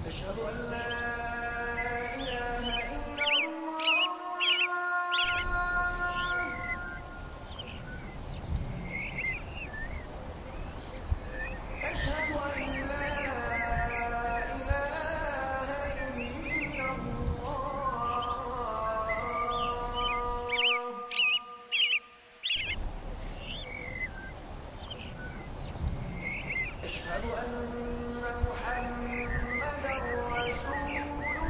أشهد أن لا إله إلا الله أشهد أن لا إله إلا الله أشهد أن محمدا رسول الله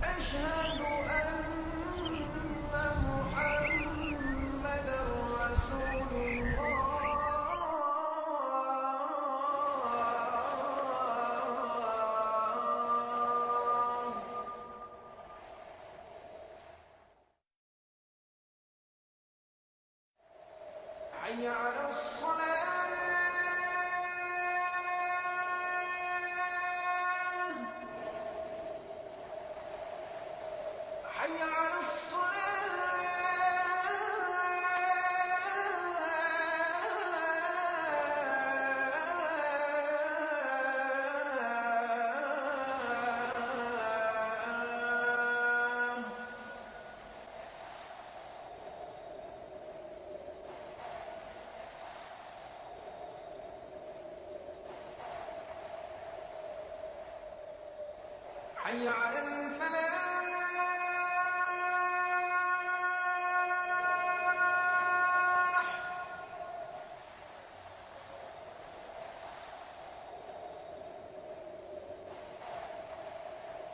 أشهد أن محمدا رسول الله حي على الصلاة حي على الصلاة حي على الفلاح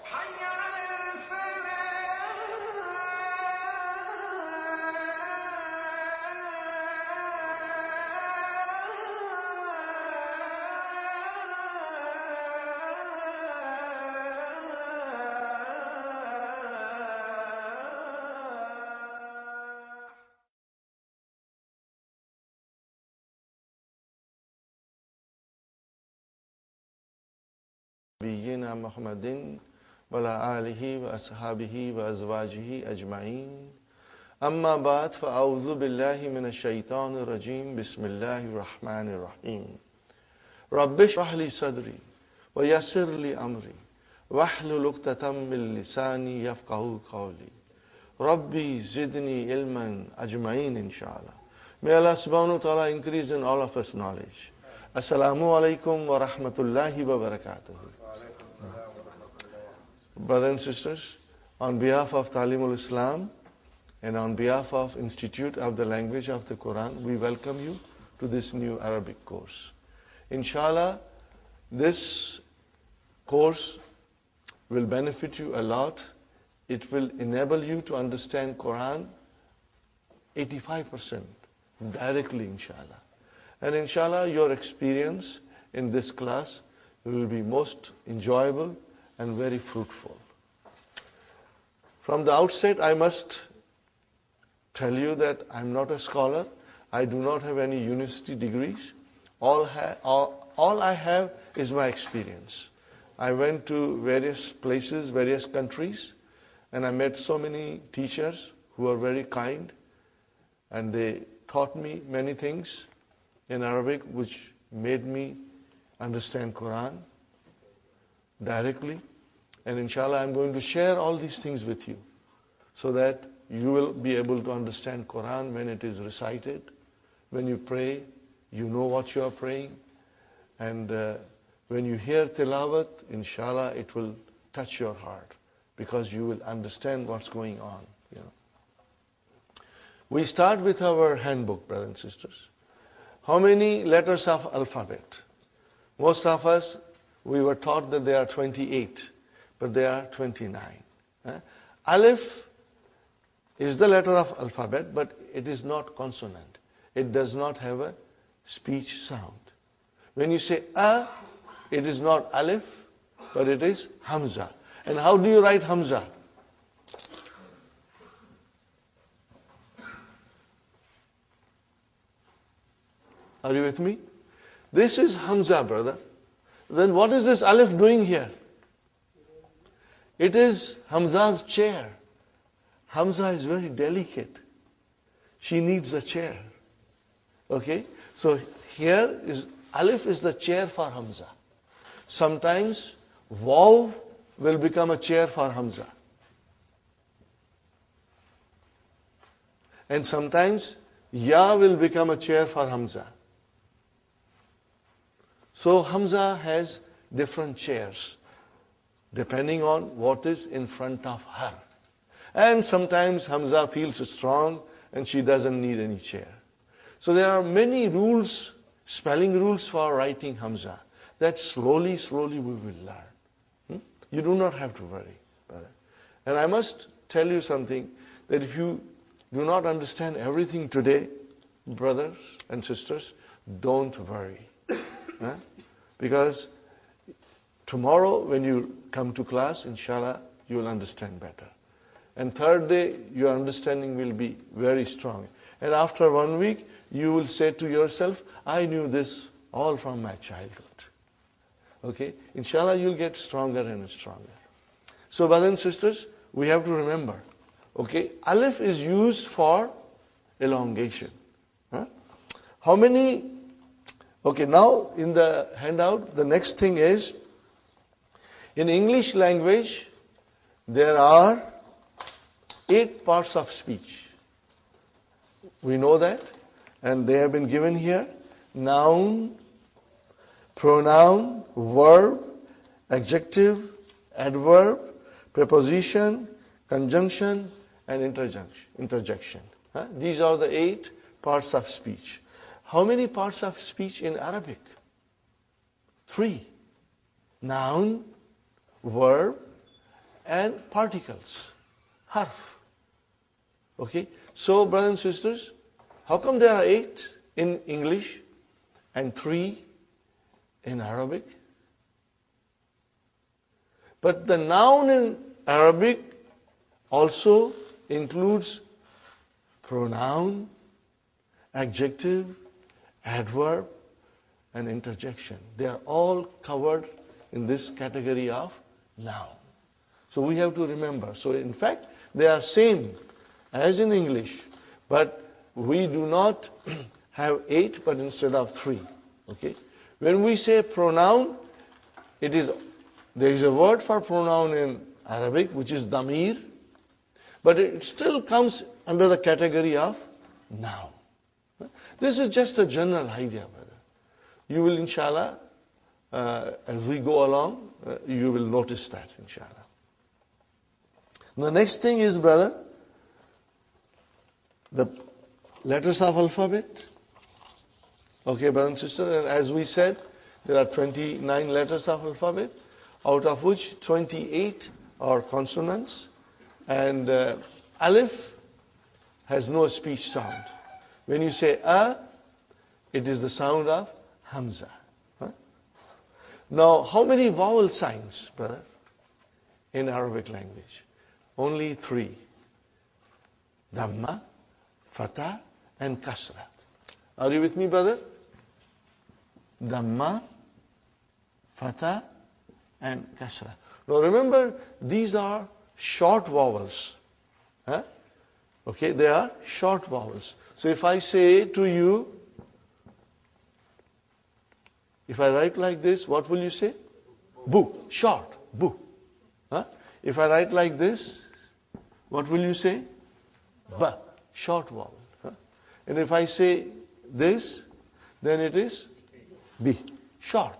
حي على الفلاح نبينا محمد وعلى آله وأصحابه وأزواجه أجمعين أما بعد فأعوذ بالله من الشيطان الرجيم بسم الله الرحمن الرحيم رب اشرح لي صدري ويسر لي أمري واحلل عقدة من لساني يفقهوا قولي ربي زدني علما أجمعين inshallah. May Allah subhanahu wa ta'ala increase in all of us knowledge. Assalamu alaikum wa rahmatullahi wa barakatuh. Brothers and sisters, on behalf of Talimul Islam and on behalf of Institute of the Language of the Quran, we welcome you to this new Arabic course. Inshallah, this course will benefit you a lot. It will enable you to understand Quran 85% directly, inshallah. And inshallah, your experience in this class will be most enjoyable and very fruitful. From the outset, I must tell you that I'm not a scholar. I do not have any university degrees. All I have is my experience. I went to various places, various countries, and I met so many teachers who were very kind, and they taught me many things in Arabic which made me understand Quran directly. And inshallah, I'm going to share all these things with you so that you will be able to understand Quran when it is recited. When you pray, you know what you are praying. And when you hear tilawat, inshallah, it will touch your heart because you will understand what's going on. You know. We start with our handbook, brothers and sisters. How many letters of alphabet? Most of us, we were taught that there are 28, but there are 29. Alif is the letter of alphabet, but it is not consonant. It does not have a speech sound. When you say a, it is not alif, but it is hamza. And how do you write hamza? Are you with me? This is hamza, brother. Then what is this alif doing here? It is Hamza's chair. Hamza is very delicate. She needs a chair. Okay? So here is alif is the chair for Hamza. Sometimes waw will become a chair for Hamza. And sometimes ya will become a chair for Hamza. So Hamza has different chairs depending on what is in front of her. And sometimes Hamza feels strong and she doesn't need any chair. So there are many rules, spelling rules for writing Hamza that slowly we will learn. You do not have to worry, brother. And I must tell you something, that if you do not understand everything today, brothers and sisters, don't worry. Because tomorrow when you come to class, inshallah, you will understand better. And third day, your understanding will be very strong. And after 1 week, you will say to yourself, I knew this all from my childhood. Okay? Inshallah, you'll get stronger and stronger. So, brothers and sisters, we have to remember, okay, alif is used for elongation. How many? Okay, now in the handout, the next thing is, in English language, there are 8 parts of speech. We know that, and they have been given here. Noun, pronoun, verb, adjective, adverb, preposition, conjunction, and interjection. These are the 8 parts of speech. How many parts of speech in Arabic? 3. Noun, verb, and particles. Harf. Okay? So, brothers and sisters, how come there are 8 in English and 3 in Arabic? But the noun in Arabic also includes pronoun, adjective, adverb, and interjection. They are all covered in this category of noun. So we have to remember. So in fact, they are same as in English, but we do not have 8, but instead of 3. Okay? When we say pronoun, there is a word for pronoun in Arabic, which is damir, but it still comes under the category of noun. This is just a general idea, brother. You will, inshallah, as we go along, you will notice that, inshallah. The next thing is, brother, the letters of alphabet. Okay, brother and sister, and as we said, there are 29 letters of alphabet, out of which 28 are consonants, and alif has no speech sound. When you say a, it is the sound of hamza. Now, how many vowel signs, brother, in Arabic language? Only 3. Dhamma, fatha, and kasra. Are you with me, brother? Dhamma, fatha, and kasra. Now remember, these are short vowels. Okay, they are short vowels. So if I say to you, if I write like this, what will you say? Bu, short, bu. If I write like this, what will you say? Ba, short vowel. And if I say this, then it is bi, short.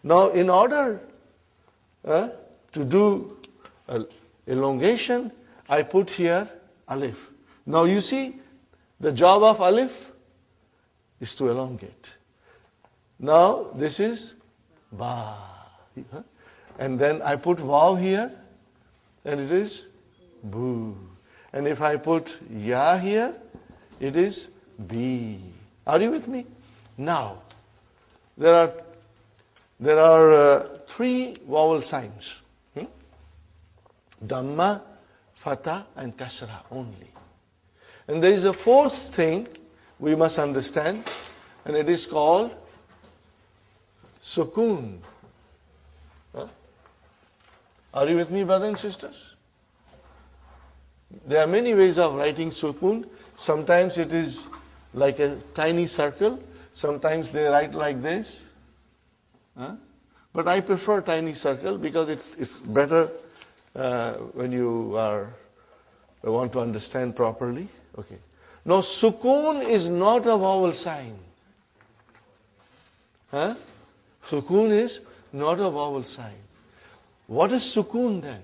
Now in order to do elongation, I put here alif. Now you see, the job of alif is to elongate. Now this is ba. And then I put vav here, and it is bu. And if I put ya here, it is bi. Are you with me? Now, there are there are three vowel signs. Dhamma, Fatha and Kasra only. And there is a fourth thing we must understand, and it is called Sukoon. Are you with me, brothers and sisters? There are many ways of writing Sukoon. Sometimes it is like a tiny circle. Sometimes they write like this. But I prefer tiny circle because it's better when you want to understand properly. Okay. Now, Sukoon is not a vowel sign. Sukoon is not a vowel sign. What is Sukoon then?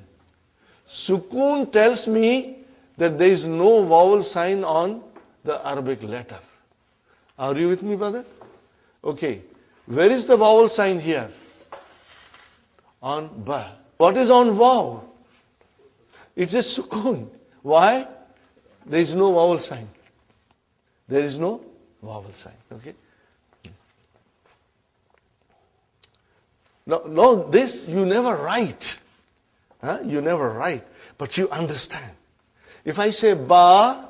Sukoon tells me that there is no vowel sign on the Arabic letter. Are you with me, brother? Okay. Where is the vowel sign here? On ba. What is on vav? It's a Sukoon. Why? There is no vowel sign. There is no vowel sign. Okay. No, this you never write. You never write, but you understand. If I say ba,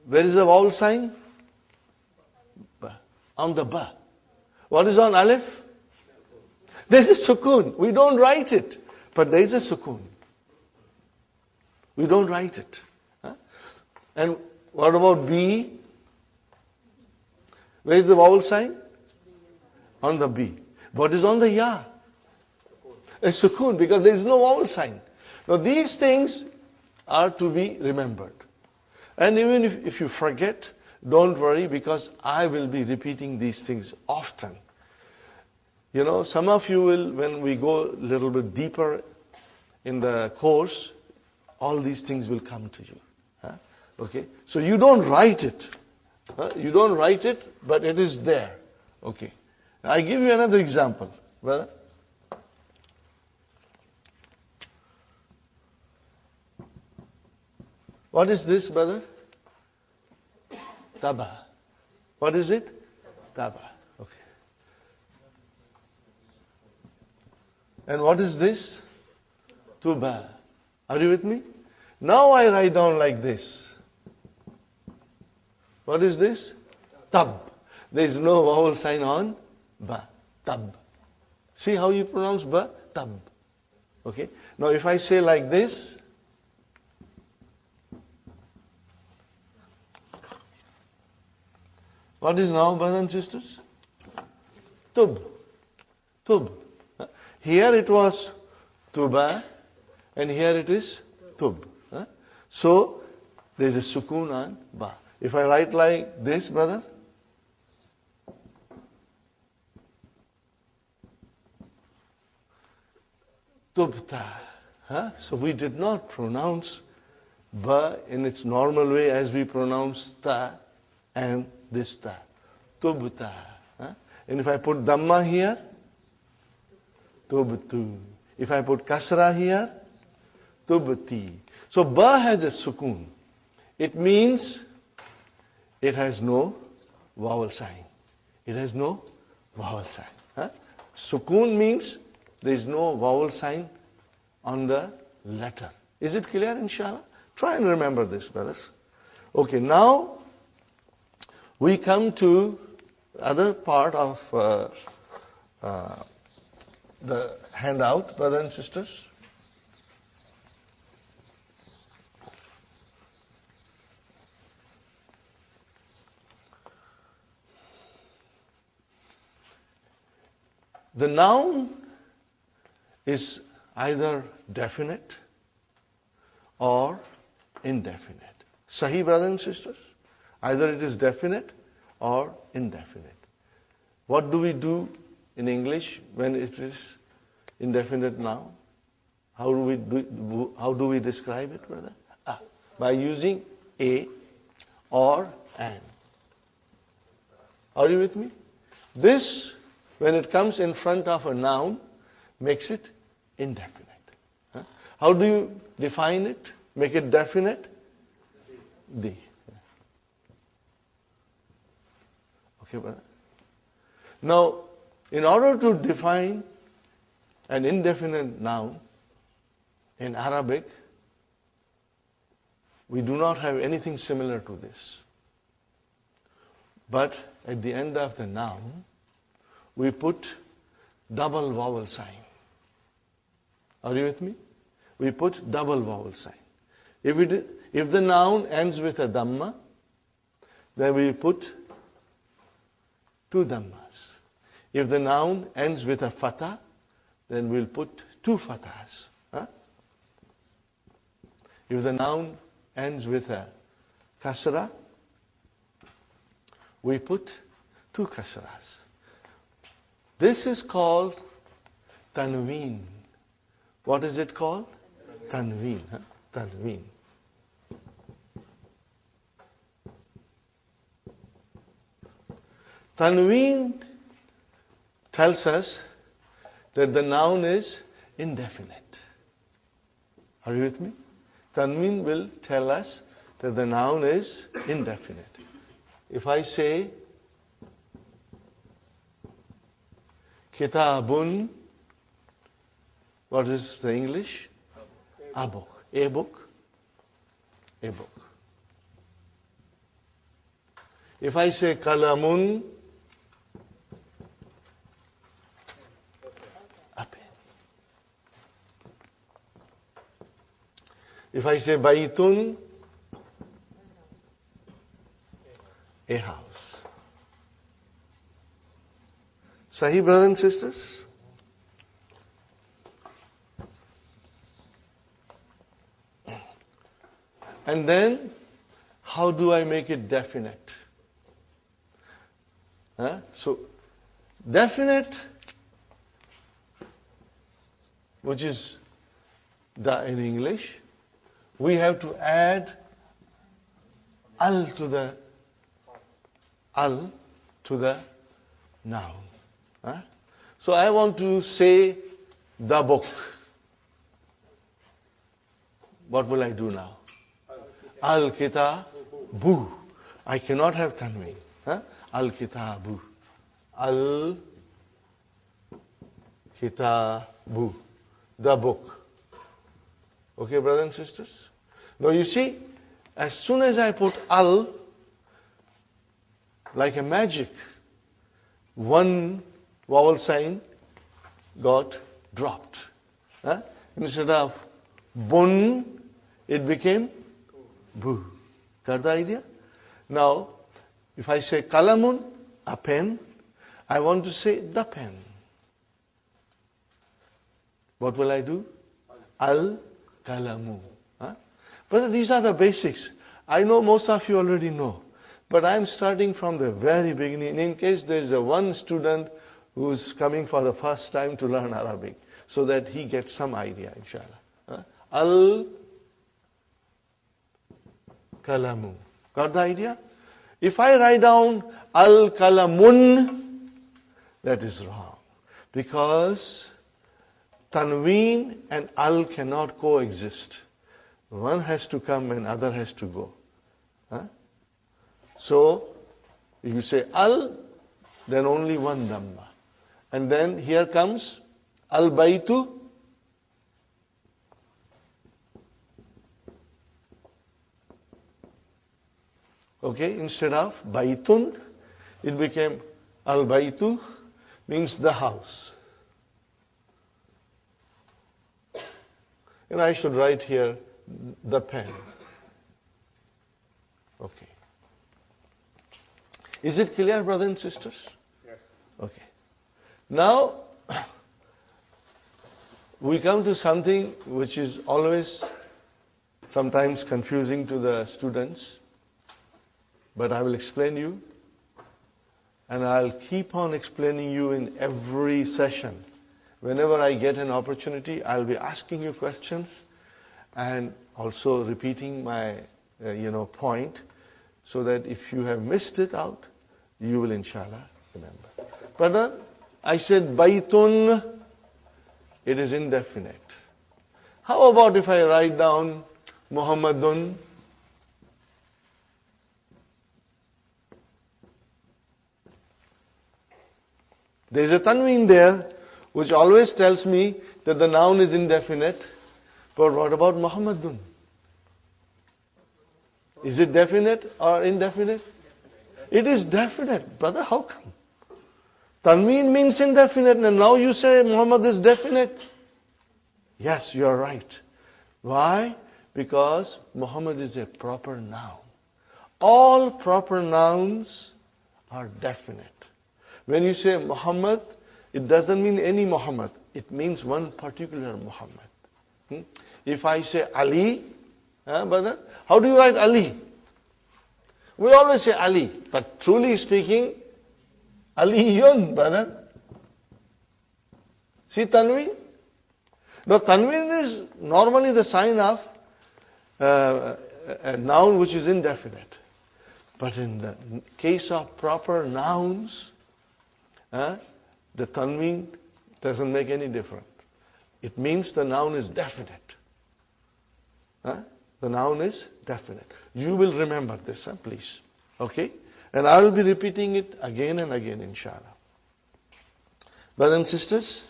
where is the vowel sign? Ba. On the ba. What is on alif? There is a sukoon. We don't write it, but there is a sukoon. We don't write it. And what about B? Where is the vowel sign? On the B. What is on the ya? A sukoon, because there is no vowel sign. Now these things are to be remembered. And even if you forget, don't worry, because I will be repeating these things often. You know, some of you will, when we go a little bit deeper in the course, all these things will come to you. Okay? So you don't write it. You don't write it, but it is there. Okay. I give you another example, brother. What is this, brother? Taba. What is it? Taba. Okay. And what is this? Tuba. Are you with me? Now I write down like this. What is this? Tab. There is no vowel sign on ba. Tab. See how you pronounce ba? Tab. Okay. Now if I say like this, what is now, brothers and sisters? Tub. Tub. Here it was tuba, and here it is tub. So there is a sukoon on ba. If I write like this, brother, tubta. So we did not pronounce ba in its normal way as we pronounce ta and this ta. Tubta. And if I put dhamma here, tubtu. If I put kasra here, tubti. So ba has a sukoon. It means it has no vowel sign. It has no vowel sign. Sukoon means there is no vowel sign on the letter. Is it clear, inshallah? Try and remember this, brothers. Okay, now we come to other part of the handout, brothers and sisters. The noun is either definite or indefinite. Sahih, brothers and sisters? Either it is definite or indefinite. What do we do in English when it is indefinite noun? How do we describe it, brother? By using a or an. Are you with me? This, when it comes in front of a noun, makes it indefinite. How do you define it? Make it definite? The. Okay, brother. Now, In order to define an indefinite noun in Arabic, we do not have anything similar to this. But at the end of the noun, we put double vowel sign. Are you with me? We put double vowel sign. If the noun ends with a dhamma, then we put two dhammas. If the noun ends with a fatha, then we'll put two fathas. Huh? If the noun ends with a kasra, we put two kasras. This is called tanween. What is it called? Tanween. Huh? Tanween. Tanween tells us that the noun is indefinite. Are you with me? Tanween will tell us that the noun is indefinite. If I say kitabun, what is the English? A book. A book. A book. If I say kalamun, a pen. If I say baitun, a house. Sahih, brothers and sisters? And then, how do I make it definite? So, definite, which is in English, we have to add al to the noun. So I want to say the book. What will I do now? Al-kitabu. I cannot have tanween. Al-kitabu. Al-kitabu. The book. Okay, brothers and sisters? Now you see, as soon as I put al, like a magic, one vowel sign got dropped. Instead of bun, it became bu. Got the idea? Now, if I say kalamun, a pen, I want to say the pen. What will I do? Al-kalamu. But these are the basics. I know most of you already know. But I'm starting from the very beginning in case there is one student who's coming for the first time to learn Arabic, so that he gets some idea, inshallah. Al-kalamu. Got the idea? If I write down al-kalamun, that is wrong. Because tanween and al cannot coexist. One has to come and other has to go. So, if you say al, then only one dhamma. And then here comes al-baytu. Okay, instead of baitun, it became al-baytu, means the house. And I should write here the pen. Okay. Is it clear, brothers and sisters? Yes. Okay. Now, we come to something which is always sometimes confusing to the students, but I will explain you, and I'll keep on explaining you in every session. Whenever I get an opportunity, I'll be asking you questions and also repeating my point, so that if you have missed it out, you will inshallah remember. But I said baitun, it is indefinite. How about if I write down Muhammadun? There is a tanween there, which always tells me that the noun is indefinite. But what about Muhammadun? Is it definite or indefinite? It is definite. Brother, how come? Tanween means indefinite, and now you say Muhammad is definite. Yes, you are right. Why? Because Muhammad is a proper noun. All proper nouns are definite. When you say Muhammad, it doesn't mean any Muhammad. It means one particular Muhammad. If I say Ali, brother, how do you write Ali? We always say Ali, but truly speaking, Aliyun, brother. See Tanween? Now Tanween is normally the sign of a noun which is indefinite. But in the case of proper nouns, the Tanween doesn't make any difference. It means the noun is definite. The noun is definite. You will remember this, please. Okay? And I will be repeating it again and again, inshallah. Brothers and sisters,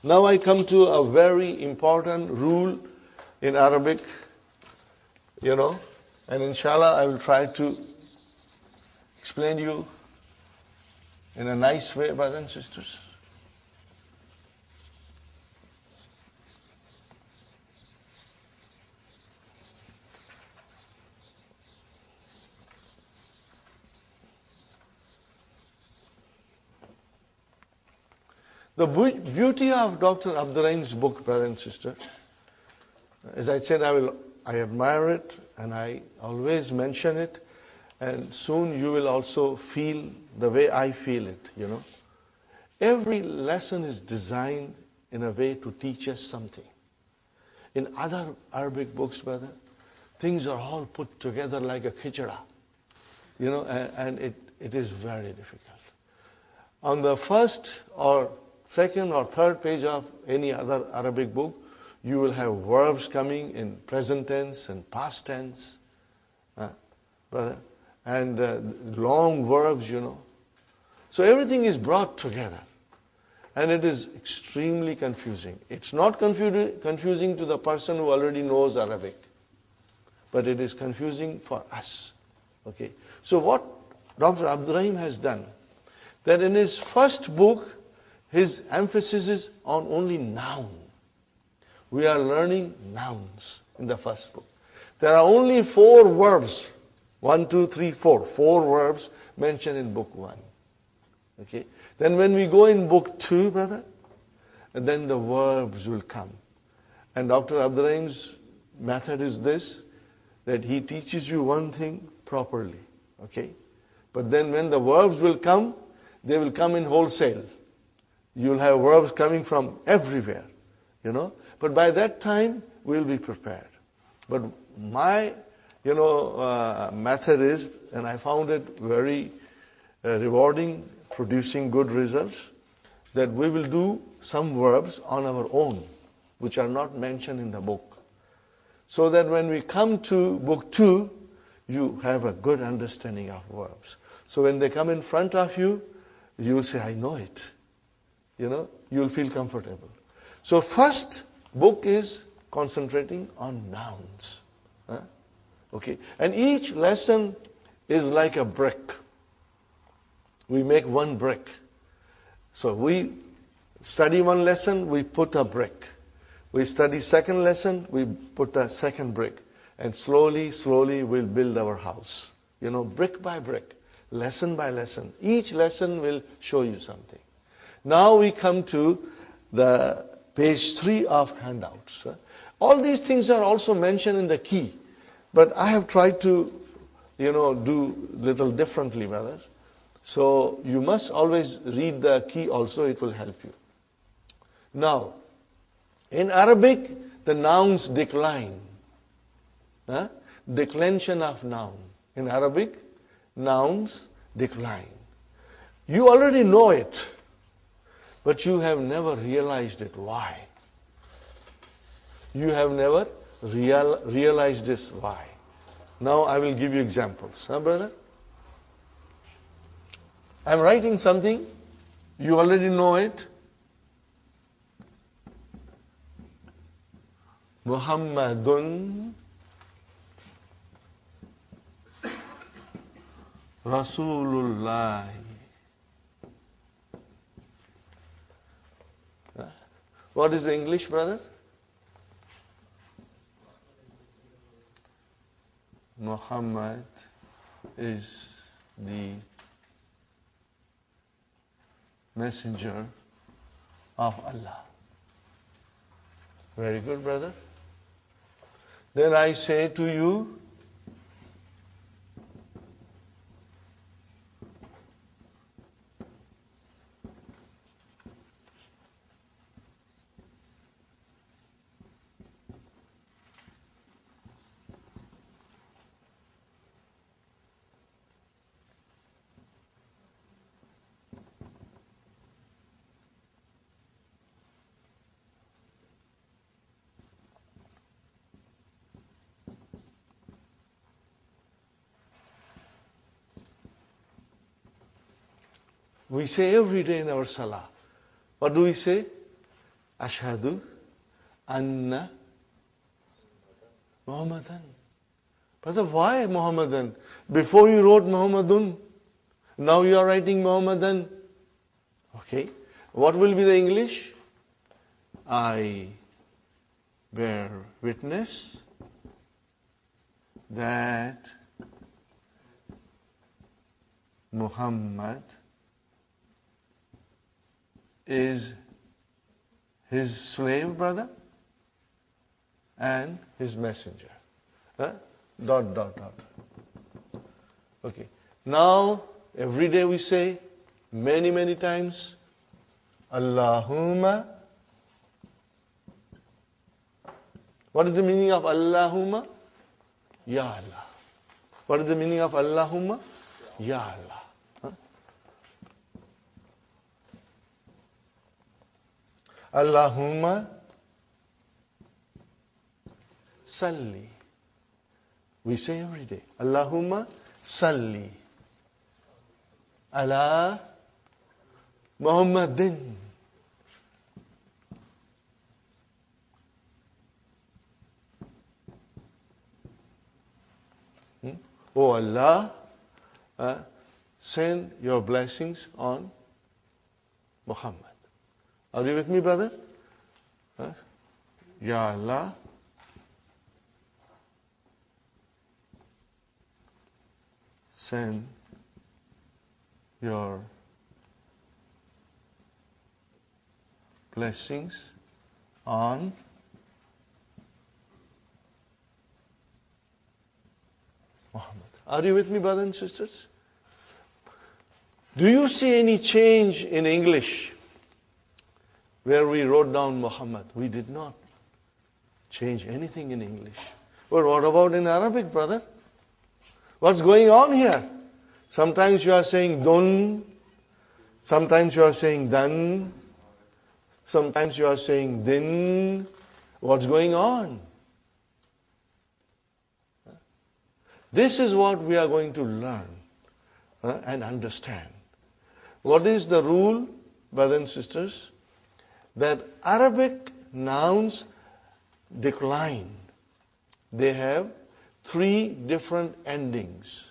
now I come to a very important rule in Arabic, and inshallah I will try to explain you in a nice way, brothers and sisters. The beauty of Dr. Abdurrahim's book, brother and sister, as I said, I admire it and I always mention it, and soon you will also feel the way I feel it, Every lesson is designed in a way to teach us something. In other Arabic books, brother, things are all put together like a khichda, and it is very difficult. On the first or second or third page of any other Arabic book, you will have verbs coming in present tense and past tense, brother, and long verbs, So everything is brought together, and it is extremely confusing. It's not confusing to the person who already knows Arabic, but it is confusing for us. Okay. So what Dr. Abdurrahim has done, that in his first book, his emphasis is on only noun. We are learning nouns in the first book. There are only 4 verbs. 1, 2, 3, 4. 4 verbs mentioned in book 1. Okay. Then when we go in book 2, brother, then the verbs will come. And Dr. Abdurrahim's method is this, that he teaches you one thing properly. Okay. But then when the verbs will come, they will come in wholesale. You'll have verbs coming from everywhere, But by that time, we'll be prepared. But my, method is, and I found it very rewarding, producing good results, that we will do some verbs on our own, which are not mentioned in the book. So that when we come to book 2, you have a good understanding of verbs. So when they come in front of you, you will say, I know it. You will feel comfortable. So first book is concentrating on nouns. Okay. And each lesson is like a brick. We make one brick. So we study one lesson, we put a brick. We study second lesson, we put a second brick. And slowly, slowly we'll build our house. Brick by brick, lesson by lesson. Each lesson will show you something. Now we come to the page 3 of handouts. All these things are also mentioned in the key, but I have tried to, do little differently, brothers. So you must always read the key also, it will help you. Now, in Arabic, the nouns decline. Declension of noun. In Arabic, nouns decline. You already know it, but you have never realized it. Why? You have never realized this. Why? Now I will give you examples. Brother? I'm writing something, you already know it. Muhammadun Rasulullah. What is the English, brother? Muhammad is the messenger of Allah. Very good, brother. Then I say to you, we say every day in our salah. What do we say? Ashhadu anna Muhammadan. Brother, why Muhammadan? Before you wrote Muhammadun, now you are writing Muhammadan. Okay. What will be the English? I bear witness that Muhammad is his slave, brother, and his messenger. Huh? Dot, dot, dot. Okay. Now, every day we say, many, many times, Allahumma. What is the meaning of Allahumma? Ya Allah. What is the meaning of Allahumma? Ya Allah. Allahumma salli. We say every day, Allahumma salli ala Muhammadin. Oh Allah, send your blessings on Muhammad. Are you with me, brother? Ya Allah, send your blessings on Muhammad. Are you with me, brothers and sisters? Do you see any change in English where we wrote down Muhammad? We did not change anything in English. But what about in Arabic, brother? What's going on here? Sometimes you are saying dun, sometimes you are saying dan, sometimes you are saying din. What's going on? This is what we are going to learn and understand. What is the rule, brothers and sisters? That Arabic nouns decline. They have 3 different endings.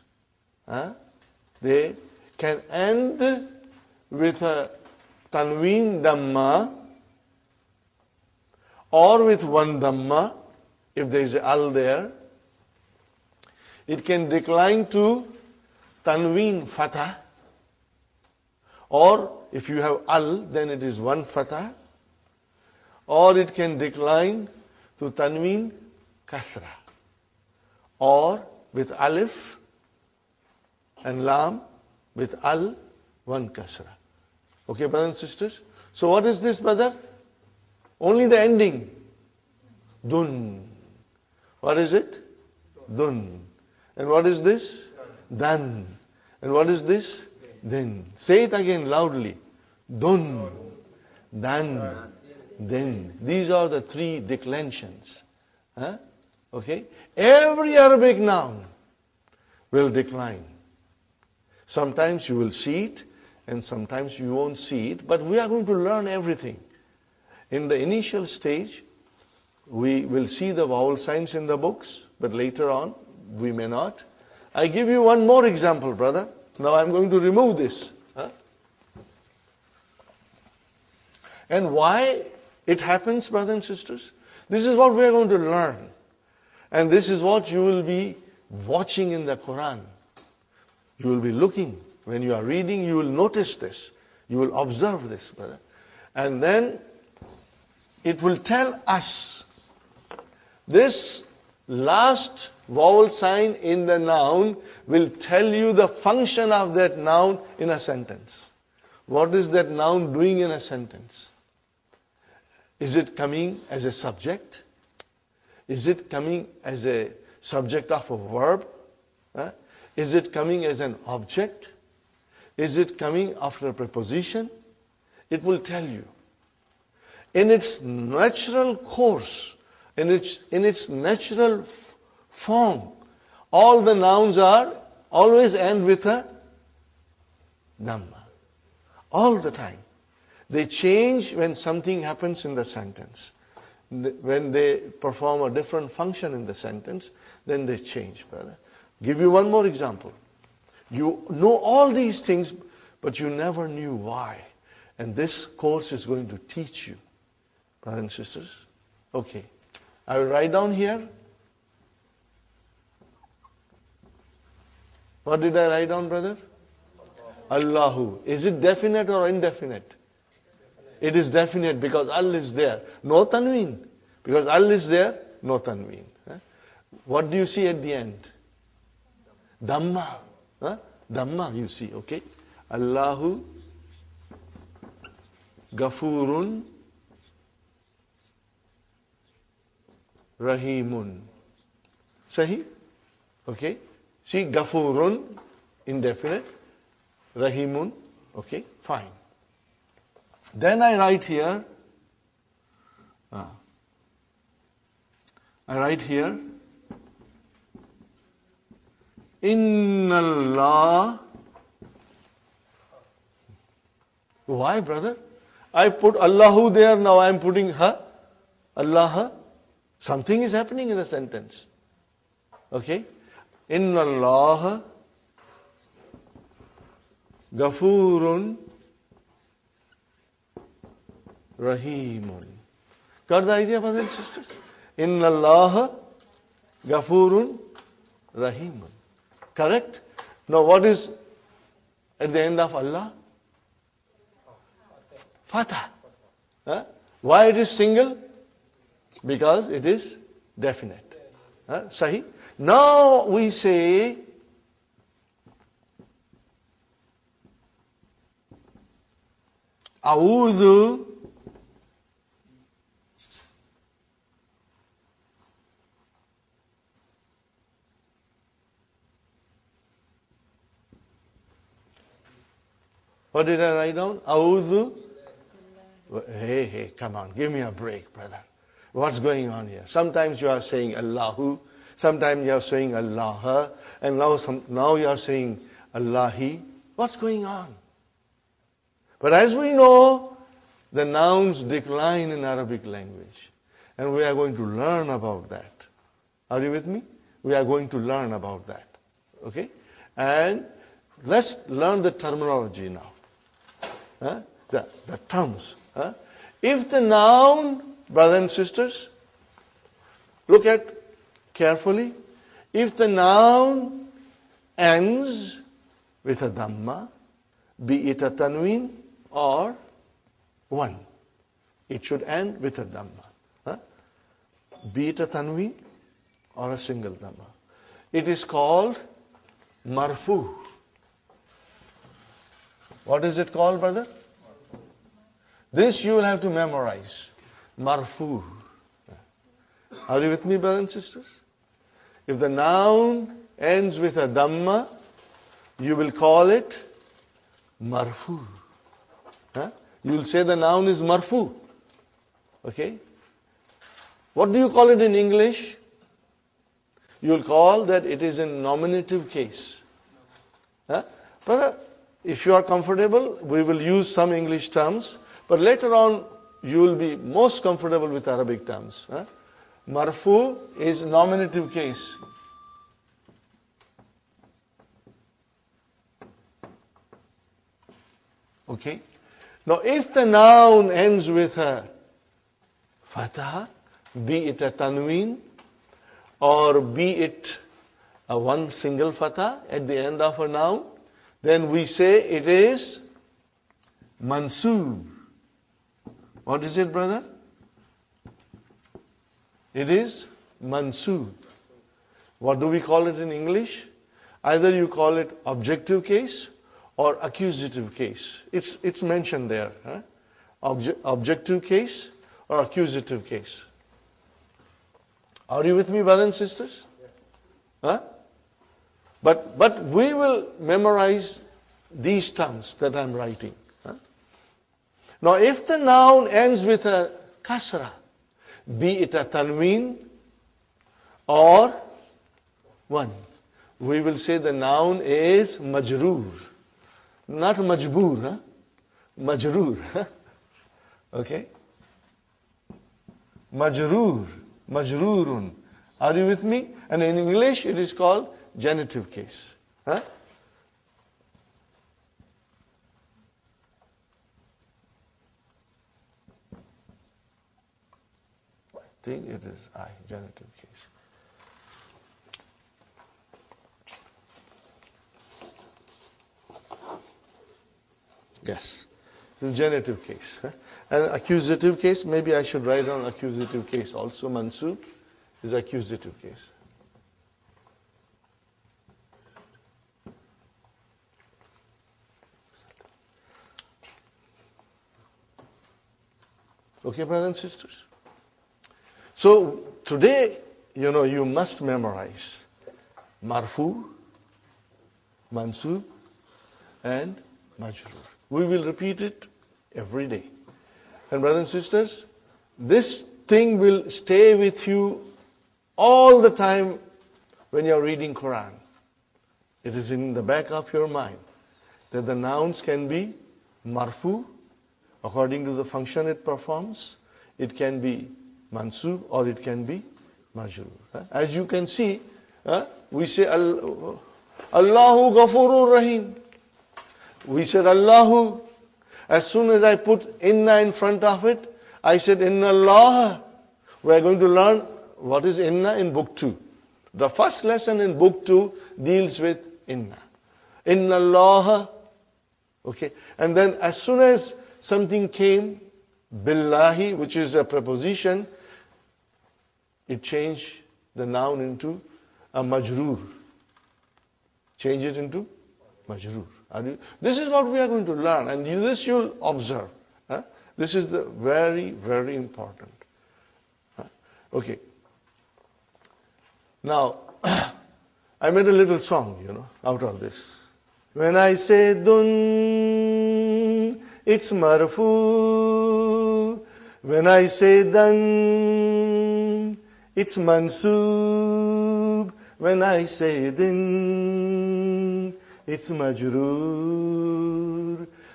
They can end with a tanween dhamma or with one dhamma if there is al there. It can decline to tanween fatah, or if you have al, then it is one fatah, or it can decline to tanween kasra, or with alif and lam, with al, one kasra. Okay, brothers and sisters? So what is this, brother? Only the ending. Dun. What is it? Dun. And what is this? Dan. And what is this? Then. Say it again loudly. Dun. Dan. Then. These are the 3 declensions. Okay? Every Arabic noun will decline. Sometimes you will see it, and sometimes you won't see it, but we are going to learn everything. In the initial stage, we will see the vowel signs in the books, but later on, we may not. I give you one more example, brother. Now I'm going to remove this. And why it happens, brothers and sisters? This is what we are going to learn. And this is what you will be watching in the Quran. You will be looking. When you are reading, you will notice this. You will observe this, brother. And then it will tell us this last vowel sign in the noun will tell you the function of that noun in a sentence. What is that noun doing in a sentence? Is it coming as a subject? Is it coming as a subject of a verb? Is it coming as an object? Is it coming after a preposition? It will tell you. In its natural course, in its natural form, all the nouns are always end with a Dhamma. All the time. They change when something happens in the sentence. When they perform a different function in the sentence, then they change, brother. Give you one more example. You know all these things, but you never knew why. And this course is going to teach you, brothers and sisters. Okay. I will write down here. What did I write down, brother? Allahu. Is it definite or indefinite? It is definite because Al is there. No tanween. Because Al is there, no tanween. What do you see at the end? Dhamma. Dhamma you see, okay? Allahu Gafurun Rahimun. Sahi? Okay? See, Gafurun, indefinite. Rahimun, okay? Fine. Then I write here, Inna Allah. Why, brother? I put Allahu there, now I am putting ha, Allah. Something is happening in the sentence. Okay? Inna Allah Gafurun Rahimun. Got the idea, brothers and sisters? Inna Allah Gafurun Rahimun. Correct? Now what is at the end of Allah? Fatah. Why it is single? Because it is definite. Sahi? Now we say A'udhu What did I write down? A'udhu. Hey, come on, give me a break, brother. What's going on here? Sometimes you are saying Allahu, sometimes you are saying Allah, and now you are saying Allahi. What's going on? But as we know, the nouns decline in Arabic language. And we are going to learn about that. Are you with me? We are going to learn about that. Okay? And let's learn the terminology now. The terms. If the noun, brothers and sisters, look at carefully. If the noun ends with a Dhamma, be it a Tanween or one, it should end with a Dhamma. Be it a Tanween or a single Dhamma. It is called Marfu. What is it called, brother? This you will have to memorize. Marfu. Are you with me, brothers and sisters? If the noun ends with a Dhamma, you will call it Marfu. You will say the noun is Marfu. Okay? What do you call it in English? You will call that it is in nominative case. Brother, if you are comfortable, we will use some English terms, but later on you will be most comfortable with Arabic terms. Marfu is nominative case. Okay. Now if the noun ends with a fatha, be it a tanween or be it a one single fatha at the end of a noun, then we say it is mansoob. What is it, brother? It is mansoob. What do we call it in English? Either you call it objective case or accusative case. It's mentioned there. Objective case or accusative case. Are you with me, brothers and sisters? Huh? But we will memorize these terms that I'm writing. Now if the noun ends with a kasra, be it a tanween or one, we will say the noun is majroor. Not majboor, majroor. Okay? Majroor, majroorun. Are you with me? And in English it is called genitive case. I think it is genitive case. Yes, the genitive case. And accusative case, maybe I should write down accusative case also. Mansoob is accusative case. Okay, brothers and sisters? So today, you must memorize marfu, mansoob, and majroor. We will repeat it every day. And brothers and sisters, this thing will stay with you all the time when you are reading Quran. It is in the back of your mind that the nouns can be marfu, according to the function it performs. It can be mansoob or it can be majroor. As you can see, we say Allahu Ghafurur Rahim. We said Allahu. As soon as I put inna in front of it, I said inna Allah. We are going to learn what is inna in book 2. The first lesson in book 2 deals with inna. Inna Allah. Okay. And then as soon as something came, billahi, which is a preposition, it changed the noun into a majroor. Change it into majroor. This is what we are going to learn, and this you'll observe. This is the very, very important. Okay. Now, I made a little song, out of this. When I say dun, it's marfu. When I say dan, it's mansoob. When I say din, it's majroor.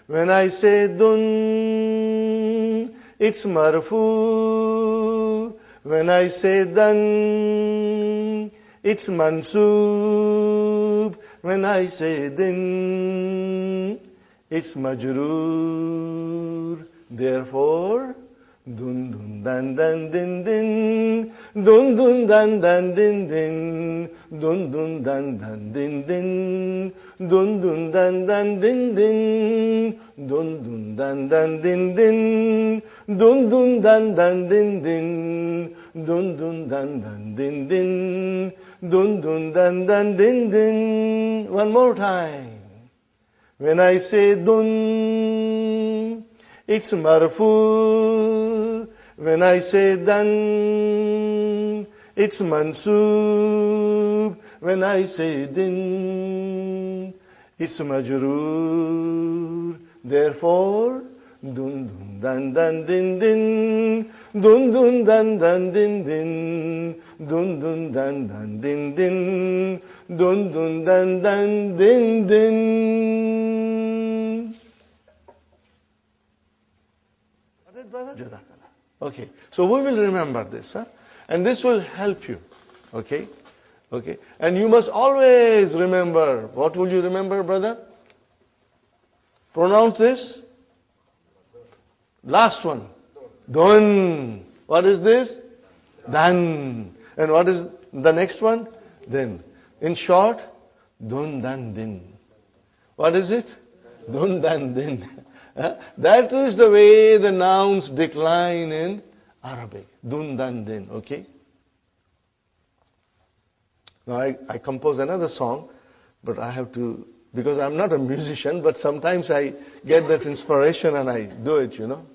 When I say dun, it's marfu. When I say dan, it's mansoob. When I say din, it's majroor. Therefore, dun dun dan dan din din, dun dun dan dan din din, dun dun dan dan din din, dun dun dan dan din din, dun dun dan dan din din, dun dun dan dan din din, dun dun dan dan din din, dun dun dan dan din din. One more time. When I say dun, it's marfu. When I say dan, it's mansoob. When I say din, it's majroor. Therefore, dun dun dan dan din din, dun dun dan dan din din, dun dun dan dan din din, dun dun dan dan din din. it, brother? Jazakallah. Okay. So we will remember this, huh? And this will help you. Okay? Okay. And you must always remember. What will you remember, brother? Pronounce this. Last one. Dun. What is this? Dan. And what is the next one? Then. In short, dun dan din. What is it? Dun dan din. That is the way the nouns decline in Arabic. Dun dan din. Okay? Now I compose another song, but I have to, because I'm not a musician, but sometimes I get that inspiration and I do it, you know.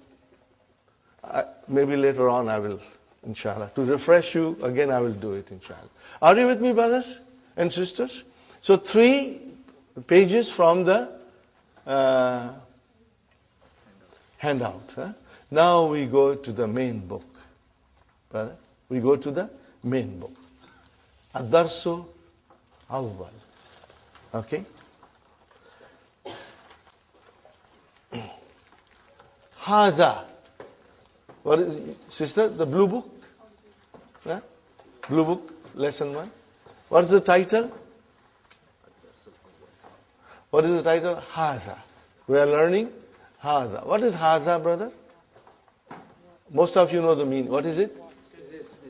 Maybe later on I will, inshallah. To refresh you, again I will do it, inshallah. Are you with me, brothers and sisters? So 3 pages from the handout. Huh? Now we go to the main book. Brother, we go to the main book. Ad-Darsu Awwal. Okay? Haza. What is, sister, the blue book? Yeah? Blue book, lesson 1. What is the title? What is the title? Haza. We are learning Haza. What is Haza, brother? Most of you know the meaning. What is it?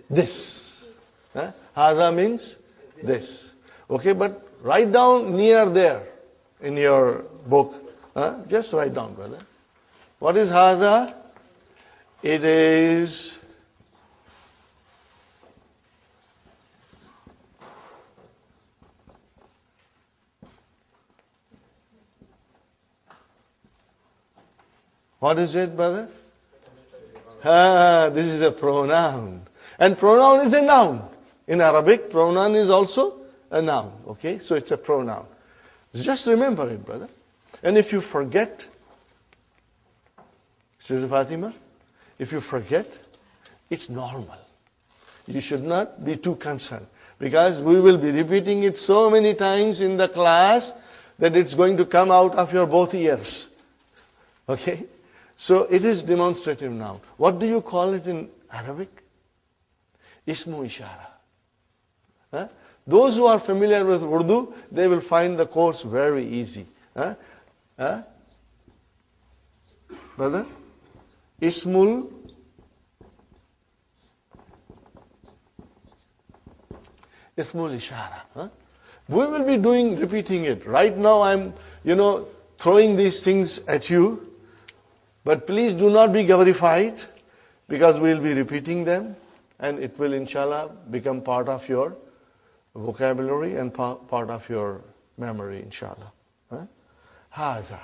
This. Huh? Haza means this. Okay, but write down near there in your book. Huh? Just write down, brother. What is Haza? It is what is it, brother? This is a pronoun. And pronoun is a noun. In Arabic, pronoun is also a noun. Okay, so it's a pronoun. Just remember it, brother. And if you forget, Sister Fatima, if you forget, it's normal. You should not be too concerned. Because we will be repeating it so many times in the class that it's going to come out of your both ears. Okay? So it is demonstrative noun. What do you call it in Arabic? Ismu ishara. Huh? Those who are familiar with Urdu, they will find the course very easy. Huh? Huh? Brother? Ismul ishara. Huh? We will be repeating it. Right now I'm, throwing these things at you. But please do not be gabarified, because we will be repeating them. And it will, inshallah, become part of your vocabulary and part of your memory, inshallah. Huh? Haza.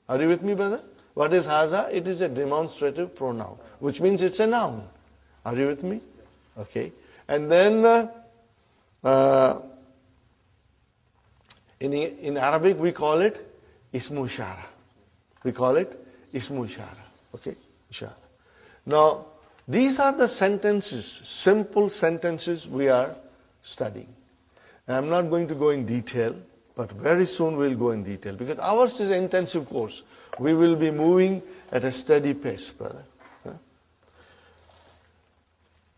Are you with me, brother? What is haza? It is a demonstrative pronoun, which means it's a noun. Are you with me? Okay. And then in Arabic we call it ismu ishara. We call it ismu ishara. Okay? Inshallah. Now, these are the sentences, simple sentences we are studying. And I'm not going to go in detail, but very soon we'll go in detail, because ours is an intensive course. We will be moving at a steady pace, brother. Huh?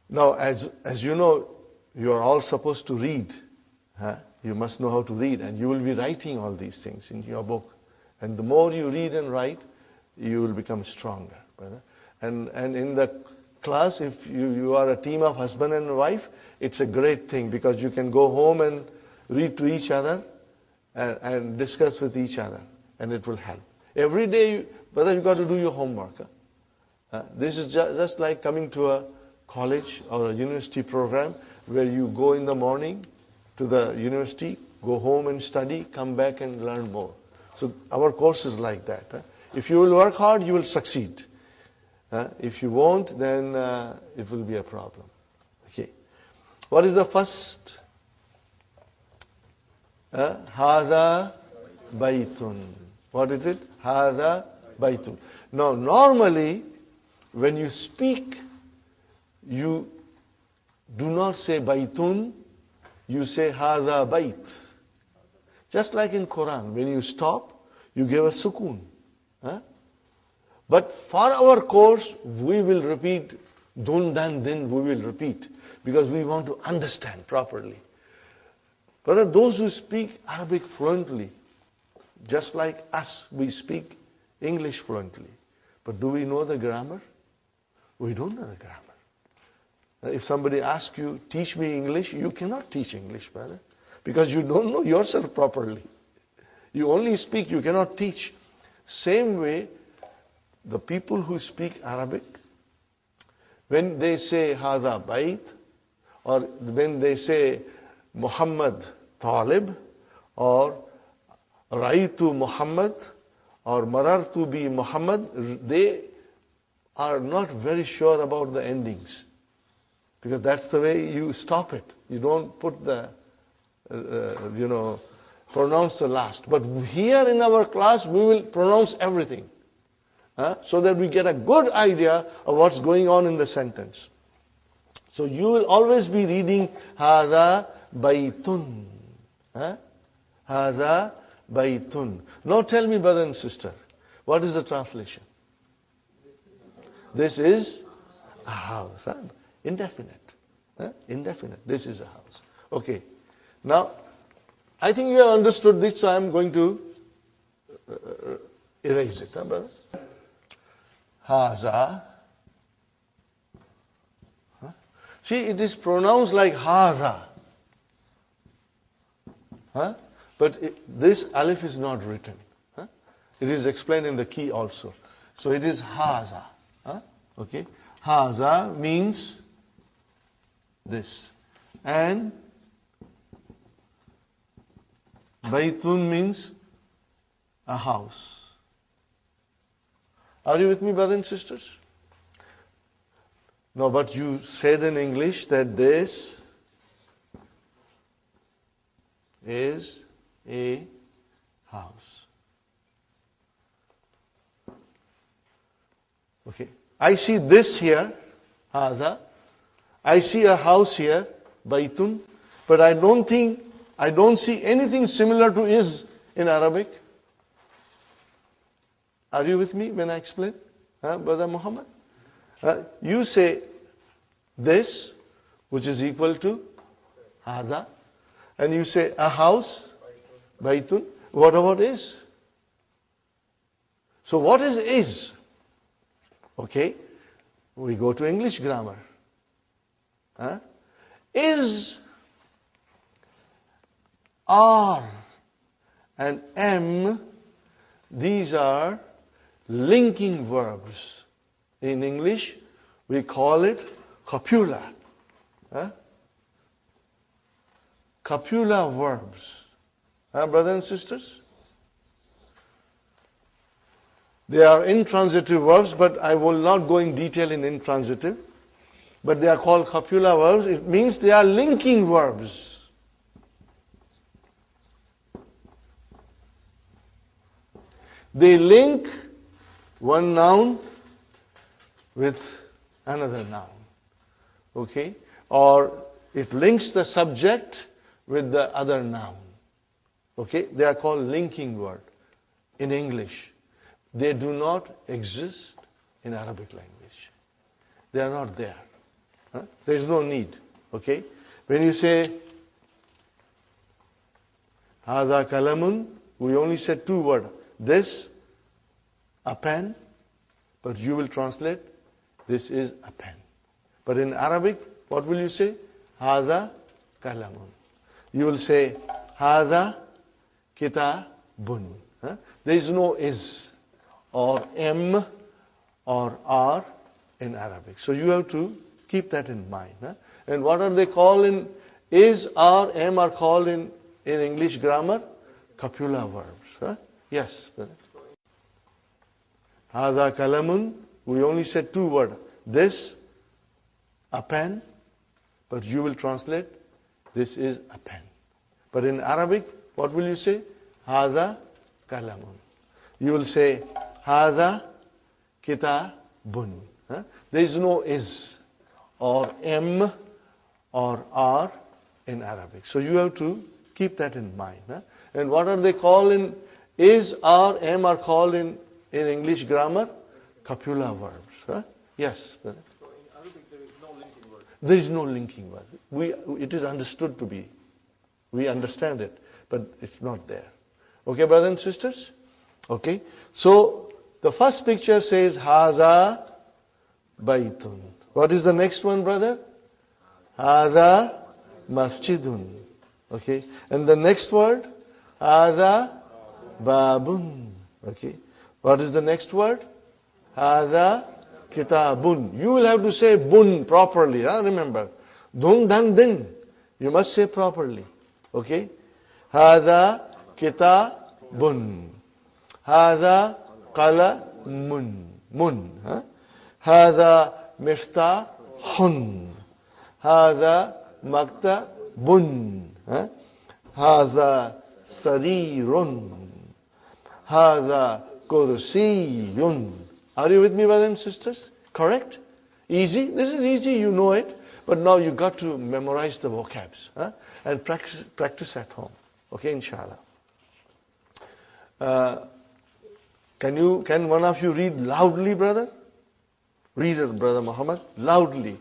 Now, as you know, you are all supposed to read. Huh? You must know how to read, and you will be writing all these things in your book. And the more you read and write, you will become stronger, brother. And in the class, if you are a team of husband and wife, it's a great thing, because you can go home and read to each other and discuss with each other, and it will help. Every day, brother, you got to do your homework. This is just like coming to a college or a university program where you go in the morning to the university, go home and study, come back and learn more. So our course is like that. If you will work hard, you will succeed. If you won't, then it will be a problem. Okay. What is the first? Hada baytun. What is it? Hada baytun. Now, normally, when you speak, you do not say baytun, you say hada bayt. Just like in Quran, when you stop, you give a sukoon. But for our course, we will repeat dun, dan, din, we will repeat because we want to understand properly. Brother, those who speak Arabic fluently, just like us, we speak English fluently. But do we know the grammar? We don't know the grammar. If somebody asks you, teach me English, you cannot teach English, brother, because you don't know yourself properly. You only speak, you cannot teach. Same way, the people who speak Arabic, when they say Hada Bait, or when they say Muhammad Talib, or Raitu Muhammad, or Marartu bi Muhammad, they are not very sure about the endings. Because that's the way you stop it. You don't put the, pronounce the last. But here in our class, we will pronounce everything. So that we get a good idea of what's going on in the sentence. So you will always be reading Hada Baitun. Hada Baitun. Now tell me, brother and sister, what is the translation? This is a house. Indefinite. Indefinite. This is a house. Okay. Now, I think you have understood this, so I am going to erase it. Brother? Haza. See, it is pronounced like Haza. But this alif is not written. It is explained in the key also. So it is Haza. Okay. Haza means this. And Baitun means a house. Are you with me, brothers and sisters? No, but you said in English that this is a house. Okay. I see this here, Haza. I see a house here, Baitun. But I don't see anything similar to is in Arabic. Are you with me when I explain? Brother Muhammad? You say this, which is equal to Haza. And you say a house, Baitun. What about is? So what is is? Okay, we go to English grammar. Is, are, and am, these are linking verbs. In English, we call it copula. Copula verbs. Brothers and sisters? They are intransitive verbs, but I will not go in detail in intransitive. But they are called copula verbs. It means they are linking verbs. They link one noun with another noun. Okay? Or it links the subject with the other noun. Okay? They are called linking word in English. They do not exist in Arabic language. They are not there. There is no need. Okay? When you say Hada kalamun, we only said two words. This, a pen, but you will translate, this is a pen. But in Arabic, what will you say? Hada kalamun. You will say Hada kitabun. There is no is or am or are in Arabic. So you have to keep that in mind. And what are they called in is, are, am are called in English grammar? Copula verbs. Yes. Hada kalamun, we only said two words. This, a pen, but you will translate, this is a pen. But in Arabic, what will you say? Hada kalamun. You will say, Hada kitabun. There is no is or am or are in Arabic. So you have to keep that in mind. And what are they called in is, are, am are called in English grammar? copula verbs. Huh? Yes, brother. So in Arabic there is no linking word. There is no linking word. It is understood to be. We understand it, but it's not there. Okay, brothers and sisters? Okay. So, the first picture says, Haza Baitun. What is the next one, brother? Haza Masjidun. Okay. And the next word? Haza Babun. Okay. What is the next word? Haza Kitabun. You will have to say bun properly. Remember. Dun, dan, din. You must say properly. Okay? Hada kitabun. Hada qalamun. Mun. Hada miftahun. Hada maktabun. Hada sarirun. Hada kursiyun. Are you with me, brothers and sisters? Correct? Easy? This is easy, you know it. But now you got to memorize the vocabs and practice at home. Okay, inshallah. Can one of you read loudly, brother? Read it, brother Muhammad, loudly.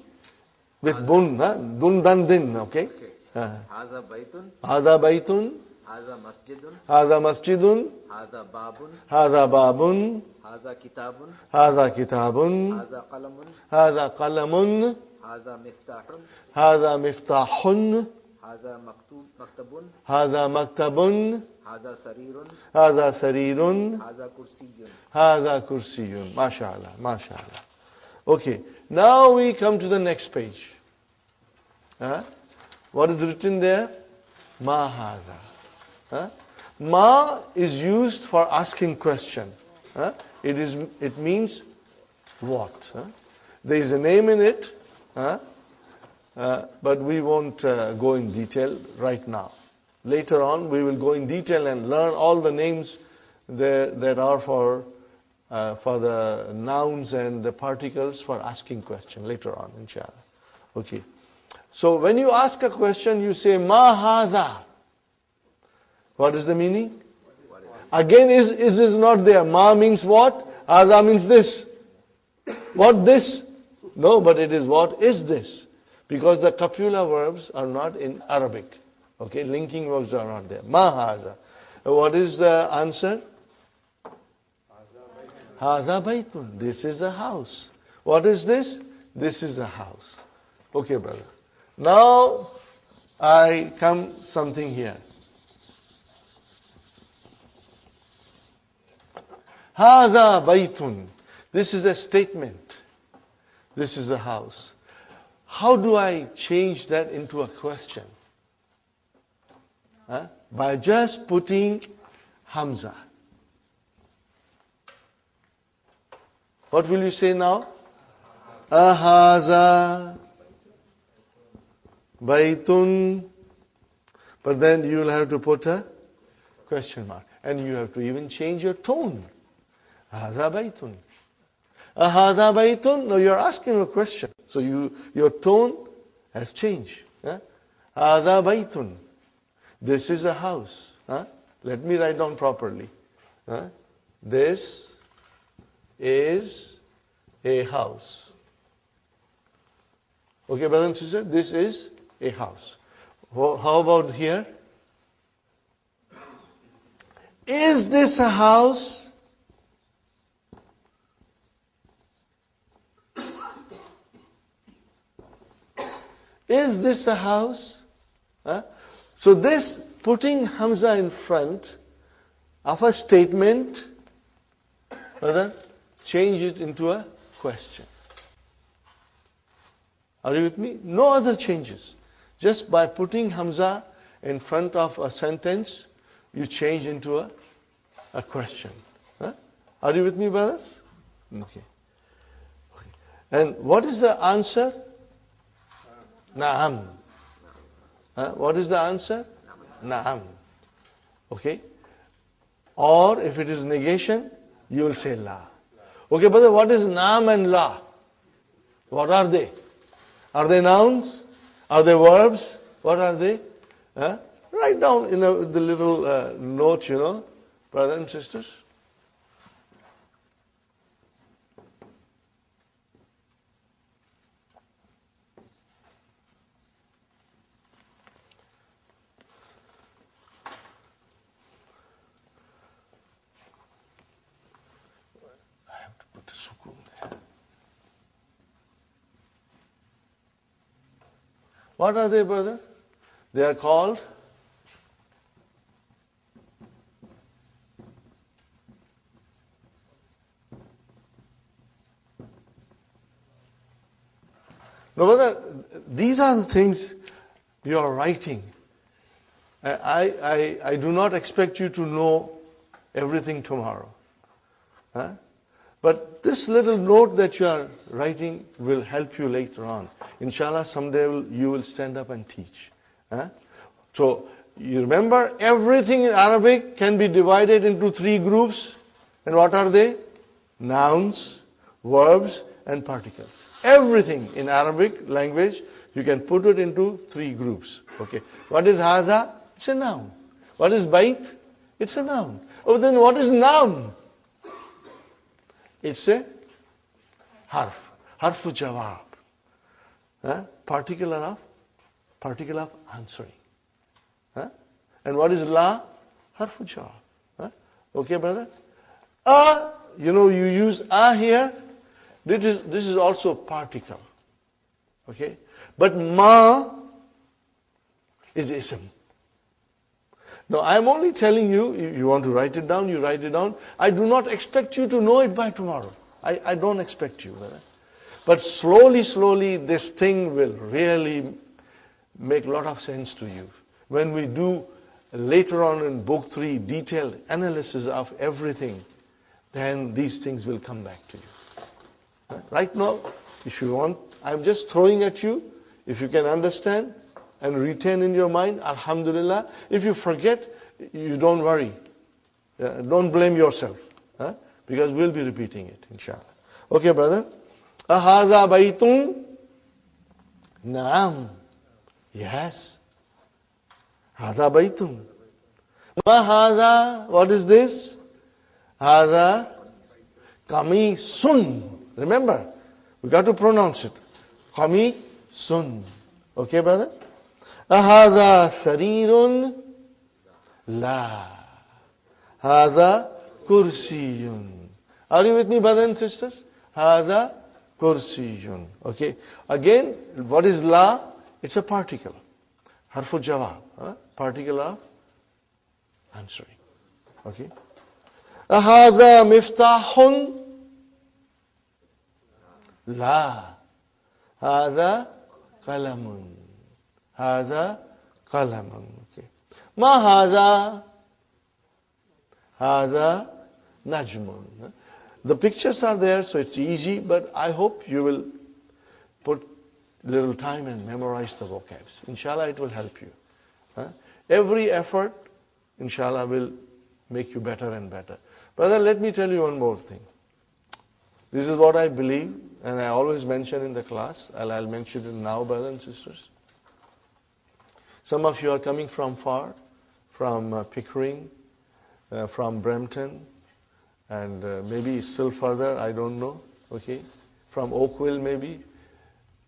With bun, dun dan din, okay? Haza baitun. Hada baitun. Haza masjidun. Hada masjidun. Haza babun. Hada babun. Haza kitabun. Hada kitabun. Haza qalamun. Hada qalamun. Haza miftahun. Hada miftahun. Haza maktabun. Hada maktabun. Haza sarirun. Hada sarirun. Haza kursiyun. Hada kursiyun. MashaAllah, MashaAllah. Okay, now we come to the next page. What is written there? Ma hada. Ma is used for asking question. It means what? There is a name in it, but we won't go in detail right now. Later on, we will go in detail and learn all the names that are for the nouns and the particles for asking question later on, inshallah. Okay. So when you ask a question, you say ma hadha. What is the meaning? Again, is this not there? Ma means what? Hadha means this. What this? No, but it is what is this? Because the copula verbs are not in Arabic. Okay, linking verbs are not there. Ma hadha. What is the answer? Hadha baytun. This is a house. What is this? This is a house. Okay, brother. Now, I come something here. Hadha baytun. This is a statement. This is a house. How do I change that into a question? By just putting Hamza. What will you say now? Ahaza baytun. But then you will have to put a question mark. And you have to even change your tone. Ahaza baytun. Ahaza baytun. Now you are asking a question. So your tone has changed. Ahaza baytun. This is a house. Let me write down properly. This is a house. Okay, brother and sister, this is a house. How about here? Is this a house? Is this a house? So this, putting Hamza in front of a statement, brother, change it into a question. Are you with me? No other changes. Just by putting Hamza in front of a sentence, you change into a question. Are you with me, brother? Okay. And what is the answer? Na'am. What is the answer? Na'am. Okay. Or if it is negation, you will say la. Okay, brother, what is naam and la? What are they? Are they nouns? Are they verbs? What are they? Write down in the little note, brothers and sisters. What are they, brother? They are called no, brother, these are the things you are writing. I do not expect you to know everything tomorrow. Huh? But this little note that you are writing will help you later on. Inshallah, someday you will stand up and teach. Huh? So, you remember, everything in Arabic can be divided into 3 groups. And what are they? Nouns, verbs, and particles. Everything in Arabic language, you can put it into 3 groups. Okay. What is hadha? It's a noun. What is bait? It's a noun. Oh, then what is noun? It's a harf. Harfu jawab. Particle of answering. And what is la? Harfu jawab. Okay, brother? You use here. This is also particle. Okay? But ma is ism. Now, I am only telling you, if you want to write it down, you write it down. I do not expect you to know it by tomorrow. I don't expect you, brother. But slowly, this thing will really make a lot of sense to you. When we do later on in book 3, detailed analysis of everything, then these things will come back to you. Right now, if you want, I'm just throwing at you. If you can understand and retain in your mind, alhamdulillah. If you forget, you don't worry. Don't blame yourself. Because we'll be repeating it, inshallah. Okay, brother? Ahadha baytun? Naam. Yes. Hadha baytun. Ma hadha? What is this? Hadha kamisun. Remember, we got to pronounce it. Kamisun. Okay, brother? Ahadha sarirun? La. Hadha kursiyun. Are you with me, brothers and sisters? Hadha kursiyun. Okay. Again, what is la? It's a particle. Harfu jawab. Particle of answering. Okay. Ahadha miftahun? La. Hadha qalamun. Hadha qalamun. Okay. Ma hadha? Hadha najmun. The pictures are there, so it's easy, but I hope you will put little time and memorize the vocabs. Inshallah, it will help you. Every effort, inshallah, will make you better and better. Brother, let me tell you one more thing. This is what I believe, and I always mention in the class, and I'll mention it now, brothers and sisters. Some of you are coming from far, from Pickering, from Brampton, and maybe still further, I don't know, okay? From Oakville, maybe.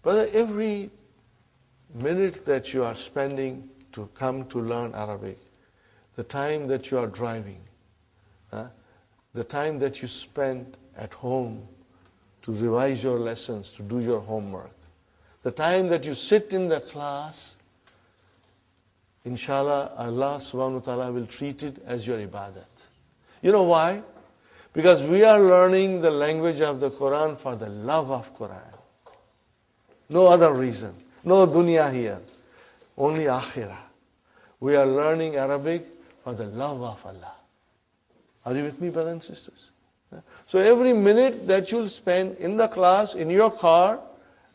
Brother, every minute that you are spending to come to learn Arabic, the time that you are driving, the time that you spend at home to revise your lessons, to do your homework, the time that you sit in the class, inshallah, Allah subhanahu wa ta'ala will treat it as your ibadat. You know why? Because we are learning the language of the Quran for the love of Quran. No other reason. No dunya here. Only akhirah. We are learning Arabic for the love of Allah. Are you with me, brothers and sisters? So every minute that you'll spend in the class, in your car,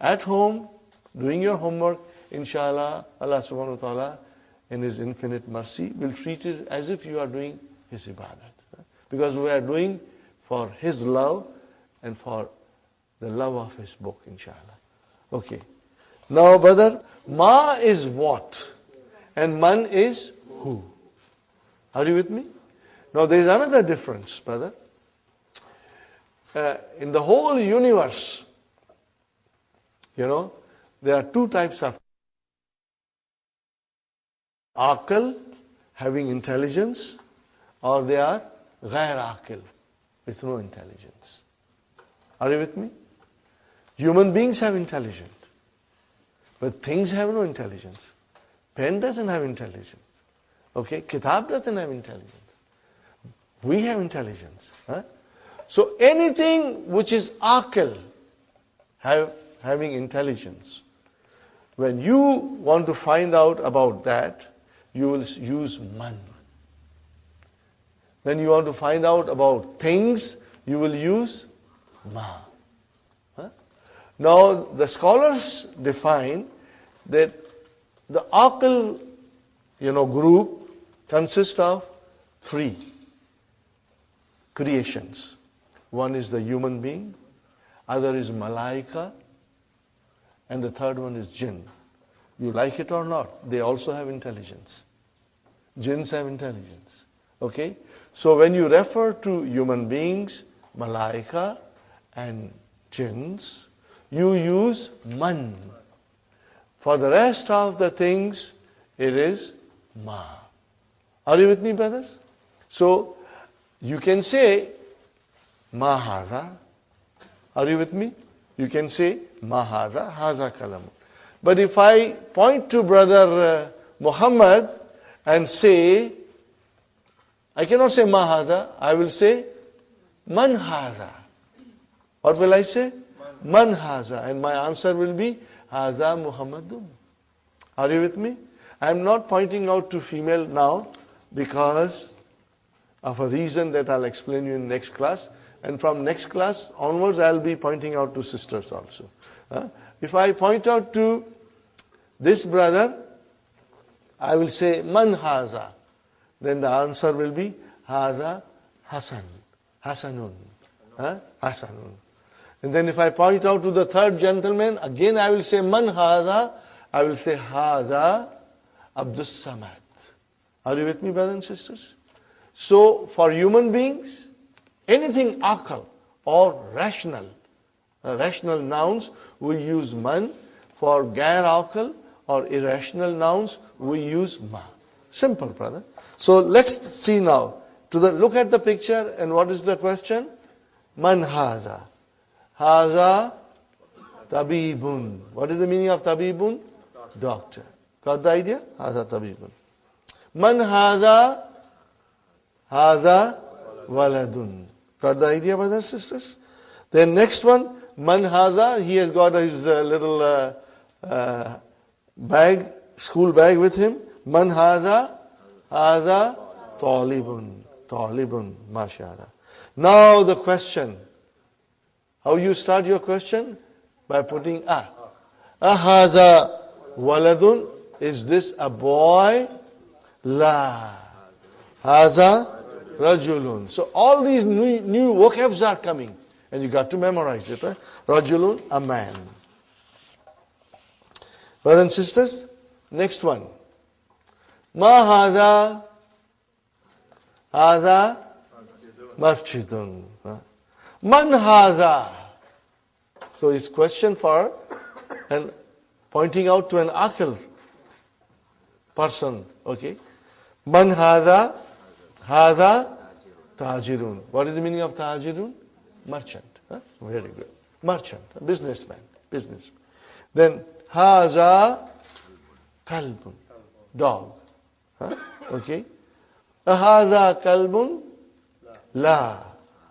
at home, doing your homework, inshallah, Allah subhanahu wa ta'ala, in His infinite mercy, will treat it as if you are doing His ibadat. Because we are doing for His love and for the love of His book, inshallah. Okay. Now, brother, ma is what? And man is who? Are you with me? Now, there is another difference, brother. In the whole universe, there are 2 types of aql, having intelligence, or they are ghair aql, with no intelligence. Are you with me? Human beings have intelligence. But things have no intelligence. Pen doesn't have intelligence. Okay, kitab doesn't have intelligence. We have intelligence. Huh? So anything which is aql, having intelligence, when you want to find out about that, you will use man. When you want to find out about things, you will use ma. Huh? Now, the scholars define that the aql, group consists of 3 creations. One is the human being, other is malaika, and the third one is jinn. You like it or not, they also have intelligence. Jinns have intelligence. Okay? So when you refer to human beings, malaika, and jinns, you use man. For the rest of the things, it is ma. Are you with me, brothers? So, you can say, ma hadha. Are you with me? You can say, ma hadha, haza kalam. But if I point to brother Muhammad and say, I cannot say ma hadha, I will say, man hadha. What will I say? Man hadha. And my answer will be, haza Muhammadun. Are you with me? I am not pointing out to female now because of a reason that I'll explain you in next class. And from next class onwards, I'll be pointing out to sisters also. If I point out to this brother, I will say, man haza. Then the answer will be, haza Hasan. Hasanun. Hasanun. And then if I point out to the third gentleman, again I will say, man haza. I will say, haza Abdus Samad. Are you with me, brothers and sisters? So, for human beings, anything aql or rational nouns, we use man. For gair aql or irrational nouns, we use ma. Simple, brother. So, let's see now. Look at the picture, and what is the question? Man haza. Haza tabibun. What is the meaning of tabibun? Doctor. Got the idea? Haza tabibun. Man haza. Haza waladun. Got the idea, brothers and sisters? Then next one, man haza. He has got his little bag, school bag with him. Man haza. Haza talibun. Talibun. MashaAllah. Now the question. How you start your question? By putting a. Ahaza waladun. Is this a boy? La. Haza rajulun. So all these new vocabs are coming. And you got to memorize it. Right? Rajulun, a man. Brothers and sisters, next one. Ma haza. Haza masjidun. Man haza. So his question for and pointing out to an aql person. Okay. Man haza. Haza tajirun. What is the meaning of tajirun? Merchant. Very good. Merchant. Businessman. Then haza kalbun. Dog. Okay. Haza kalbun. La.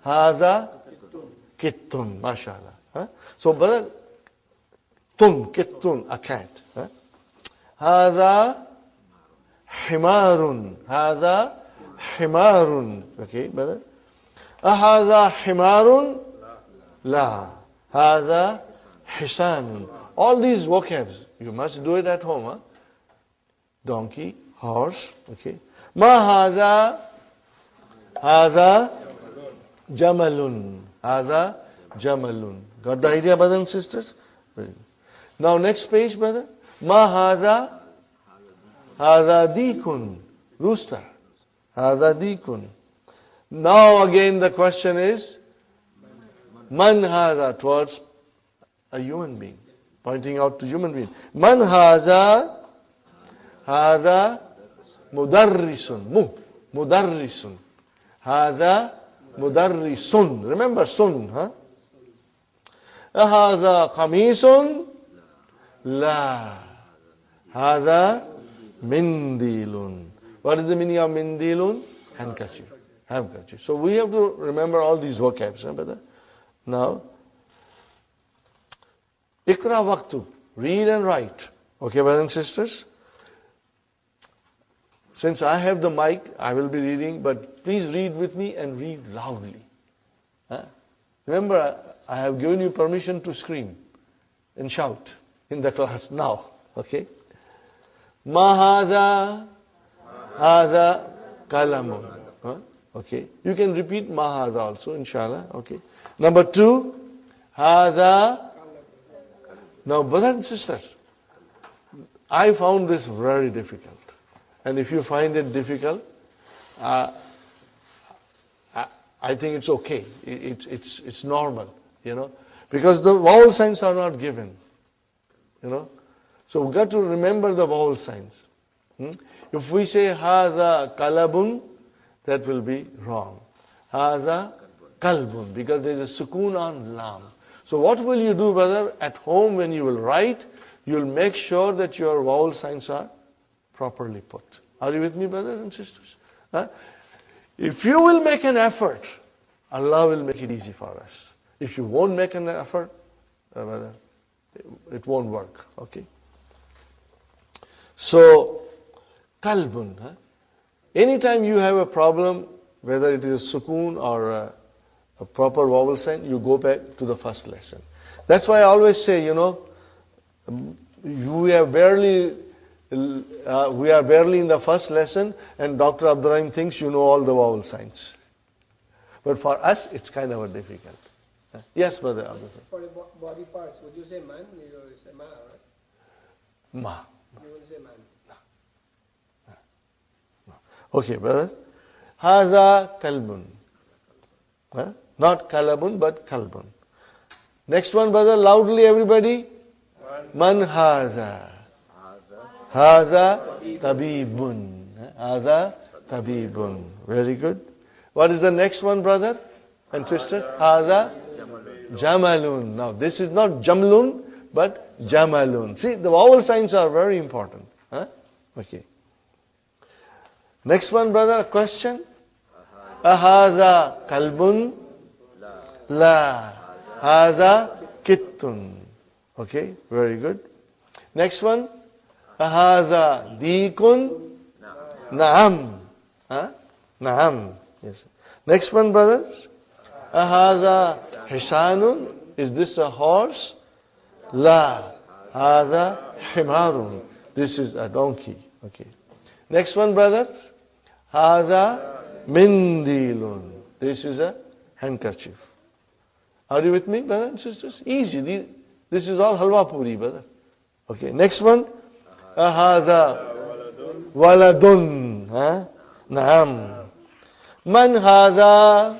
Haza kittun. MashaAllah. So, brother, kittun, a cat. Haza himarun. Haza himarun. Okay, brother. Haza himarun. La. Haza hisanun. All these vocabs, you must do it at home. Donkey, horse. Okay. Ma haza. Haza jamalun. Haza jamalun. Got the idea, brothers and sisters? Now next page, brother. Ma haza. Haza dikun. Rooster. Haza dikun. Now again the question is, man haza, towards a human being. Pointing out to human being. Man haza. Haza mudarrisun. Mudarrisun. Haza mudarrisun. Remember sun, Haza qamisun. La. Hada mindilun. What is the meaning of mindilun? Handkerchief. Handkerchief. So we have to remember all these vocabs, brother. Now, Ikra waktub. Read and write. Okay, brothers and sisters? Since I have the mic, I will be reading, but please read with me and read loudly. Huh? Remember, I have given you permission to scream and shout in the class now. Okay? Mahada, hada, kalamun. Huh? Okay. You can repeat mahada also, inshallah. Okay. Number 2, hada. Now, brothers and sisters, I found this very difficult. And if you find it difficult, I think it's okay. It's normal, because the vowel signs are not given, So we've got to remember the vowel signs. If we say haza kalabun, that will be wrong. Haza kalbun, because there is a sukoon on lam. So what will you do, brother? At home when you will write, you will make sure that your vowel signs are properly put. Are you with me, brothers and sisters? If you will make an effort, Allah will make it easy for us. If you won't make an effort, brother, it won't work. Okay? So, kalbun. Anytime you have a problem, whether it is a sukoon or a proper vowel sign, you go back to the first lesson. That's why I always say, we are barely in the first lesson, and Dr. Abdurrahim thinks you know all the vowel signs. But for us, it's kind of difficult. Yes, brother Abdurrahim. For the body parts, would you say man? You would say ma, right? Ma. You wouldn't say man. Okay, brother. Haza kalbun. Not kalabun, but kalbun. Next one, brother, loudly everybody. Man haza. Haza tabibun. Haza tabibun. Very good. What is the next one, brothers and sisters? Haza jamalun. Now, this is not jamlun, but jamalun. See, the vowel signs are very important. Okay. Next one, brother, a question. Ahaza kalbun? La. Haza kittun. Okay, very good. Next one. Ahaza dikun? Naam. Naam. Yes. Next one, brother. Ahaza hisanun? Is this a horse? La. Haza himarun. This is a donkey. Okay. Next one, brother. Haza mindilun. This is a handkerchief. Are you with me, brothers and sisters? Easy. This is all halwa puri, brother. Okay. Next one. Haza waladun. Naam. Man haza?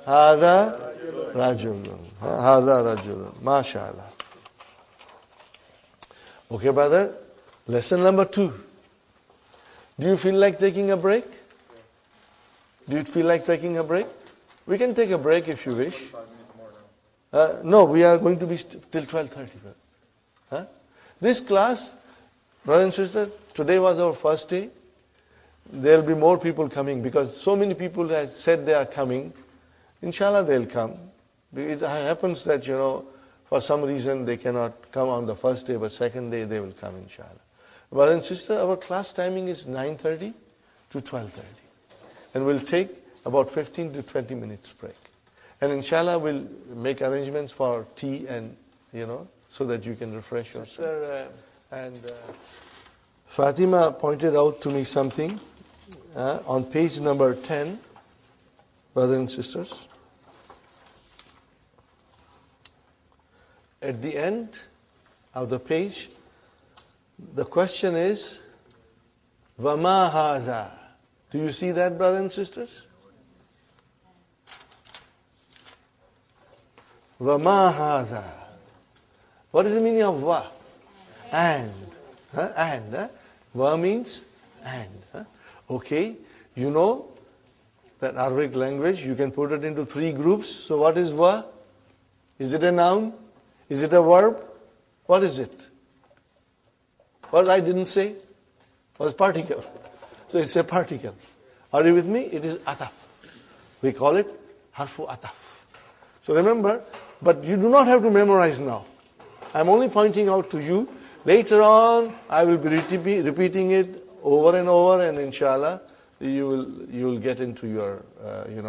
Haza rajulun. Haza rajulun. MashaAllah. Okay, brother. Lesson number 2. Do you feel like taking a break? Do you feel like taking a break? We can take a break if you wish. No, we are going to be till 12:30. This class, brothers and sisters, today was our first day. There will be more people coming because so many people have said they are coming. Inshallah, they'll come. It happens that, for some reason they cannot come on the first day, but second day they will come, inshallah. Brothers and sisters, our class timing is 9:30 to 12:30. And we'll take about 15 to 20 minutes break. And inshallah, we'll make arrangements for tea and, so that you can refresh yourself. Fatima pointed out to me something on page number 10, brothers and sisters. At the end of the page, the question is, Vama haza. Do you see that, brothers and sisters? Vama haza. What is the meaning of va? And. And. Va means and. Okay. You know that Arabic language, you can put it into 3 groups. So what is va? Is it a noun? Is it a verb? What is it? What I didn't say was particle. So it's a particle. Are you with me? It is ataf. We call it harfu ataf. So remember, but you do not have to memorize now. I'm only pointing out to you. Later on, I will be repeating it over and over, and inshallah, you will get into your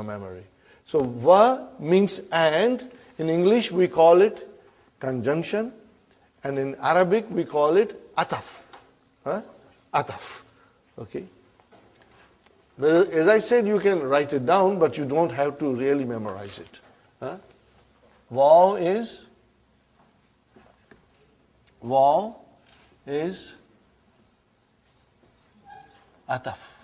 memory. So wa means and. In English, we call it conjunction, and in Arabic, we call it ataf. Ataf. Okay. But as I said, you can write it down, but you don't have to really memorize it. Waw is ataf.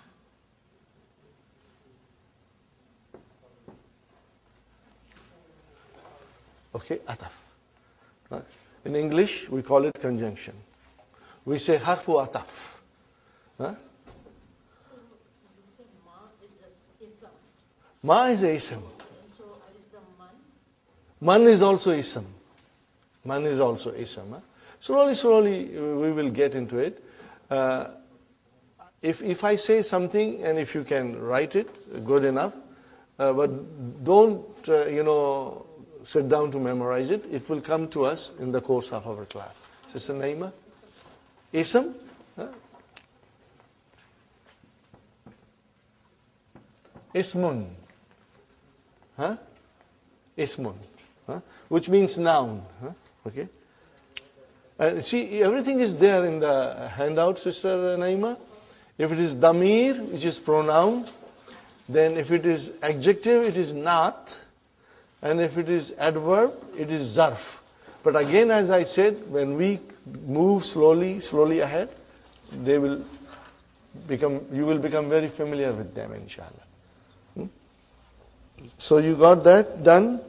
Okay, ataf. Right? In English, we call it conjunction. We say harfu ataf. So you said ma is a ism. Ma is a ism. And so is the man? Man is also ism. Man is also ism. Slowly, we will get into it. If I say something, and if you can write it, good enough. But don't, sit down to memorize it. It will come to us in the course of our class. Sister Naima? Ism? Ismun. Ismun. Which means noun. Okay? And see, everything is there in the handout, Sister Naima. If it is damir, which is pronoun, then if it is adjective, it is not. And if it is adverb, it is zarf. But again, as I said, when we move slowly ahead, you will become very familiar with them, inshallah. So you got that done.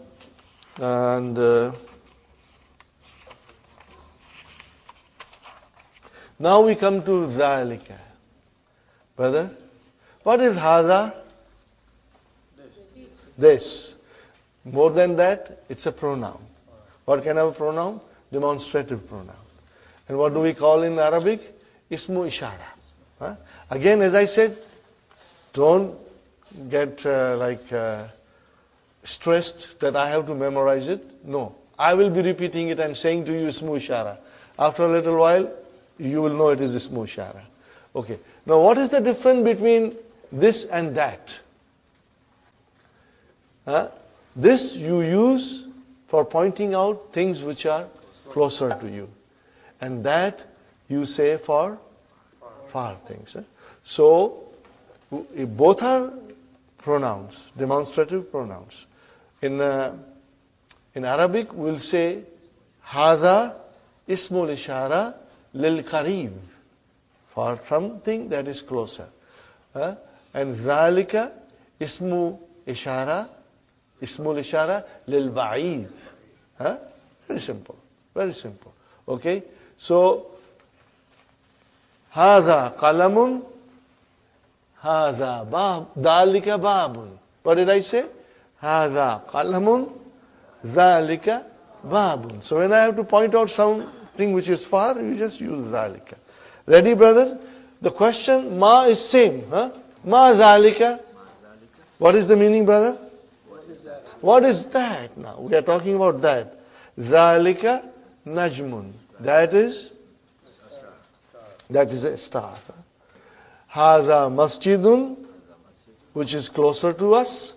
And now we come to zalika. Brother, what is hadha? This. More than that, it's a pronoun. What kind of a pronoun? Demonstrative pronoun. And what do we call in Arabic? Ismu ishara. Again, as I said, don't get stressed that I have to memorize it. No. I will be repeating it and saying to you ismu ishara. After a little while, you will know it is ismu ishara. Okay. Now, what is the difference between this and that? This you use for pointing out things which are closer to you. And that you say for far things. So, both are pronouns, demonstrative pronouns. In Arabic, we'll say, Hadha ismul ishara lil qarib, for something that is closer. And Zalika ismul ishara lil ba'id. Very simple. Very simple. Okay? So, Hadha qalamun, Hadha bab, Dhalika babun. What did I say? Hadha qalamun, Dhalika babun. So when I have to point out something which is far, you just use Dhalika. Ready, brother? The question, ma is same. Ma Dhalika. What is the meaning, brother? What is that? What is that now? We are talking about that. Zalika najmun. That is a star. Hadha masjidun, which is closer to us.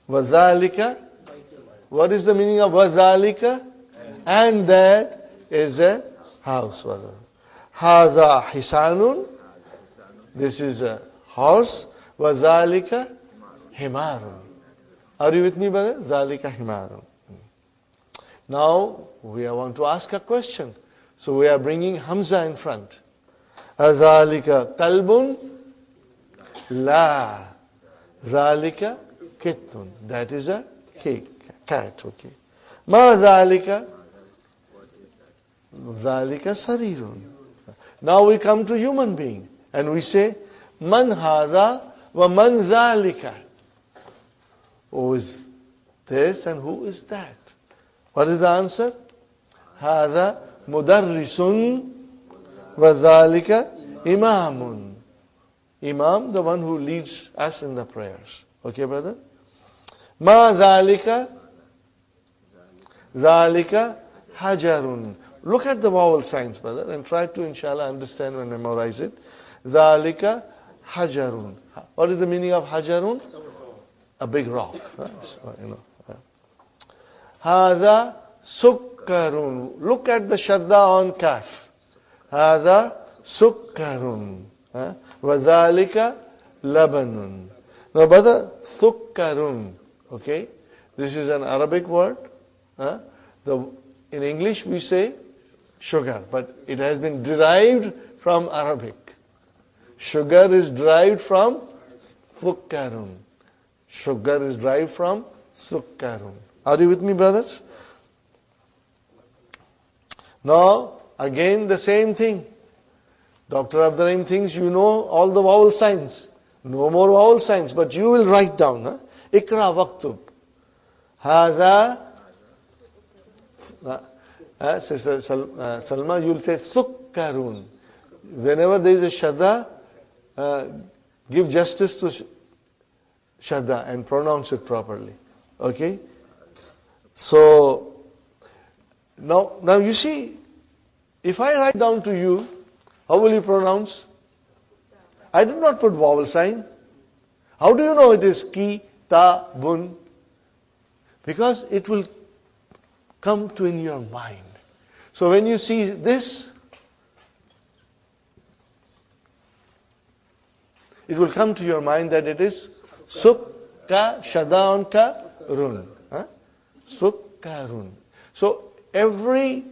Vazalika. What is the meaning of vazalika? And that is a house. Hadha hisanun. This is a horse. Vazalika himarun. Are you with me, brother? Zalika himarun. Now, we want to ask a question. So we are bringing Hamza in front. Azalika kalbun? La. Zalika kittun. That is a cat. Okay. Ma zalika? Zalika sarirun. Now we come to human being. And we say, Man hadha wa man zalika. Who is this and who is that? What is the answer? Hadha mudarrisun وَذَلِكَ إِمَامٌ. Imam, the one who leads us in the prayers. Okay, brother? مَا ذَلِكَ ذَلِكَ حَجَرٌ. Look at the vowel signs, brother, and try to, inshallah, understand and memorize it. ذَلِكَ حَجَرٌ. What is the meaning of حَجَرٌ? A big rock. So, هَذَا سُكَّرٌ. Look at the shadda on kaf. هَذَا سُكَّرٌ. وَذَلِكَ لَبَنٌ. Now, brother, سُكَّرٌ. Okay? This is an Arabic word. In English we say sugar, but it has been derived from Arabic. Sugar is derived from sukkarun. Sugar is derived from sukkarun. Are you with me, brothers? Now, again the same thing. Dr. Abdurrahim thinks you know all the vowel signs. No more vowel signs, but you will write down. Ikra waktub. Hada. Sister Salma, you will say sukkarun. Whenever there is a shadda, give justice to shadda and pronounce it properly. Okay? So, now you see, if I write down to you, how will you pronounce? I did not put vowel sign. How do you know it is ki, ta, bun? Because it will come to in your mind. So when you see this, it will come to your mind that it is sukka, shadda ka, run. Sukkarun. So every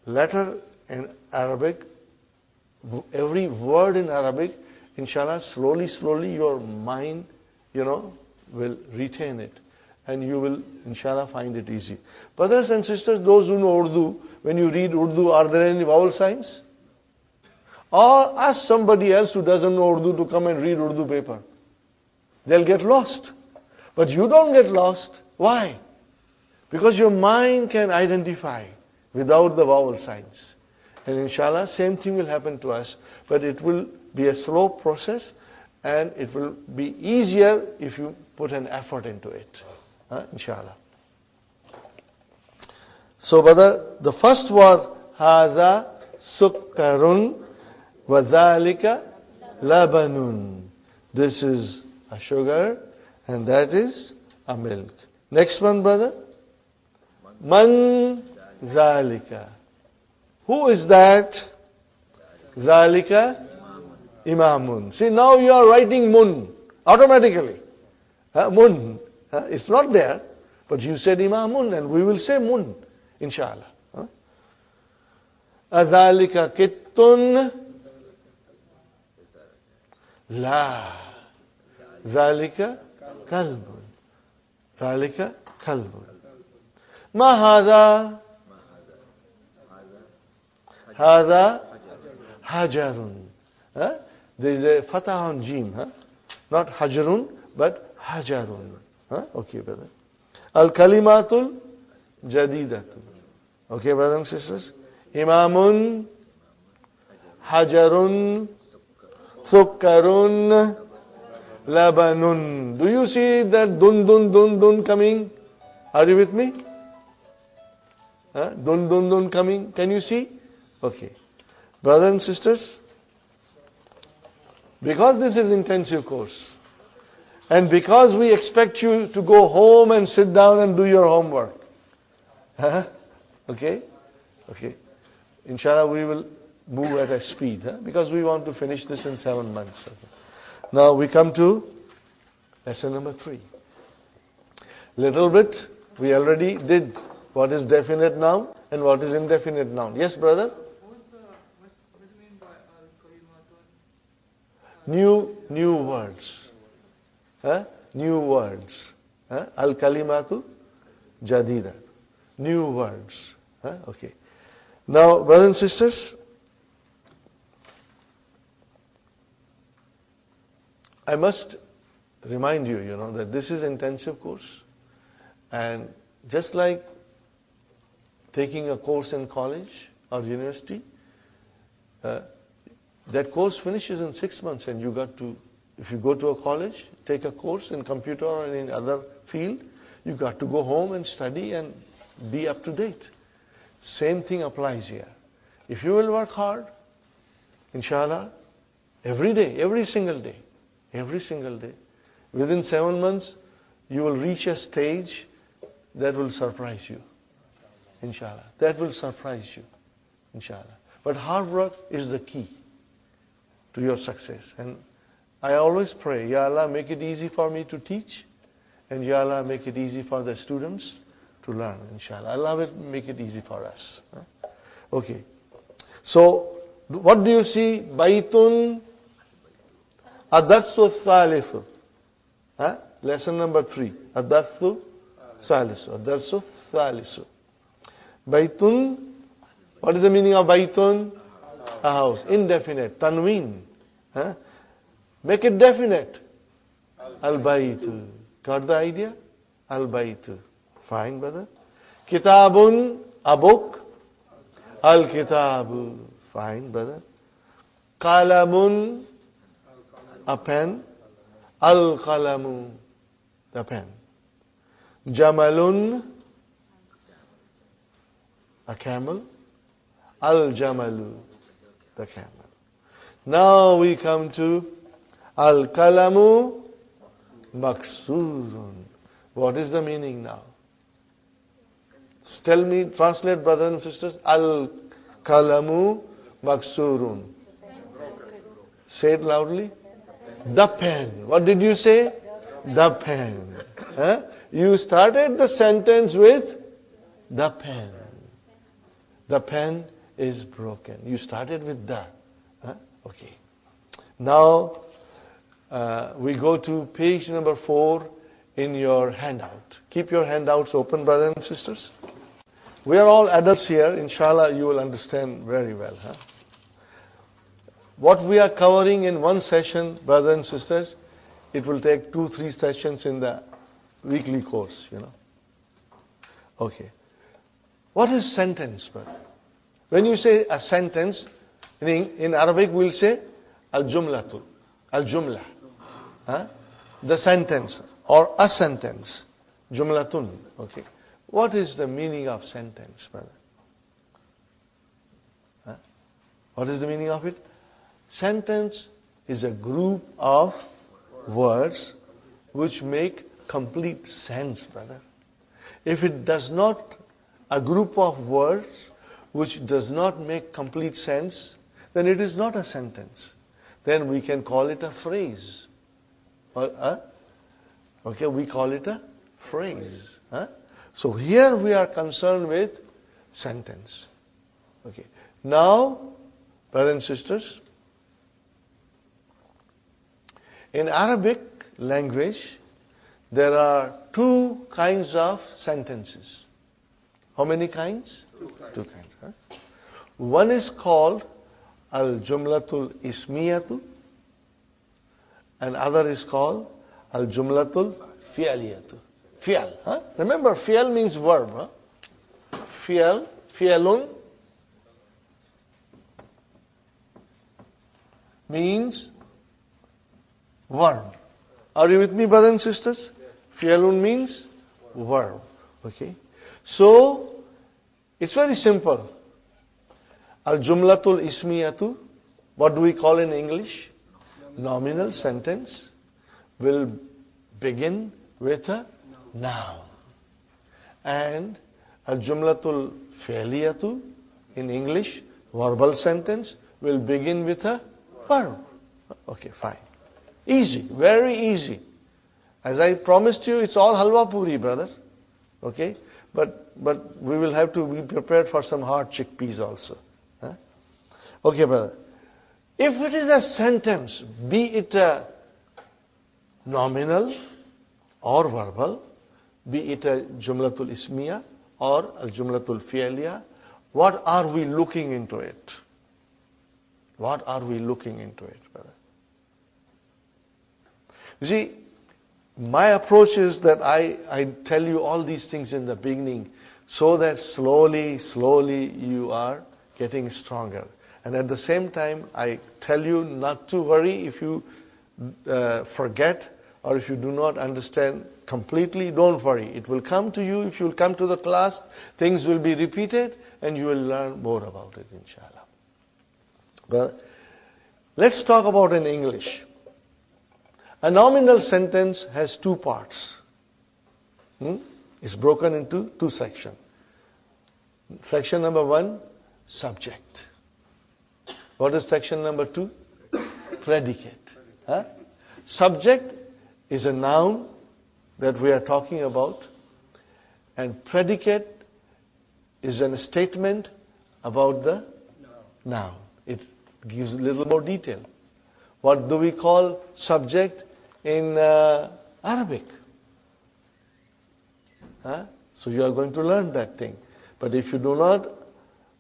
letter in Arabic, every word in Arabic, inshallah, slowly your mind, will retain it. And you will, inshallah, find it easy. Brothers and sisters, those who know Urdu, when you read Urdu, are there any vowel signs? Or ask somebody else who doesn't know Urdu to come and read Urdu paper. They'll get lost. But you don't get lost. Why? Because your mind can identify without the vowel signs. And inshallah, same thing will happen to us. But it will be a slow process and it will be easier if you put an effort into it. Inshallah. So, brother, the first was هَذَا سُكَّرٌ وَذَلِكَ لَبَنٌ. This is a sugar and that is a milk. Next one, brother. Man ذَلِكَ. Who is that? ذَلِكَ Imamun. See, now you are writing mun automatically. Mun. It's not there, but you said Imamun and we will say mun, inshallah. أَذَلِكَ كِتٌّ La. ذَلِكَ كَلْبٌ. ذَلِكَ كَلْبٌ. ما هذا؟ هذا حجر. There is a fatah on jim. Not hajarun, but hajarun. Okay, brother. Al-kalimatul jadidatul. Okay, brothers and sisters. Imamun, hajarun, sukkarun, labanun. Do you see that dun coming? Are you with me? Dun coming. Can you see? Okay. Brothers and sisters, because this is intensive course, and because we expect you to go home and sit down and do your homework. Okay? Okay. Inshallah, we will move at a speed, because we want to finish this in 7 months. Okay. Now we come to lesson number 3. Little bit, we already did what is definite noun and what is indefinite noun. Yes, brother? What do you mean by al-kalimatun? New words. New words. Al-kalimatu jadida. New words. Okay. Now, brothers and sisters, I must remind you, that this is intensive course. And just like taking a course in college or university, that course finishes in 6 months, and you got to, if you go to a college, take a course in computer or in other field, you got to go home and study and be up to date. Same thing applies here. If you will work hard, inshallah, every day, every single day, within 7 months, you will reach a stage that will surprise you. Inshallah. That will surprise you. Inshallah. But hard work is the key to your success. And I always pray, Ya Allah, make it easy for me to teach, and Ya Allah, make it easy for the students to learn, inshallah. Allah will make it easy for us. Okay. So, what do you see? Baitun Adatsu Thalithu. Lesson number 3. Adatsu Thalithu. Adatsu Thalithu. Baitun, what is the meaning of Baitun? A house. Indefinite. Tanween. Make it definite. Al-Baitu. Got the idea? Al-Baitu. Fine, brother. Kitabun, a book. Al-Kitabu. Fine, brother. Qalamun, a pen. Al-Qalamu, the pen. Jamalun, a camel. Al-Jamalu, the camel. Now we come to Al-Kalamu Maksurun. What is the meaning now? Tell me, translate, brothers and sisters. Al-Kalamu Maksurun. Say it loudly. The pen. What did you say? The pen. You started the sentence with the pen. The pen is broken. You started with the. Okay. Now we go to page number 4 in your handout. Keep your handouts open, brothers and sisters. We are all adults here. Inshallah, you will understand very well. What we are covering in one session, brothers and sisters, it will take 2-3 sessions in the weekly course, Okay. What is sentence, brother? When you say a sentence, in Arabic we'll say al-jumlatu, al-jumla. The sentence or a sentence. Jumlatun. Okay. What is the meaning of sentence, brother? What is the meaning of it? Sentence is a group of words which make complete sense, brother. If it does not, a group of words which does not make complete sense, then it is not a sentence. Then we can call it a phrase. Okay, we call it a phrase. So here we are concerned with sentence. Okay. Now, brothers and sisters, in Arabic language, there are 2 kinds of sentences. How many kinds? 2 kinds. One is called al-jumlatul ismiyatu, and other is called al-jumlatul fi'aliyatu. Fi'al. Remember, fi'al means verb. Fi'al, fi'alun means verb. Are you with me, brothers and sisters? Fi'alun means verb. Okay. So, it's very simple. Al-jumlatul ismiyatu, what do we call in English? Nominal sentence will begin with a noun. And al-jumlatul fi'liyatu, in English, verbal sentence will begin with a verb. Okay, fine. Easy, very easy. As I promised you, it's all halwa puri, brother. Okay? But we will have to be prepared for some hard chickpeas also. Okay, brother. If it is a sentence, be it a nominal or verbal, be it a jumlatul ismiya or a jumlatul fi'liya, what are we looking into it? What are we looking into it, brother? You see, my approach is that I tell you all these things in the beginning so that slowly you are getting stronger. And at the same time, I tell you not to worry if you forget or if you do not understand completely. Don't worry. It will come to you. If you will come to the class, things will be repeated and you will learn more about it, inshallah. But let's talk about in English. A nominal sentence has two parts. It's broken into two sections. Section number 1, subject. What is section number 2? Predicate. Subject is a noun that we are talking about, and predicate is a statement about the noun. It gives a little more detail. What do we call subject in Arabic? So you are going to learn that thing. But if you do not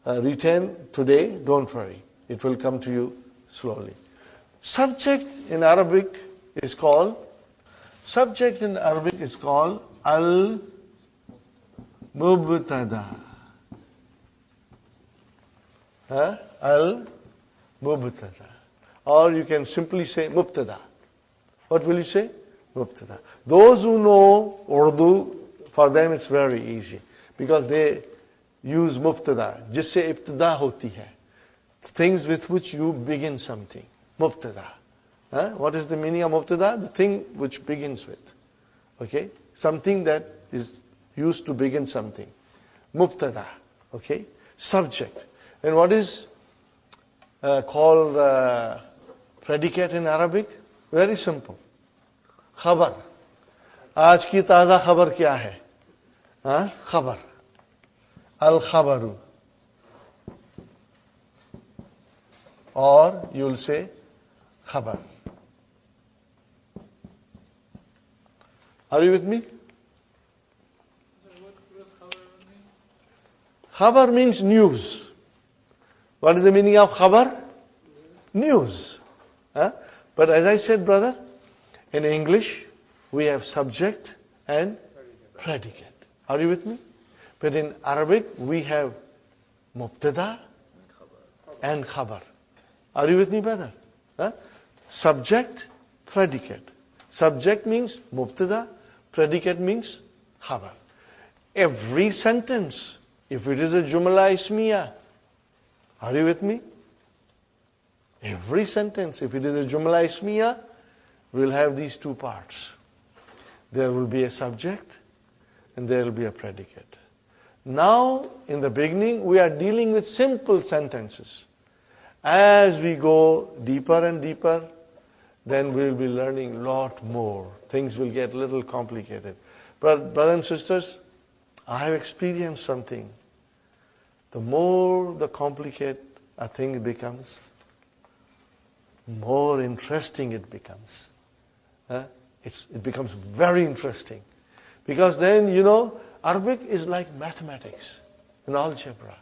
retain today, don't worry. It will come to you slowly. Subject in Arabic is called al-mubtada. Al-mubtada. Or you can simply say mubtada. What will you say? Mubtada. Those who know Urdu, for them it's very easy. Because they use mubtada. Jisse ibtida hoti hai. Things with which you begin something. Mubtada. What is the meaning of mubtada? The thing which begins with. Okay? Something that is used to begin something. Mubtada. Okay? Subject. And what is called predicate in Arabic? Very simple. Khabar. आज की ताज़ा खबर क्या है? खबर. Al-khabaru. Or you will say khabar. Are you with me? Khabar means news. What is the meaning of khabar? News. But as I said, brother, in English, we have subject and predicate. Are you with me? But in Arabic, we have mubtada and khabar. Are you with me, brother? Subject, predicate. Subject means mubtada, predicate means khabar. Every sentence, if it is a jumla ismiya, are you with me? Every sentence, if it is a jumla ismiya, will have these two parts. There will be a subject and there will be a predicate. Now, in the beginning, we are dealing with simple sentences. As we go deeper and deeper, then we will be learning a lot more. Things will get a little complicated. But brothers and sisters, I have experienced something. The more the complicated a thing becomes, more interesting it becomes. It becomes very interesting. Because then, Arabic is like mathematics and algebra,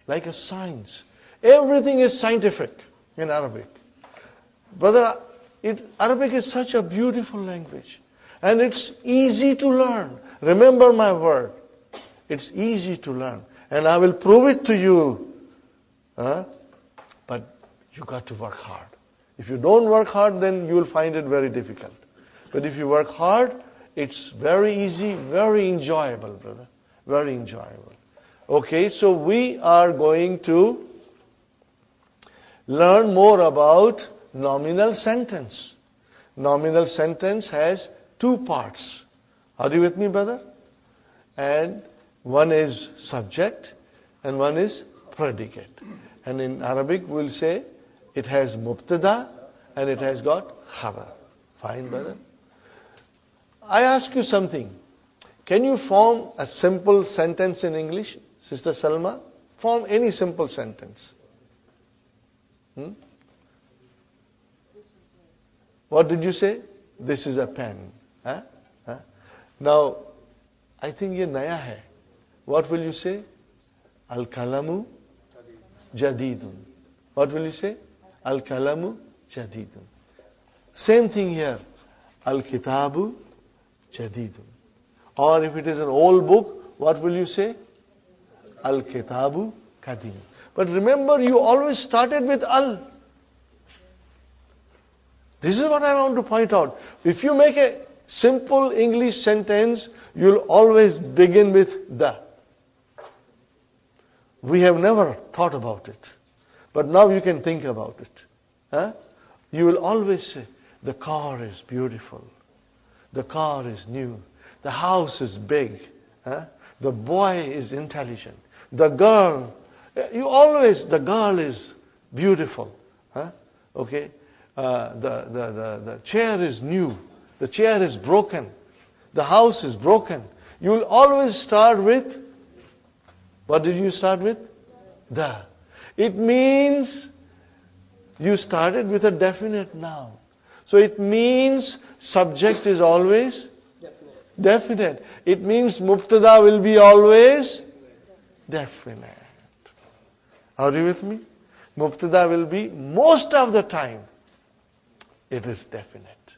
like a science. Everything is scientific in Arabic. Brother, Arabic is such a beautiful language. And it's easy to learn. Remember my word. It's easy to learn. And I will prove it to you. But you got to work hard. If you don't work hard, then you will find it very difficult. But if you work hard, it's very easy, very enjoyable, brother. Very enjoyable. Okay, so we are going to learn more about nominal sentence. Nominal sentence has two parts. Are you with me, brother? And one is subject and one is predicate. And in Arabic, we'll say it has mubtada and it has got khabar. Fine, brother? I ask you something. Can you form a simple sentence in English, Sister Salma? Form any simple sentence. What did you say? This is a pen. Now, I think ye naya hai. What will you say? Al-kalamu jadidun. What will you say? Al-kalamu jadidun. Same thing here. Al-kitabu jadidun. Or if it is an old book, what will you say? Al-kitabu kadim. But remember, you always started with al. This is what I want to point out. If you make a simple English sentence, you'll always begin with the. We have never thought about it. But now you can think about it. Huh? You will always say, the car is beautiful. The car is new. The house is big. Huh? The boy is intelligent. The girl, the girl is beautiful. Huh? Okay? The chair is new. The chair is broken. The house is broken. You will always start with, what did you start with? The. It means you started with a definite noun. So it means subject is always definite. It means mubtada will be always definite. Are you with me? Mubtada will be, most of the time, it is definite.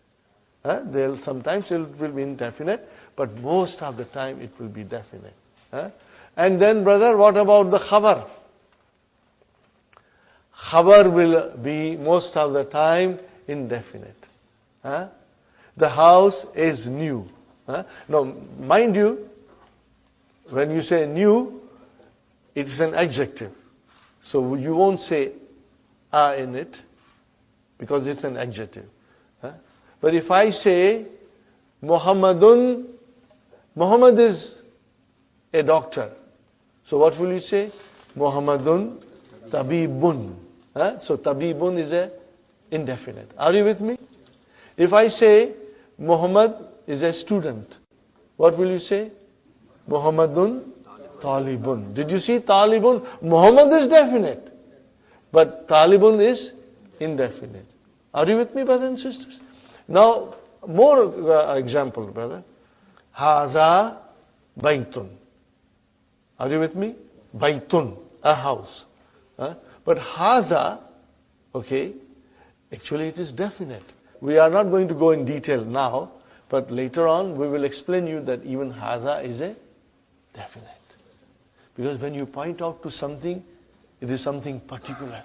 Sometimes it will be indefinite, but most of the time it will be definite. And then, brother, what about the khabar? Khabar will be most of the time indefinite. The house is new. Now, mind you, when you say new, it is an adjective. So you won't say a in it, because it's an adjective. But if I say Muhammadun, Muhammad is a doctor. So what will you say? Muhammadun tabibun. So tabibun is a indefinite. Are you with me? If I say Muhammad is a student, what will you say? Muhammadun talibun. Did you see talibun? Muhammad is definite, but talibun is indefinite. Are you with me, brothers and sisters? Now, more example, brother. Haza baytun. Are you with me? Baytun, a house. But haza, okay, actually it is definite. We are not going to go in detail now, but later on we will explain you that even haza is a definite. Because when you point out to something, it is something particular.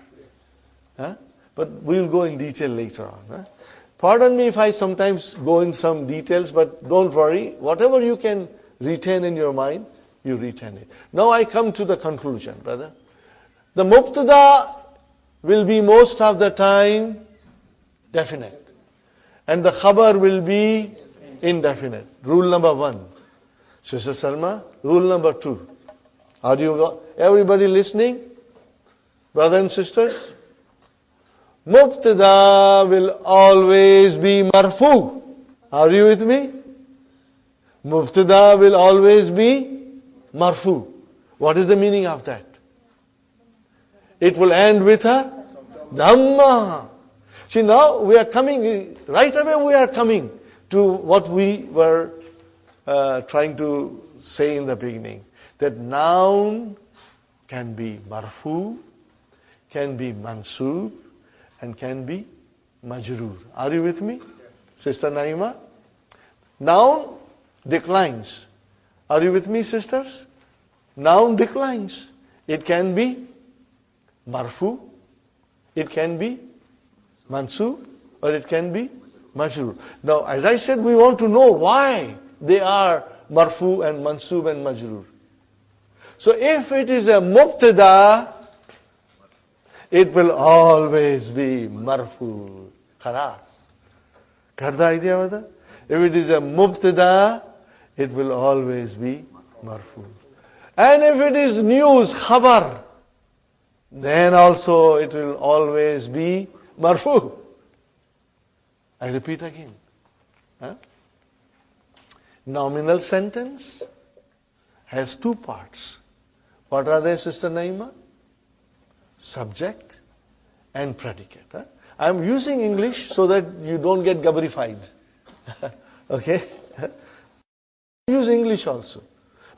But we will go in detail later on. Pardon me if I sometimes go in some details, but don't worry. Whatever you can retain in your mind, you retain it. Now I come to the conclusion, brother. The mubtada will be most of the time definite. And the khabar will be indefinite. Rule number 1. Sister Salma, rule number 2. Are you everybody listening? Brothers and sisters? Mubtada will always be marfu. Are you with me? Mubtada will always be marfu. What is the meaning of that? It will end with a dhamma. See, now we are coming, right away we are coming to what we were trying to say in the beginning. That noun can be marfu, can be mansub, and can be majroor. Are you with me, Sister Naima? Noun declines. Are you with me, sisters? Noun declines. It can be marfu, it can be mansub, or it can be majroor. Now, as I said, we want to know why they are marfu and mansub and majroor. So if it is a mubtada, it will always be marfu. Khalas. Got the idea, brother? If it is a mubtada, it will always be marfu. And if it is news, khabar, then also it will always be marfu. I repeat again. Nominal sentence has 2 parts. What are they, Sister Naima? Subject and predicate. I am using English so that you don't get gabbarified. Okay? Use English also.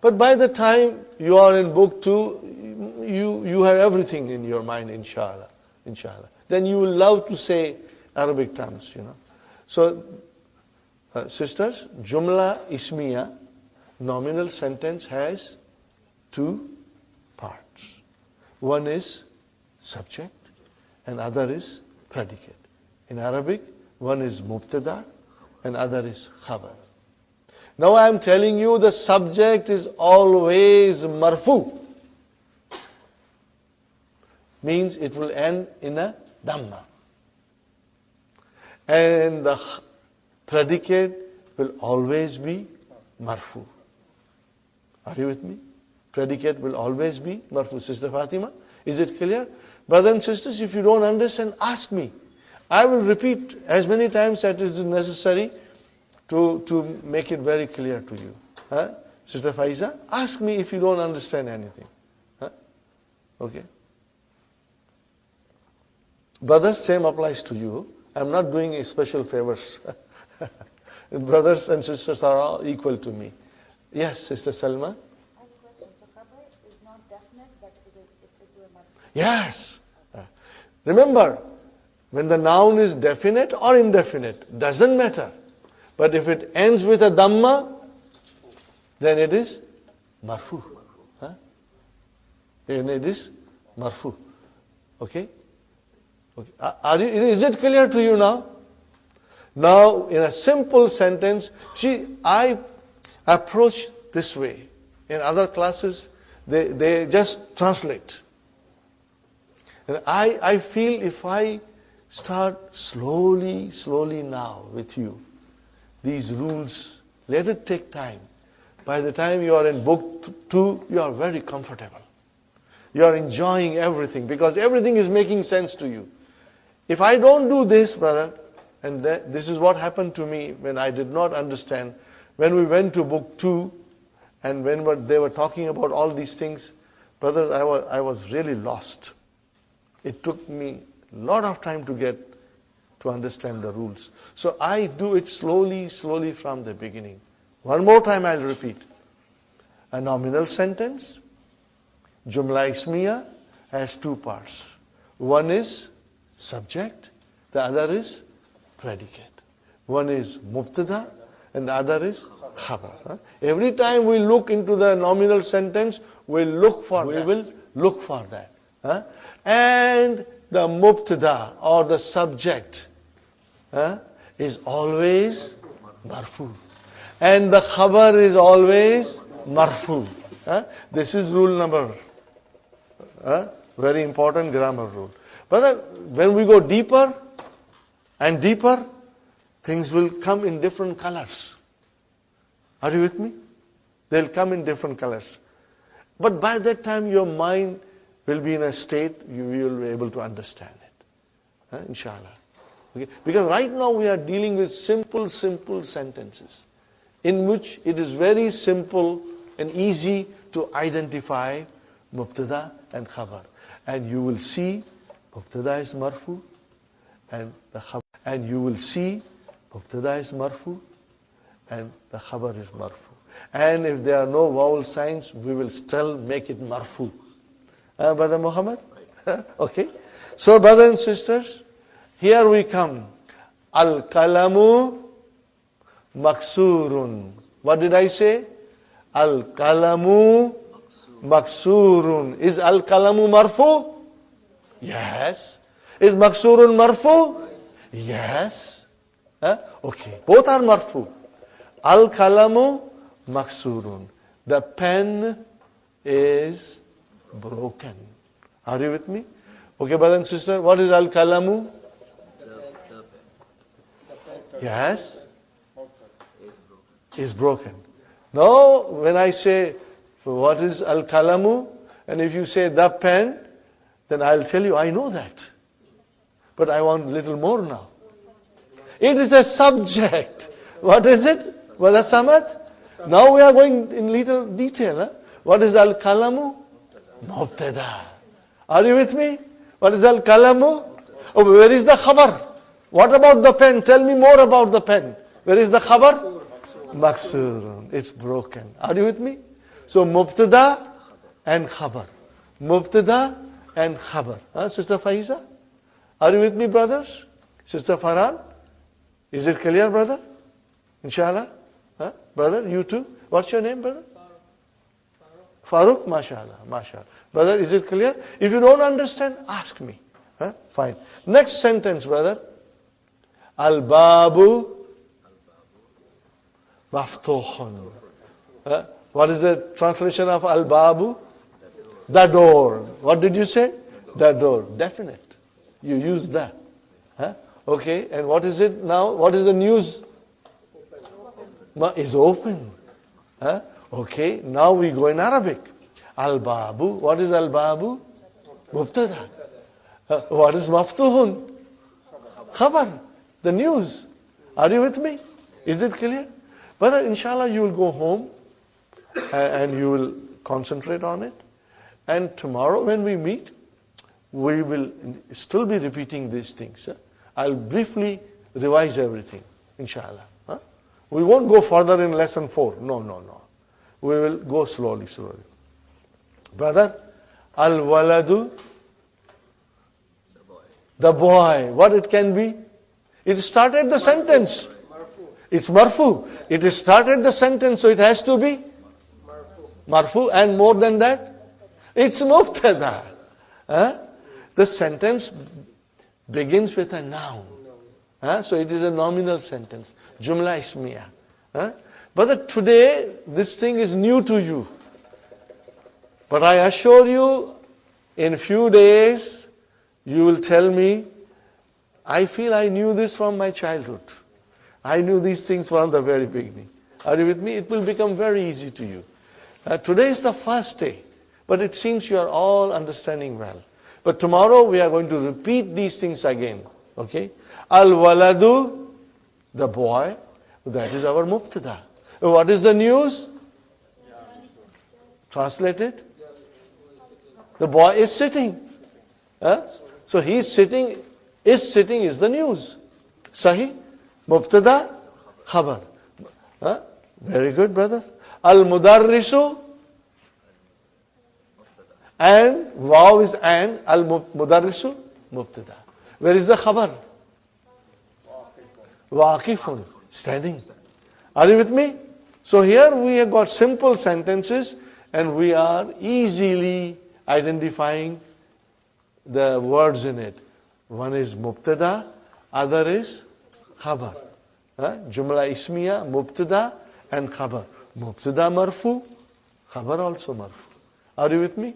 But by the time you are in book 2, you have everything in your mind, inshallah. Inshallah. Then you will love to say Arabic terms, So, sisters, Jumla Ismiya, nominal sentence has 2 parts. One is subject and other is predicate. In Arabic, one is mubtada and other is khabar. Now I am telling you the subject is always marfu. Means it will end in a dhamma. And the predicate will always be marfu. Are you with me? Predicate will always be marfu. Sister Fatima, is it clear? Brothers and sisters, if you don't understand, ask me. I will repeat as many times as is necessary to make it very clear to you. Huh? Sister Faiza, ask me if you don't understand anything. Huh? Okay. Brothers, same applies to you. I'm not doing a special favors. Brothers and sisters are all equal to me. Yes, Sister Salma? I have a question. So khabar is not definite, but it is a marfu. Yes. Remember, when the noun is definite or indefinite, doesn't matter. But if it ends with a dhamma, then it is marfu. Huh? Then it is marfu. Okay? Okay. Is it clear to you now? Now, in a simple sentence, I approach this way. In other classes, they just translate. And I feel if I start slowly now with you, these rules, let it take time. By the time you are in book 2, you are very comfortable. You are enjoying everything because everything is making sense to you. If I don't do this, brother, and this is what happened to me when I did not understand, when we went to book 2, and when they were talking about all these things, brothers, I was really lost. It took me a lot of time to understand the rules. So I do it slowly from the beginning. One more time I'll repeat. A nominal sentence, Jumla Ismiya, has two parts. One is subject, the other is predicate. One is mubtada and the other is khabar. Every time we look into the nominal sentence, we will look for that. And the mubtada or the subject is always marfu. And the khabar is always marfu. This is rule number, very important grammar rule. But when we go deeper and deeper, things will come in different colors. Are you with me? They'll come in different colors. But by that time, your mind will be in a state you will be able to understand it. Inshallah. Okay? Because right now we are dealing with simple sentences in which it is very simple and easy to identify mubtada and khabar. And you will see mubtada is marfu and the khabar. And you will see mubtada is marfu and the khabar is marfu. And if there are no vowel signs, we will still make it marfu. Brother Muhammad? Okay. So brothers and sisters, here we come. Al-kalamu maksurun. What did I say? Al-kalamu maksurun. Is al-kalamu marfu? Yes. Is maksurun marfu? Yes. Okay. Both are marfu. Al-kalamu maksurun. The pen is broken. Are you with me? Okay, brother and sister, what is al-kalamu? Yes? Is broken. Now, when I say, what is al-kalamu? And if you say the pen, then I'll tell you, I know that. But I want a little more now. It is a subject. What is it? Brother Samad? Now we are going in little detail. What is al-kalamu? Mubtada. Are you with me? What is al-kalamu? Oh, where is the khabar? What about the pen? Tell me more about the pen. Where is the khabar? Maksurun. It's broken. Are you with me? So mubtada and khabar. Mubtada and khabar. Sister Faiza? Are you with me, brothers? Sister Farhan? Is it clear, brother? Inshallah? Brother, you too? What's your name, brother? Farooq, mashallah, mashallah. Brother, is it clear? If you don't understand, ask me. Huh? Fine. Next sentence, brother. Al-babu maftuhun. What is the translation of al-babu? The door. What did you say? The door. Definite. You use that. Huh? Okay, and what is it now? What is the news? Is open. Huh? Okay, now we go in Arabic. Al-babu. What is al-babu? Mubtada. What is maftuhun? Khabar. The news. Are you with me? Is it clear? Brother, inshallah you will go home and you will concentrate on it. And tomorrow when we meet, we will still be repeating these things. I'll briefly revise everything, inshallah. We won't go further in lesson 4. No. We will go slowly. Brother, al-waladu, the boy. What it can be? It started the sentence. It's marfu. It started the sentence, so it has to be marfu. And more than that, it's mubtada. The sentence begins with a noun. So it is a nominal sentence. Jumla ismiya. But today, this thing is new to you. But I assure you, in few days, you will tell me, I feel I knew this from my childhood. I knew these things from the very beginning. Are you with me? It will become very easy to you. Today is the first day, but it seems you are all understanding well. But tomorrow we are going to repeat these things again. Okay? Al-waladu, the boy, that is our mubtada. What is the news? Translated? The boy is sitting. So he is sitting. Is sitting is the news. Sahih? Mubtada? Khabar. Very good, brother. Al-mudarrisu. And waw is and. Al-mudarrisu. Mubtada. Where is the khabar? Waqifun. Standing. Are you with me? So here we have got simple sentences and we are easily identifying the words in it. One is mubtada, other is khabar. Jumla ismiya, mubtada and khabar. Mubtada marfu, khabar also marfu. Are you with me?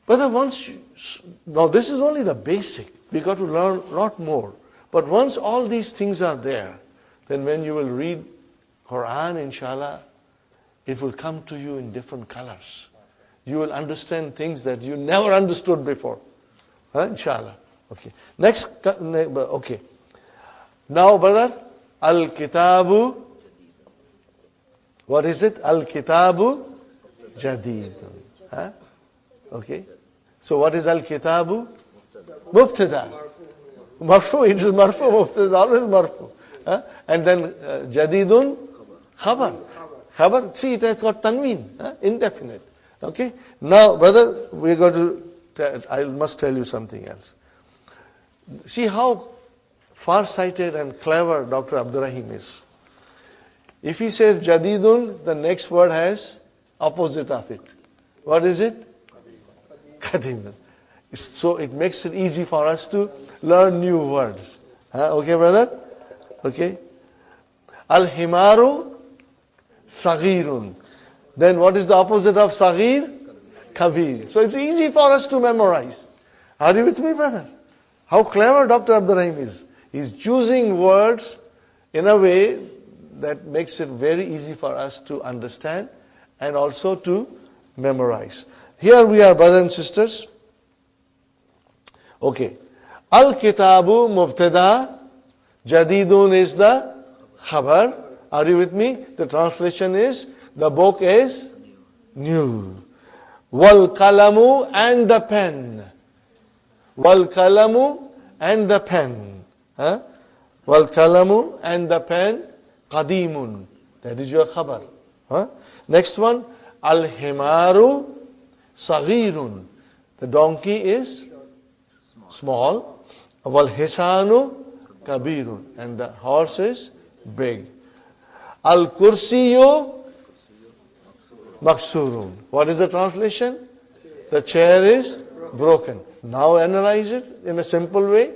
But now this is only the basic. We got to learn a lot more. But once all these things are there, then when you will read Quran, inshallah, it will come to you in different colors. You will understand things that you never understood before. Inshallah. Okay. Next, okay. Now, brother, al-kitabu, what is it? Al-kitabu jadidun. Okay. So what is al-kitabu? Mubtada. Marfu, it is marfu, mubtada is always marfu. And then jadidun, khabar. Khabar, see it has got tanween, indefinite. Okay. Now, brother, we are going to, I must tell you something else. See how far-sighted and clever Dr. Abdurrahim is. If he says jadidun, the next word has opposite of it. What is it? Qadimun. So it makes it easy for us to learn new words. Okay, brother? Okay. Al-himaru saghirun. Then what is the opposite of saghir? Kabir. So it's easy for us to memorize. Are you with me, brother? How clever Dr. Abdurrahim is. He's choosing words in a way that makes it very easy for us to understand and also to memorize. Here we are, brothers and sisters. Okay. Al-kitabu mubtada, jadidun is the khabar. Are you with me? The translation is, the book is new. Wal kalamu and the pen. Wal kalamu and the pen. Wal kalamu and the pen. Qadimun. That is your khabar. Next one. Al himaru saghirun. The donkey is small. Wal hisanu kabirun. And the horse is big. Al kursiyu Maksurun. What is the translation? The chair is broken. Now analyze it in a simple way.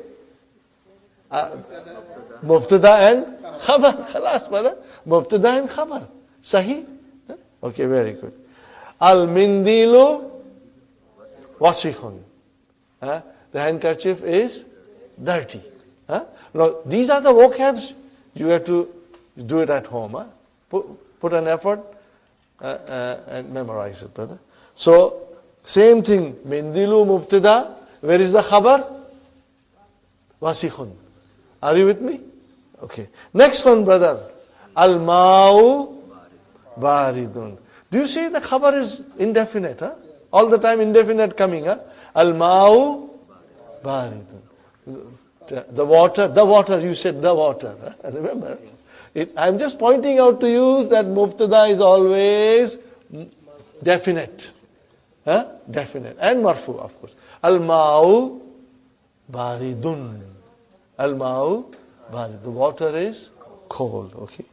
Mubtada and khabar. Khalas, brother. Mubtada and khabar. Sahih? Okay, very good. Al-mindilu wasikhun. The handkerchief is dirty. Now, these are the vocabs. You have to do it at home. Put an effort and memorize it, brother. So, same thing. Mindilu mubtada. Where is the khabar? Wasikhun. Are you with me? Okay. Next one, brother. Al-ma'u baridun. Do you see the khabar is indefinite? All the time indefinite coming. Al-ma'u baridun. The water, you said the water. Remember? I'm just pointing out to you that mubtada is always definite. Definite. And marfu, of course. Al-ma'u baridun. Al-ma'u baridun. The water is cold. Okay.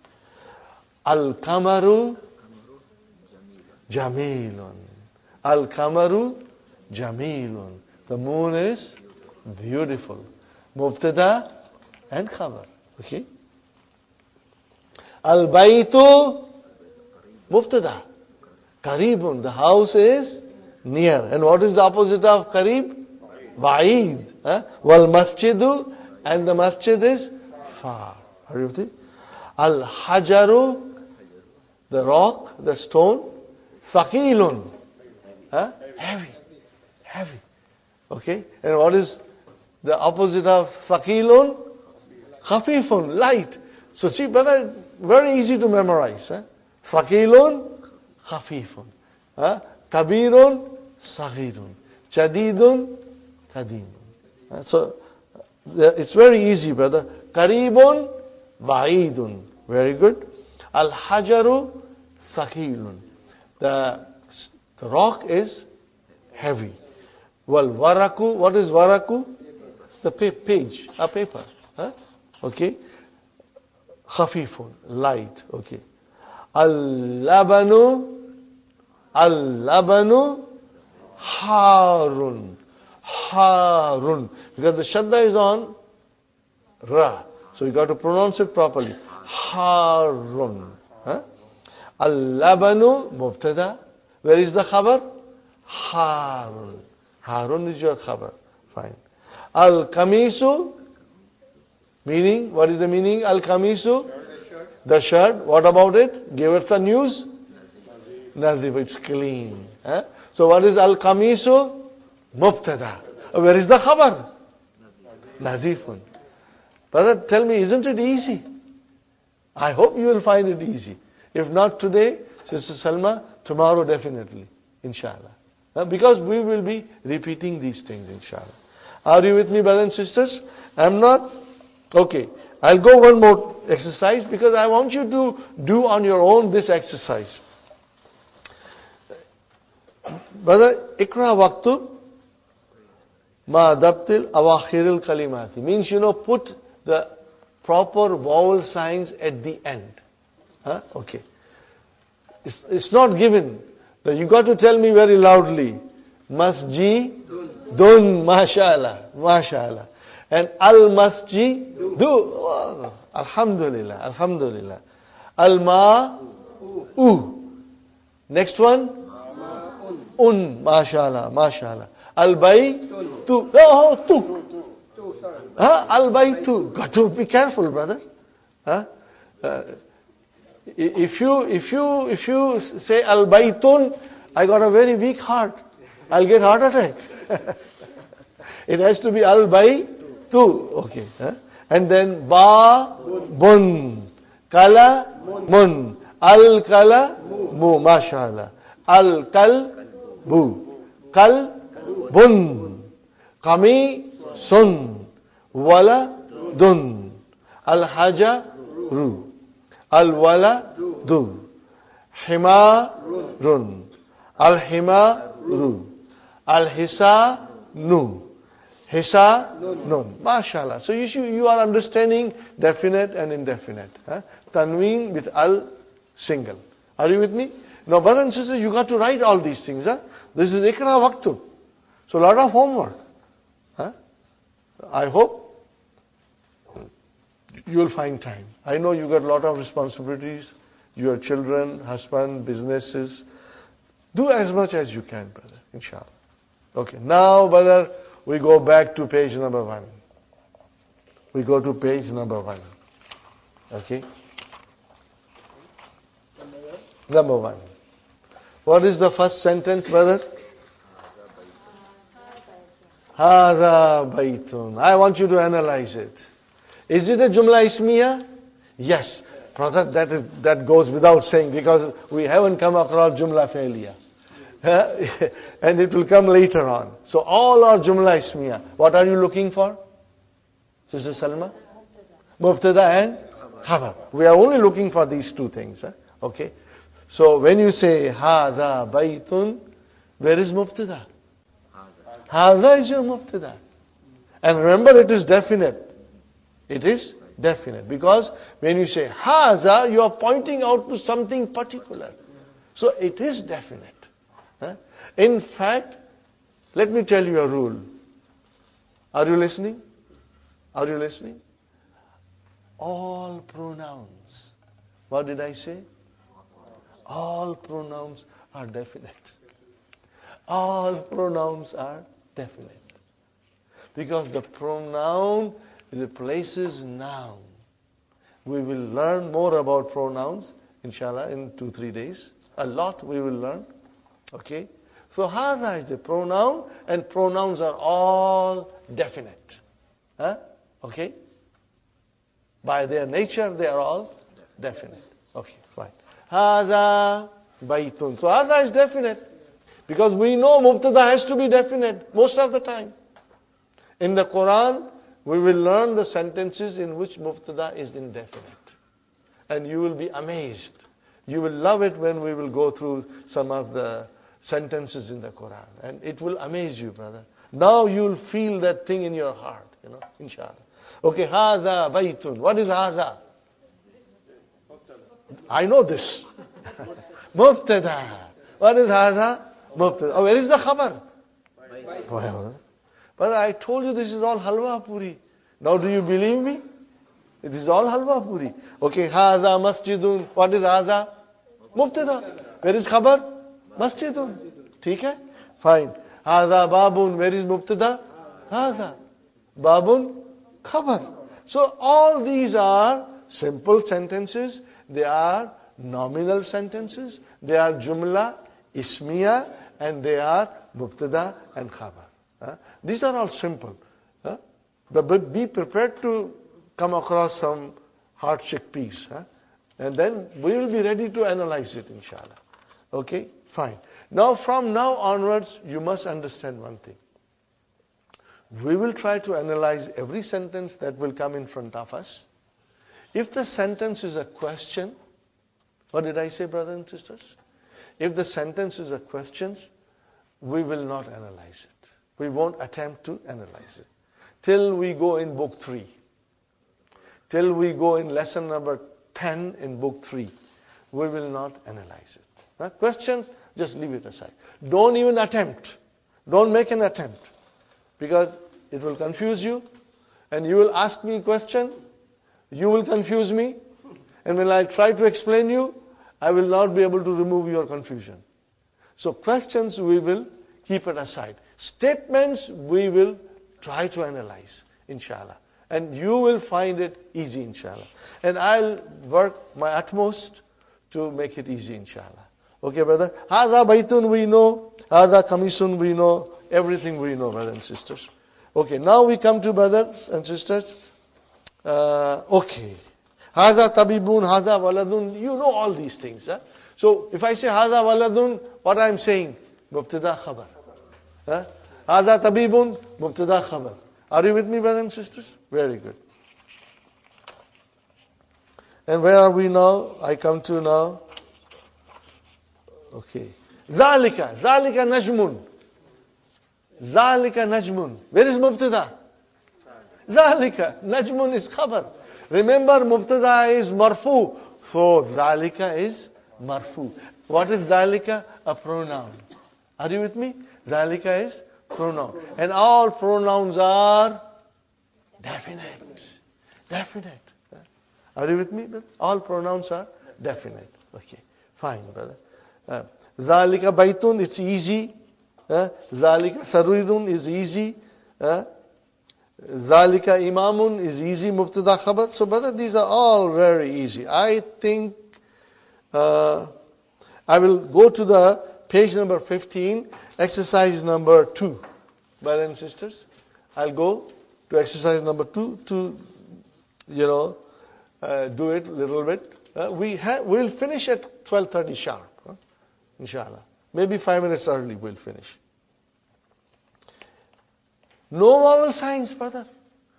Al-kamaru jamilun. Al-kamaru jamilun. The moon is beautiful. Mubtada and khabar. Okay. Al-baytu mubtada. Qaribun. The house is near. And what is the opposite of qarib? Ba'id. Wal masjidu. And the masjid is far. Are you with it? Al-hajaru. The rock, the stone. Thaqilun. Heavy. Heavy. Okay. And what is the opposite of thaqilun? Khafifun. Light. So see, brother, very easy to memorize. Thaqilun, khafifun. Kabirun, saghirun. Jadidun, kadimun. So it's very easy, brother. Qaribun, ba'idun. Very good. Al-hajaru, thaqilun. The rock is heavy. Well, waraku, what is waraku? The page, a paper. Okay. Khafifun, light. Okay. Al-labanu harun. Harun. Because the shadda is on ra. So you got to pronounce it properly. Harun. Al-labanu mubtada. Where is the khabar? Harun. Harun is your khabar. Fine. Al-kamisu. Meaning, what is the meaning? Al-kamisu? The shirt. What about it? Give us the news. Nazif. It's clean. So what is al-kamisu? Mubtada. Where is the khabar? Nazifun. Brother, tell me, isn't it easy? I hope you will find it easy. If not today, Sister Salma, tomorrow definitely. Inshallah. Because we will be repeating these things, inshallah. Are you with me, brothers and sisters? I'm not? Okay. I'll go one more exercise because I want you to do on your own this exercise. Brother, ikra waqtu ma dabtil awakhiril kalimati. Means, put the proper vowel signs at the end. Okay. It's not given. Now you got to tell me very loudly. Masjidun, mashallah, mashallah. And al-masjidu, oh, alhamdulillah, alhamdulillah. Al-ma'u. Next one? Mashallah, mashallah. Al-baytu, oh, tu. Al-baytu. Got to be careful, brother. If you say al-baytun, I got a very weak heart. I'll get heart attack. It has to be al-baytu. Okay. And then ba-bun. Kala-mun. Al-kala-mu. Mashallah. Al-kal-bu. Kal-bun. Kami-sun. Wala-dun. Al-haja-ru. Al-wala-du. Himarun. Al-himaru. Al-hisa-nu. Hisa-nun. MashaAllah. So you are understanding definite and indefinite. Tanween with al single. Are you with me? Now, brothers and sisters, you got to write all these things. Huh? This is Ikra Waktub. So, a lot of homework. Huh? I hope you will find time. I know you got a lot of responsibilities. Your children, husband, businesses. Do as much as you can, brother, inshallah. Okay, now, brother, we go back to page number 1. We go to page number 1. Okay? Number 1. What is the first sentence, brother? Hada baytun. I want you to analyze it. Is it a Jumla Ismiya? Yes. Brother, that goes without saying because we haven't come across Jumla Failure. And it will come later on. So all are Jumla Ismiya. What are you looking for? Sister Salma? Mubtada and Khabar. We are only looking for these two things. Okay. So when you say Hada Baytun, where is Mubtada? Hada is your Mubtada. And remember, it is definite. It is definite. Because when you say Haza, you are pointing out to something particular. So it is definite. In fact, let me tell you a rule. Are you listening? Are you listening? All pronouns. What did I say? All pronouns are definite. All pronouns are definite. Because the pronoun replaces noun. We will learn more about pronouns, inshallah, in 2-3 days. A lot we will learn. Okay? So, hada is the pronoun, and pronouns are all definite. Okay? By their nature, they are all definite. Okay, fine. Hada baytun. So, hada is definite. Because we know mubtada has to be definite most of the time. In the Quran, we will learn the sentences in which mubtada is indefinite. And you will be amazed. You will love it when we will go through some of the sentences in the Quran. And it will amaze you, brother. Now you will feel that thing in your heart, inshallah. Okay, hadha baytun. What is hadha? I know this. Mubtada. What is hadha? Mubtada. Oh, where is the khabar? But I told you this is all halwa puri. Now do you believe me? It is all halwa puri. Okay, hadha masjidun. What is hadha? Mubtada. Where is khabar? Masjidun. ठीक है? Fine. Hadha babun. Where is mubtada? Hadha. Babun khabar. So all these are simple sentences. They are nominal sentences. They are jumla, ismiya, and they are mubtada and khabar. These are all simple. But be prepared to come across some hard chickpeas. And then we will be ready to analyze it, inshallah. Okay, fine. Now, from now onwards, you must understand one thing. We will try to analyze every sentence that will come in front of us. If the sentence is a question, what did I say, brothers and sisters? If the sentence is a question, we will not analyze it. We won't attempt to analyze it. Till we go in book 3. Till we go in lesson number 10 in book 3. We will not analyze it. Questions, just leave it aside. Don't even attempt. Don't make an attempt. Because it will confuse you. And you will ask me a question. You will confuse me. And when I try to explain you, I will not be able to remove your confusion. So questions, we will keep it aside. Statements, we will try to analyze, inshallah. And you will find it easy, inshallah. And I'll work my utmost to make it easy, inshallah. Okay, brother? Hadha baytun we know. Hadha kamisun we know. Everything we know, brothers and sisters. Okay, now we come to brothers and sisters. Okay. Hadha tabibun, hadha waladun. You know all these things. So, if I say hadha waladun, what I'm saying? Mubtada khabar. Hadha tabibun, mubtada khabar. Are you with me, brothers and sisters? Very good. And where are we now? I come to now. Okay. Zalika. Zalika najmun. Zalika najmun. Where is mubtada? Zalika. Najmun is khabar. Remember, mubtada is marfu. So, zalika is Marfu. What is dhalika? A pronoun. Are you with me? Dhalika is pronoun. And all pronouns are definite. Definite. Are you with me? All pronouns are definite. Okay. Fine, brother. Dhalika baitun, it's easy. Dhalika sarirun is easy. Zalika imamun is easy, mubtada khabar. So brother, these are all very easy. I think I will go to the page number 15, exercise number 2. Brothers and sisters, I'll go to exercise number 2 to, do it a little bit. We'll finish at 12:30 sharp, inshallah. Maybe 5 minutes early we'll finish. No vowel signs, brother.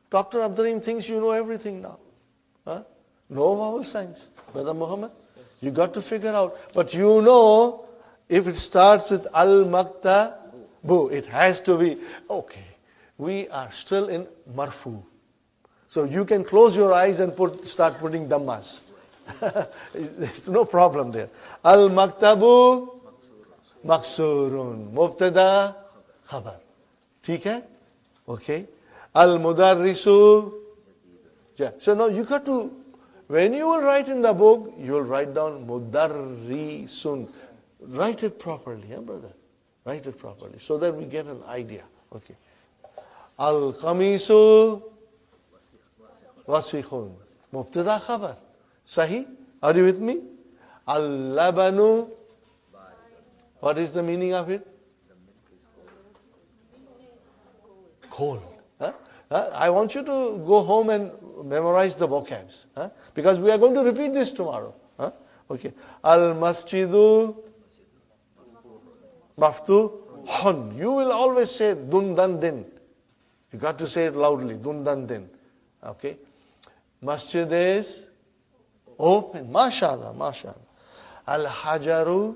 Dr. Abdurrahim thinks you know everything now. No vowel signs. Brother Muhammad, you got to figure out. But you know, if it starts with al-maktabu, it has to be, okay, we are still in marfu. So you can close your eyes and start putting dhammas. It's no problem there. Al-maktabu maksurun. Mubtada khabar. ठीक है? Okay. Al-mudarrisu. Yeah. So now you got to, when you will write in the book, you will write down mudarrisun. Write it properly, brother. Write it properly so that we get an idea. Okay. Al-qamisu wasikhun. Mubtada khabar. Sahi? Are you with me? Al-labanu. What is the meaning of it? Cold. I want you to go home and memorize the vocabs. Because we are going to repeat this tomorrow. Okay. Al-masjidu maftuhun. You will always say dun dan din. You got to say it loudly. Dun dan din. Okay. Masjid is open. MashaAllah. MashaAllah. Al-hajaru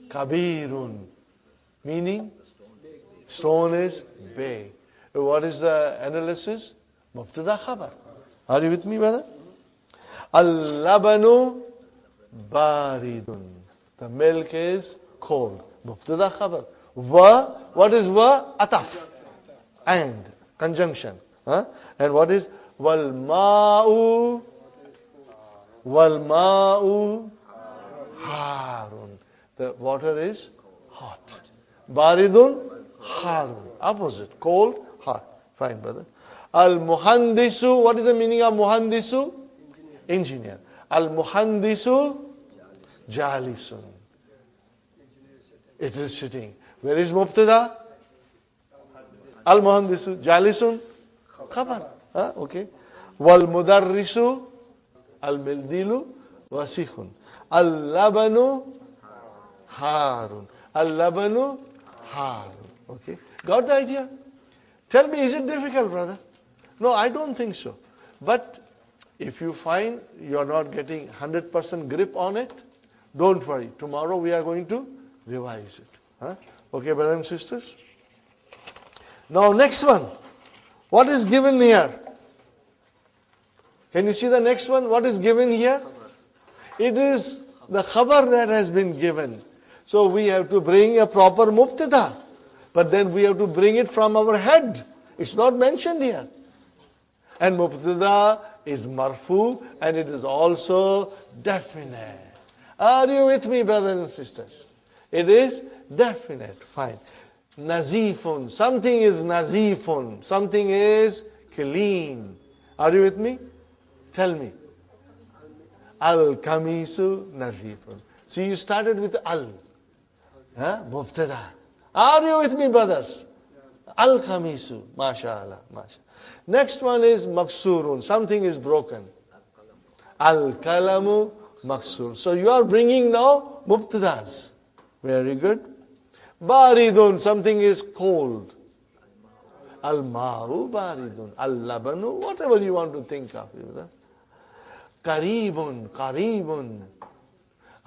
kabirun. Meaning? Stone is big. What is the analysis? Mubtada khabar. Are you with me, brother? Al-labanu baridun. The milk is cold. Mubtada khabar. Wa, what is wa? Ataf. And, conjunction. And what is wal ma'u? Wal ma'u harun. The water is hot. Baridun harun. Opposite. Cold, hot. Fine, brother. Al-muhandisu. What is the meaning of muhandisu? Engineer. Al-muhandisu jalisun. It is sitting. Where is mubtada? Al-muhandisu jalisun khabar. Okay. Wal-mudarrisu al-mildilu wasikhun. Al-labanu harun. Al-labanu harun. Okay. Got the idea? Tell me, is it difficult, brother? No, I don't think so. But if you find you are not getting 100% grip on it, don't worry. Tomorrow we are going to revise it. Okay, brothers and sisters? Now next one. What is given here? Can you see the next one? What is given here? It is the khabar that has been given. So we have to bring a proper mubtada. But then we have to bring it from our head. It's not mentioned here. And mubtada is marfu and it is also definite. Are you with me, brothers and sisters? It is definite. Fine. Nazifun. Something is nazifun. Something is clean. Are you with me? Tell me. Al-kamisu nazifun. So you started with al. Mubtada. Are you with me, brothers? Al-khamisu. MashaAllah. MashaAllah. Next one is maksurun. Something is broken. Al-kalamu maksur. So you are bringing now mubtadas. Very good. Baridun. Something is cold. Al-ma'u baridun. Al-labanu. Whatever you want to think of. Karibun. Karibun.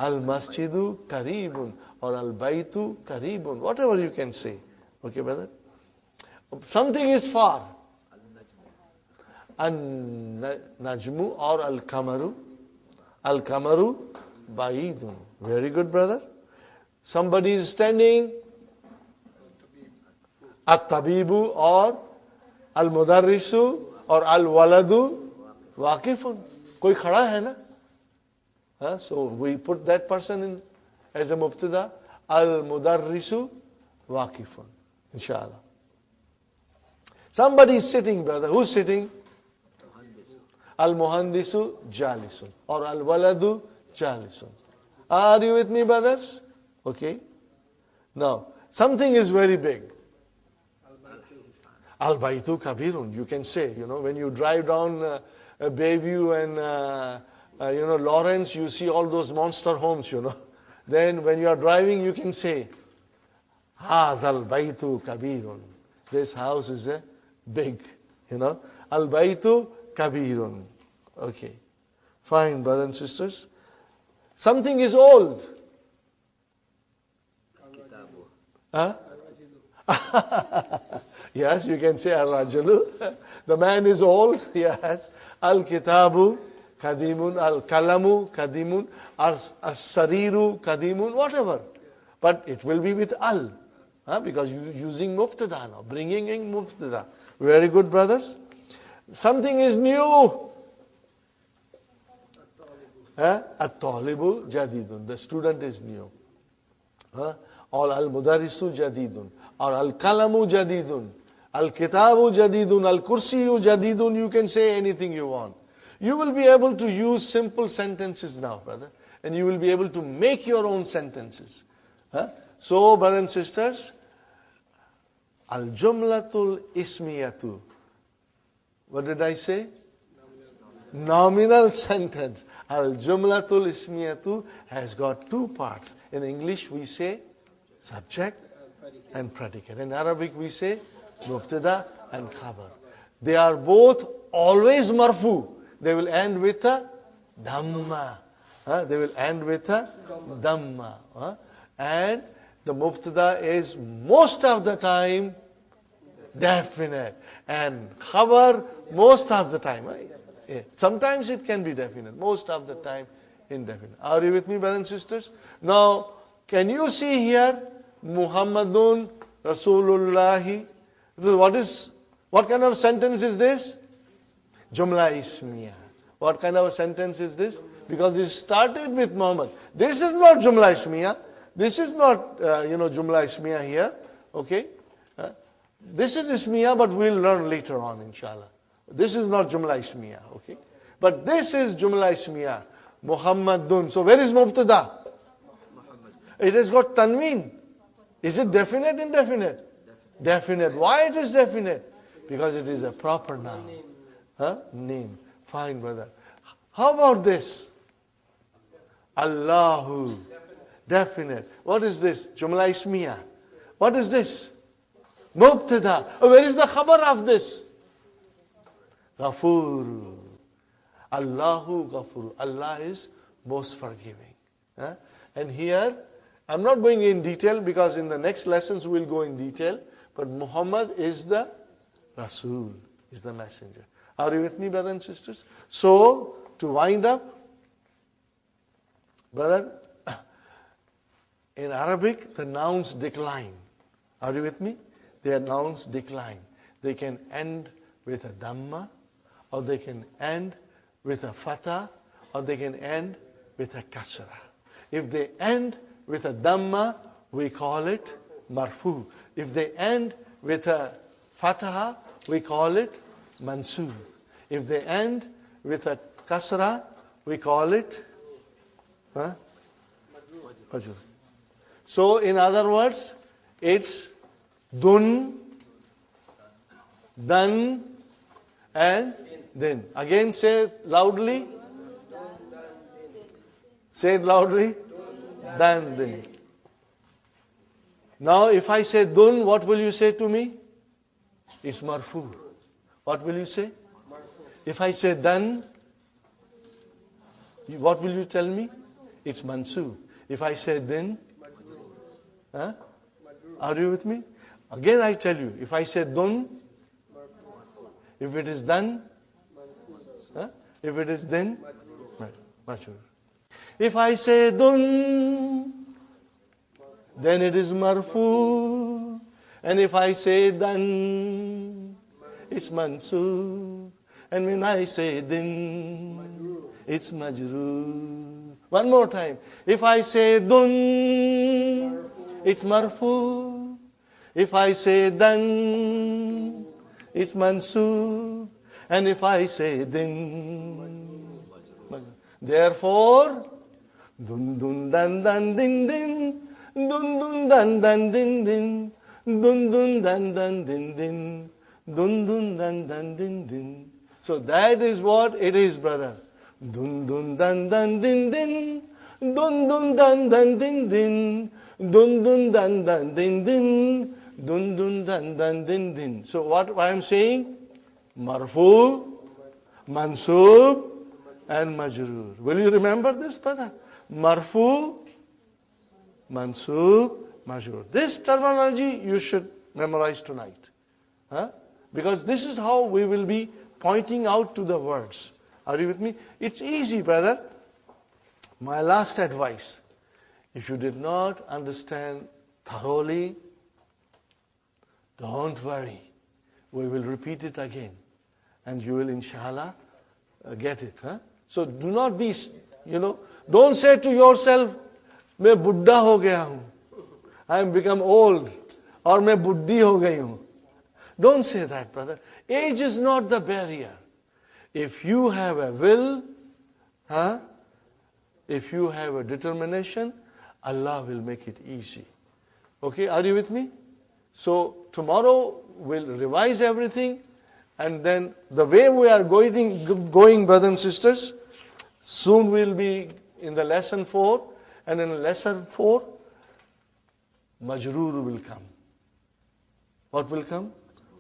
Al-masjidu karibun. Or al-baytu karibun. Whatever you can say. Okay, brother? Something is far. Al-najmu or al-kamaru. Al-kamaru ba'idun. Very good, brother. Somebody is standing. At-tabibu or al-mudarrisu or al-waladu waqifun. Koi khada hai na? So we put that person in as a mubtada. Al-mudarrisu waqifun. Inshallah. Somebody is sitting, brother. Who's sitting? Al-muhandisu jalisun or al-waladu jalisun. Are you with me, brothers? Okay. Now, something is very big. Al-baytu kabirun. You can say, when you drive down Bayview and, Lawrence, you see all those monster homes, Then when you are driving, you can say, Hazal baytu kabirun. This house is a big, Al-baytu kabirun. Okay. Fine, brothers and sisters. Something is old. Huh? Yes, you can say al-rajulu. The man is old. Yes. Al-kitabu kadimun, al-kalamu kadimun, as-sariru kadimun, whatever. But it will be with al. Because you're using muftada now, bringing in muftada. Very good, brothers. Something is new. At-talibu jadidun. The student is new. Or al-mudarrisu jadidun. Or al-kalamu jadidun. Al-kitabu jadidun. Al-kursiyu jadidun. You can say anything you want. You will be able to use simple sentences now, brother. And you will be able to make your own sentences. So, brothers and sisters, al-jumlatul ismiyatu. What did I say? Nominal sentence. Al-jumlatul ismiyatu has got two parts. In English we say subject and predicate. In Arabic we say mubtada and khabar. They are both always marfu. They will end with a dhamma. They will end with a dhamma. And the mubtada is most of the time definite. And khabar most of the time. Sometimes it can be definite. Most of the time indefinite. Are you with me, brothers and sisters? Now, can you see here Muhammadun Rasulullahi? What kind of sentence is this? Jumla ismiya. What kind of a sentence is this? Because it started with Muhammad. This is not Jumla ismiya. This is not, Jumla ismiya here. Okay? This is ismiya, but we'll learn later on, inshallah. This is not Jumla ismiya. Okay? But this is Jumla ismiya. Muhammadun. So where is Mubtada? It has got tanween. Is it definite, indefinite? Definite. Why it is definite? Because it is a proper noun. Name. Fine, brother. How about this? Allahu. Definite. What is this? Jumla ismiya. What is this? Mubtada. Where is the khabar of this? Ghafur. Allahu Ghafur. Allah is most forgiving. And here, I'm not going in detail because in the next lessons we'll go in detail. But Muhammad is the Rasul, is the messenger. Are you with me, brothers and sisters? So, to wind up, brother, in Arabic, the nouns decline. Are you with me? Their nouns decline. They can end with a dhamma, or they can end with a fatha, or they can end with a kasra. If they end with a dhamma, we call it marfu. If they end with a fatha, we call it mansub. If they end with a kasra, we call it majrur. So, in other words, it's dun, dan, and then. Again, say it loudly. Say it loudly. Dan, then. Now, if I say dun, what will you say to me? It's marfu. What will you say? If I say dan, what will you tell me? It's mansub. If I say then, are you with me? Again I tell you, if I say dun, if it is done, if it is then, majrur. If I say dun, then it is marfu. And if I say dan, it's mansub. And when I say din, it's majroor. One more time. If I say dun, it's marfu. If I say dan, it's mansub. And if I say din, therefore, dun dun dan dan din din, dun dun dan dan din din, dun dun dan dan din din, dun dun dan dan din din. So that is what it is, brother. Dun dun dan dan din din, dun dun dan dan din din, dun dun dan dan din din, dun dun dan dan din din. So what I am saying? Marfu, mansub, and majroor. Will you remember this, brother? Marfu, mansub, majroor. This terminology you should memorize tonight. Huh? Because this is how we will be pointing out to the words. Are you with me? It's easy, brother. My last advice, if you did not understand thoroughly, don't worry. We will repeat it again. And you will, inshallah, get it. Huh? So do not be, don't say to yourself, मैं बुड्ढा हो गया हूँ. I have become old. Or मैं बुड्ढी हो गई हूँ. Don't say that, brother. Age is not the barrier. If you have a will, if you have a determination, Allah will make it easy. Okay, are you with me? So tomorrow we'll revise everything, and then the way we are going, brothers and sisters, soon we'll be in the lesson 4, and in lesson 4, majroor will come. What will come?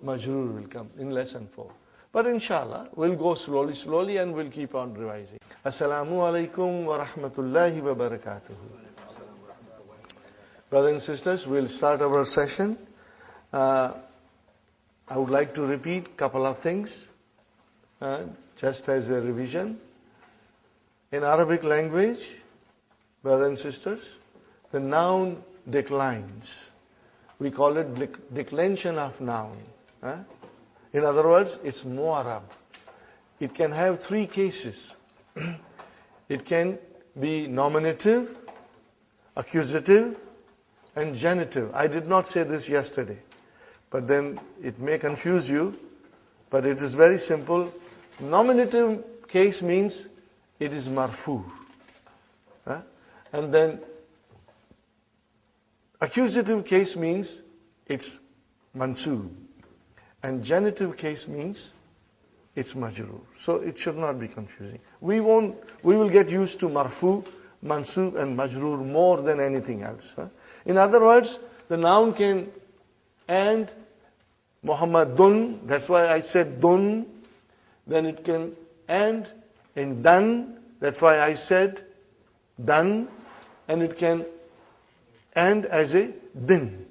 Majroor will come in lesson 4. But inshallah, we'll go slowly, and we'll keep on revising. Assalamu alaikum wa rahmatullahi wa barakatuh. Brothers and sisters, we'll start our session. I would like to repeat a couple of things, just as a revision. In Arabic language, brothers and sisters, the noun declines. We call it declension of noun. In other words, it's mu'arab. It can have 3 cases. It can be nominative, accusative, and genitive. I did not say this yesterday, but then it may confuse you, but it is very simple. Nominative case means it is marfu. And then accusative case means it's mansub. And genitive case means it's majroor. So it should not be confusing. We will get used to marfu, mansub, and majroor more than anything else. In other words, the noun can end Muhammadun, that's why I said dun. Then it can end in dan, that's why I said dan. And it can end as a din.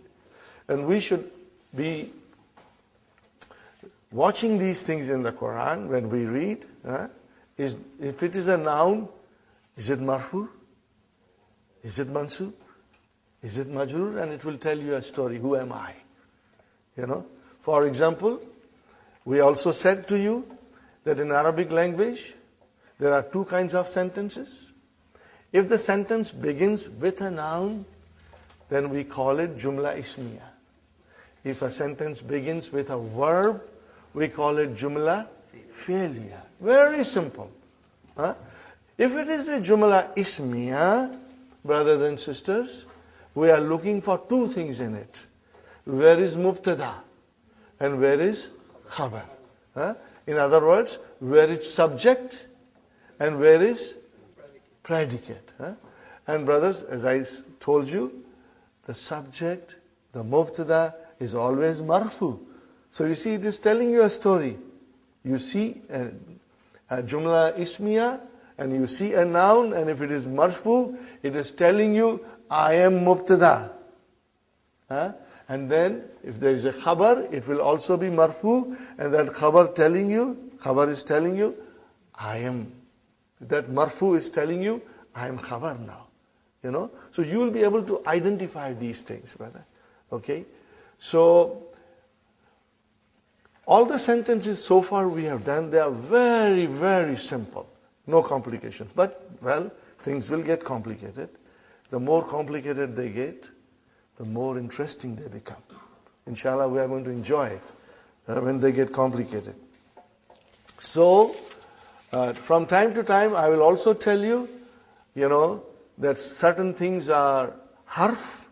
And we should be watching these things in the Quran when we read. If it is a noun, is it marfu? Is it mansub? Is it majroor? And it will tell you a story. Who am I? For example, we also said to you that in Arabic language, there are 2 kinds of sentences. If the sentence begins with a noun, then we call it jumla ismiya. If a sentence begins with a verb, we call it jumla fi'liya. Very simple. If it is a jumla ismiya, brothers and sisters, we are looking for 2 things in it. Where is mubtada and where is khabar? In other words, where is subject and where is predicate. And brothers, as I told you, the subject, the mubtada, is always marfu. So you see, it is telling you a story. You see a jumla ismiya, and you see a noun, and if it is marfu, it is telling you, I am mubtada. And then, if there is a khabar, it will also be marfu, and that khabar is telling you, I am. That marfu is telling you, I am khabar now. So you will be able to identify these things, brother. Okay? So, all the sentences so far we have done, they are very, very simple. No complications. But, well, things will get complicated. The more complicated they get, the more interesting they become. Inshallah, we are going to enjoy it when they get complicated. So, from time to time, I will also tell you, that certain things are harf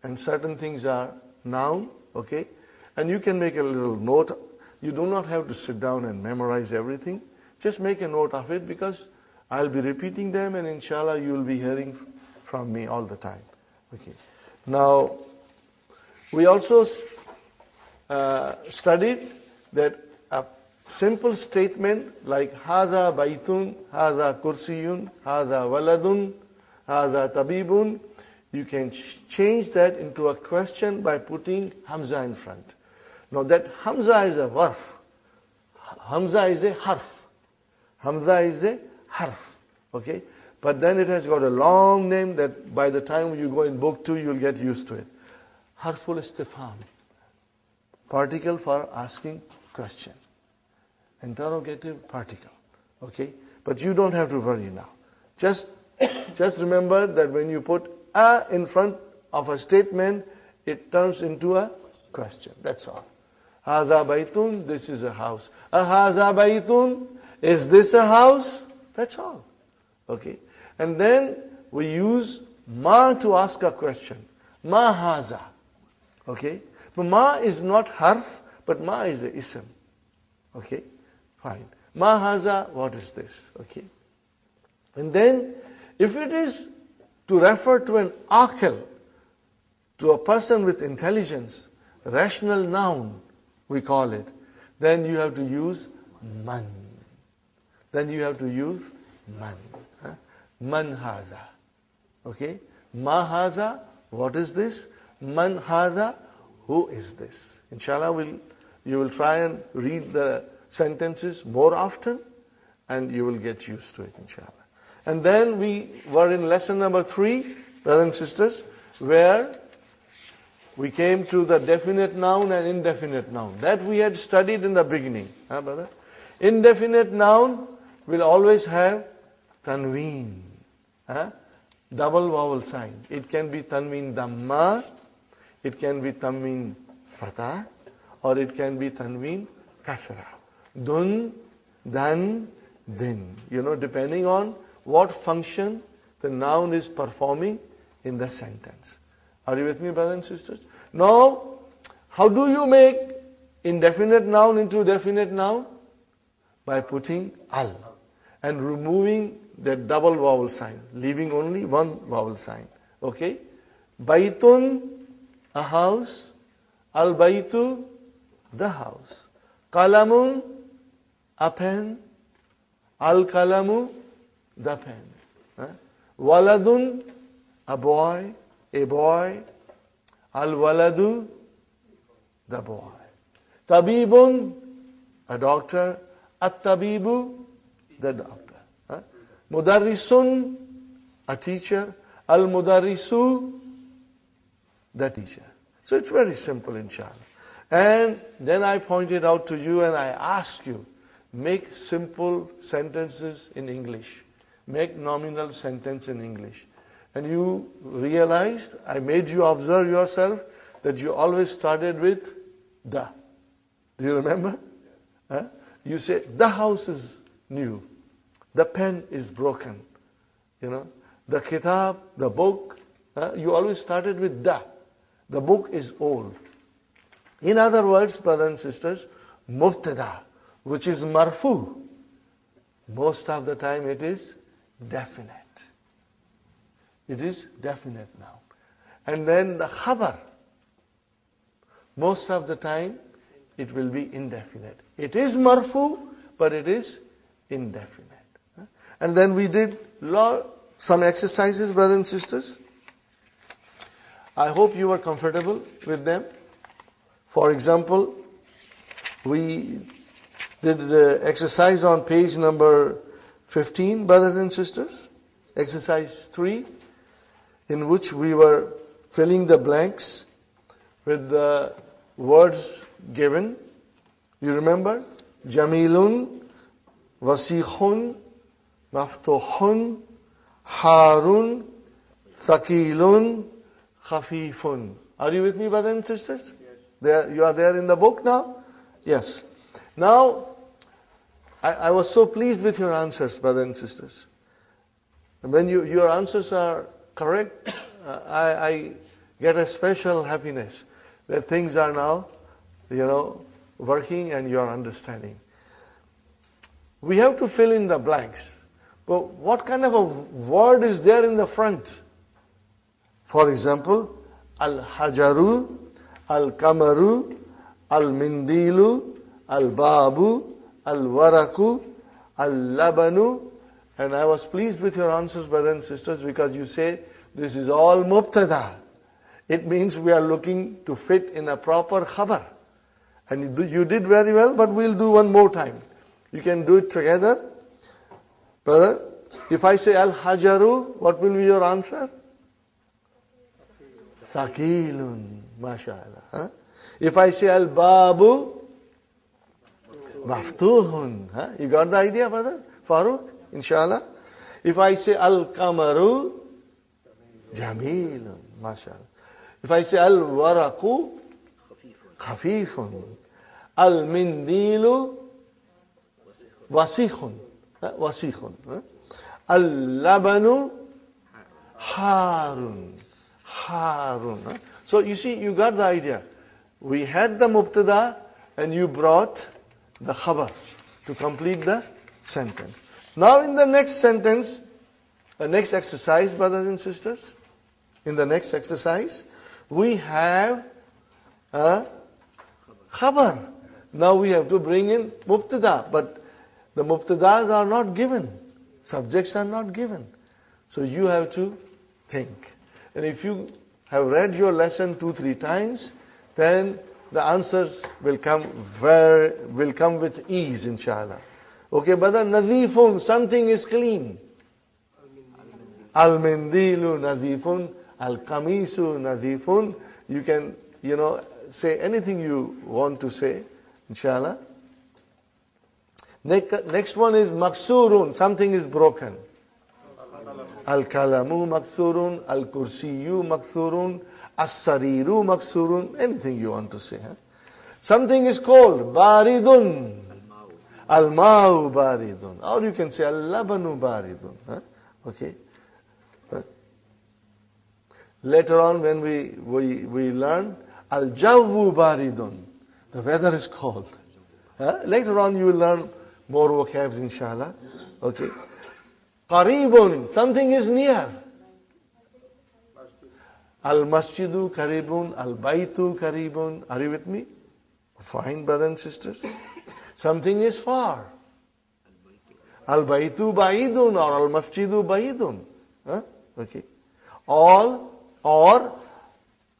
and certain things are noun, okay? And you can make a little note. You do not have to sit down and memorize everything. Just make a note of it because I'll be repeating them and inshallah you will be hearing from me all the time. Okay. Now, we also studied that a simple statement like Hada Baitun, Hada Kursiyun, Hada Waladun, Hada Tabibun, you can change that into a question by putting Hamza in front. Now that Hamza is a warf. Hamza is a harf. Hamza is a harf. Okay? But then it has got a long name that by the time you go in book 2, you'll get used to it. Harful istifham. Particle for asking question. Interrogative particle. Okay? But you don't have to worry now. Just remember that when you put a in front of a statement, it turns into a question. That's all. Haza baitun, this is a house. Haza baitun, is this a house? That's all. Okay. And then we use ma to ask a question. Ma haza. Okay. But ma is not harf, but ma is the ism. Okay. Fine. Ma haza, what is this? Okay. And then, if it is to refer to an aqil, to a person with intelligence, rational noun, we call it, then you have to use man. Then you have to use man. Man haza. Okay? Ma haza, what is this? Man haza, who is this? Inshallah, you will try and read the sentences more often and you will get used to it, inshallah. And then we were in lesson number 3, brothers and sisters, where we came to the definite noun and indefinite noun. That we had studied in the beginning. Brother? Indefinite noun will always have tanween. Double vowel sign. It can be tanween damma, it can be tanween fatah, or it can be tanween kasra. Dun, dan, din. Depending on what function the noun is performing in the sentence. Are you with me, brothers and sisters? Now, how do you make indefinite noun into definite noun? By putting al and removing that double vowel sign, leaving only one vowel sign. Okay? Baitun, a house. Al baitu, the house. Qalamun, a pen. Al kalamu, the pen. Waladun, a boy. Al waladu, the boy. Tabibun, a doctor. At tabibu, the doctor. Mudarrisun, a teacher. Al mudarrisu, the teacher. So it's very simple, inshallah. And then I pointed out to you and I asked you, make simple sentences in English. Make nominal sentence in English. And you realized, I made you observe yourself, that you always started with the. Do you remember? You say, the house is new. The pen is broken. The kitab, the book, you always started with the. The book is old. In other words, brothers and sisters, mubtada, which is marfu, most of the time it is definite. It is definite now. And then the khabar, most of the time it will be indefinite. It is marfu, but it is indefinite. And then we did some exercises, brothers and sisters. I hope you were comfortable with them. For example, we did the exercise on page number 15, brothers and sisters. exercise 3, in which we were filling the blanks with the words given. You remember? Jamilun, Wasikhun, Maftuhun, Harun, Thakilun, Khafifun. Are you with me, brothers and sisters? Yes. There, you are there in the book now? Yes. Now, I was so pleased with your answers, brothers and sisters. And when your answers are correct, I get a special happiness that things are now, working and you are understanding. We have to fill in the blanks. But what kind of a word is there in the front? For example, Al-Hajaru, Al-Kamaru, Al-Mindilu, Al-Babu, Al-Waraku, Al-Labanu. And I was pleased with your answers, brothers and sisters, because you say this is all mubtada. It means we are looking to fit in a proper khabar. And you did very well, but we'll do one more time. You can do it together. Brother, if I say Al-Hajaru, what will be your answer? Thaqilun, mashallah. Huh? If I say Al-Babu, Maftuhun. Huh? You got the idea, brother? Farooq, inshallah. If I say Al-Kamaru, Jamilun, mashallah. If I say Al-Waraku, Khafifun. Al-Mindilu, Wasikhun. Wasikhun. Al-Labanu, Harun. Harun. So you see, you got the idea. We had the mubtada and you brought the khabar to complete the sentence. Now in the next sentence, the next exercise, brothers and sisters, in the next exercise, we have a khabar. Now we have to bring in mubtada, but the mubtadas are not given. Subjects are not given. So you have to think. And if you have read your lesson 2-3 times, then the answers will come with ease, inshallah. Okay, brother, nadifun, something is clean. Al-mindilu nadifun, al-kamisu nadifun. You can, say anything you want to say, inshallah. Next one is maksurun, something is broken. Al-kalamu maksurun, al-kursiyu maksurun, as-sariru maksurun, anything you want to say. Huh? Something is cold, baridun, al-ma'u baridun. Or you can say al-labanu baridun. Huh? Okay. Later on when we learn, al-jawwu baridun, the weather is cold. Huh? Later on you will learn more vocabs, inshallah. Okay. Qaribun, something is near. Al-masjidu qaribun, al-baytu qaribun. Are you with me? Fine, brothers and sisters. Something is far. Al-baytu ba'idun or al-masjidu ba'idun. Huh? Okay. Or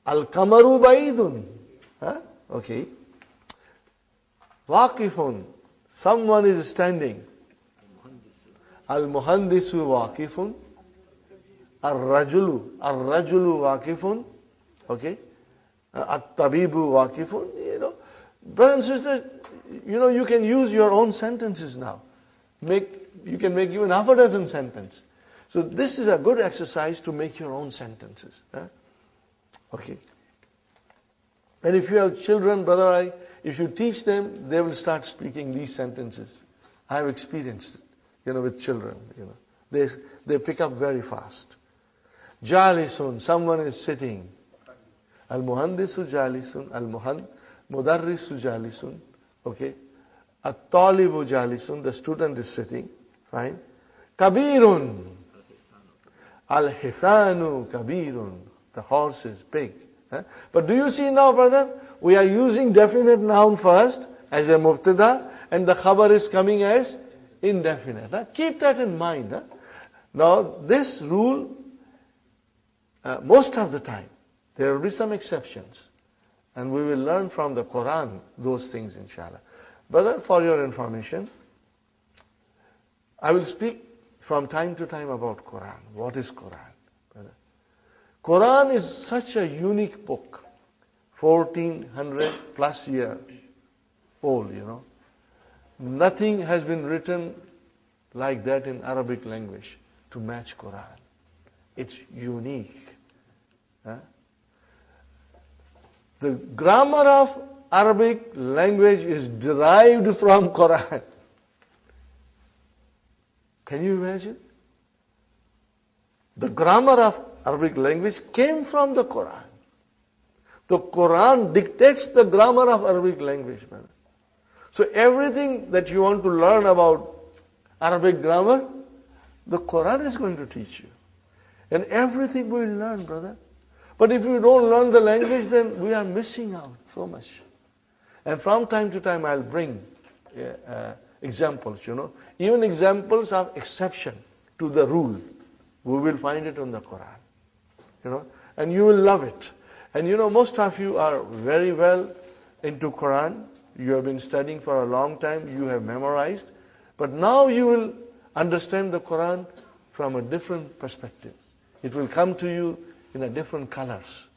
al-kamaru ba'idun. Huh? Okay. Waqifun, someone is standing. Al-muhandisu waqifun. Ar-rajulu waqifun. Okay. At-tabibu waqifun. Brothers and sisters, you can use your own sentences now. You can make even half a dozen sentences. So this is a good exercise to make your own sentences. Huh? Okay. And if you have children, brother, if you teach them, they will start speaking these sentences. I have experienced it, with children. They pick up very fast. Jalisun, someone is sitting. Al-muhandisu jalisun, al-mudarrisu jalisun. Okay. At-talibu jalisun, the student is sitting. Fine. Kabirun. Al-hisanu kabirun. The horse is big. Huh? But do you see now, brother? We are using definite noun first as a mubtada, and the khabar is coming as indefinite. Huh? Keep that in mind. Huh? Now, this rule, most of the time, there will be some exceptions. And we will learn from the Quran those things, inshallah. Brother, for your information, I will speak from time to time about Quran. What is Quran, brother? Quran is such a unique book, 1400 plus year old, Nothing has been written like that in Arabic language to match Quran. It's unique. The grammar of Arabic language is derived from Quran. Can you imagine? The grammar of Arabic language came from the Quran. The Quran dictates the grammar of Arabic language, brother. So everything that you want to learn about Arabic grammar, the Quran is going to teach you. And everything we will learn, brother. But if we don't learn the language, then we are missing out so much. And from time to time, I'll bring examples, Even examples of exception to the rule. We will find it in the Quran, And you will love it. And most of you are very well into Quran. You have been studying for a long time. You have memorized. But now you will understand the Quran from a different perspective. It will come to you in a different colors,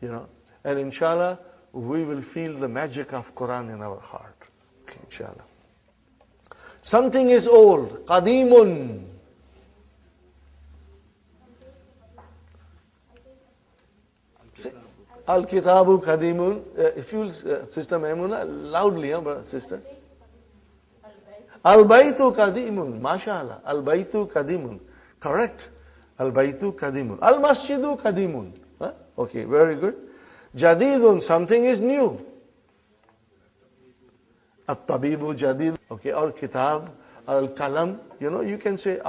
And inshallah, we will feel the magic of Quran in our heart. Okay, inshallah. Something is old. Qadimun. Al-Kitabu Qadimun. If you, Sister Maimuna, loudly, sister. Al-Baytu Qadimun. MashaAllah. Al-Baytu Qadimun. Correct. Al-Baytu Qadimun. Al-Masjidu Qadimun. Okay, very good. Jadidun. Something is new. At-Tabibu Jadid. Okay, or Kitab. Al-Kalam. You can say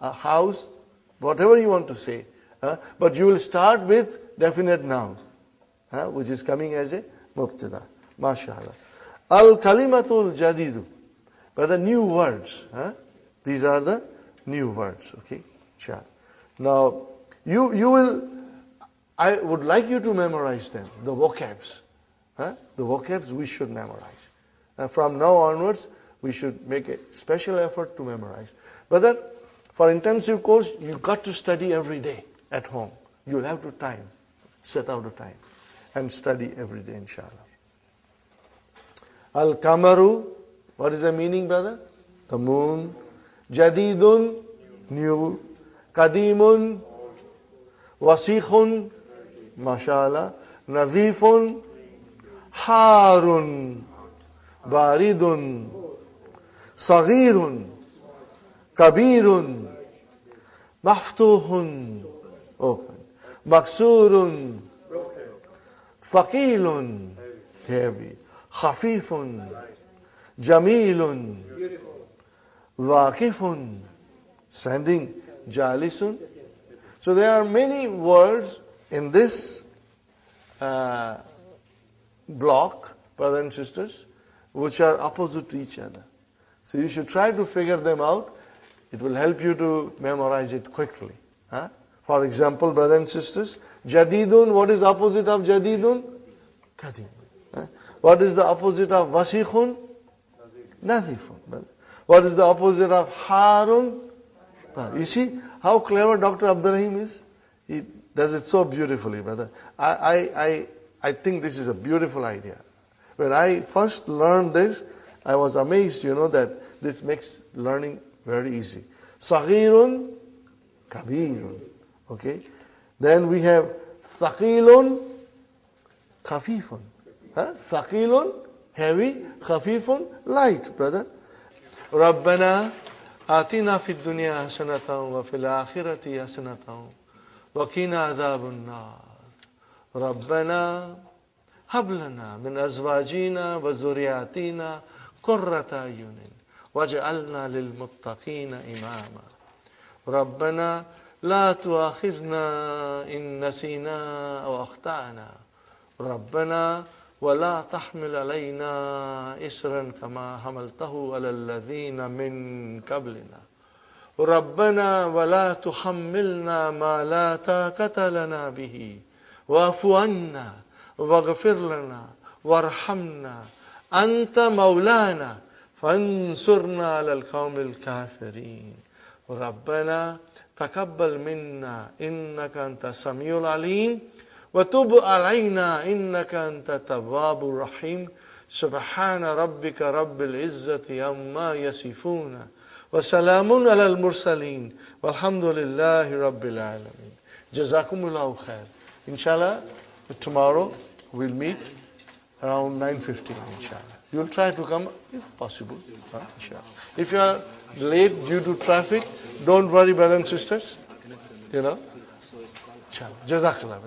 a house. Whatever you want to say. But you will start with definite noun. Which is coming as a mubtada. MashaAllah. Al-Kalimatul Jadidu. But the new words. These are the new words. Okay. Inshallah. Now, you will, I would like you to memorize them. The vocabs. The vocabs we should memorize. From now onwards, we should make a special effort to memorize. But that, for intensive course, you got to study every day at home. You'll have to set out the time. And study every day, inshallah. Al-Kamaru, what is the meaning, brother? The moon. Jadidun, new. Qadimun, Wasikhun, mashallah. Nadhifun, Harun, Baridun, Saghirun, Kabirun, Maftuhun, open. Maksurun, Faqilun, heavy. Khafifun, Jamilun, Waqifun, standing. Jalisun. So there are many words in this block, brothers and sisters, which are opposite to each other. So you should try to figure them out. It will help you to memorize it quickly. For example, brothers and sisters, Jadidun, what is the opposite of Jadidun? Qadim. What is the opposite of Wasikhun? Nazifun. What is the opposite of Harun? You see how clever Dr. Abdurrahim is? He does it so beautifully, brother. I think this is a beautiful idea. When I first learned this, I was amazed, that this makes learning very easy. Saghirun, Kabirun. Okay? Then we have Thaqilun, Khafifun. Thaqilun, heavy, Khafifun, light, brother. Rabbana آتنا في الدنيا حسنة وفي الآخرة حسنة وقنا عذاب النار ربنا هب لنا من أزواجنا وذرياتنا قرة أعين واجعلنا للمتقين إماما ربنا لا تؤاخذنا إن نسينا أو أخطأنا ربنا ولا تحمل علينا إسرا كما حملته على الذين من قبلنا ربنا ولا تحملنا ما لا طاقة لنا به واعف عنا واغفر لنا وارحمنا أنت مولانا فانصرنا على القوم الكافرين ربنا تقبل منا إنك أنت السميع العليم وتب علينا إنك أنت التواب الرحيم سبحان ربك رب العزة عما يصفون وسلام على المرسلين والحمد لله رب العالمين. Jazakumullahu khair. Inshallah, tomorrow we'll meet around 9:15, inshallah. You'll try to come if possible, inshallah. If you are late due to traffic, don't worry, brothers and sisters. You know? Inshallah. Jazakallah.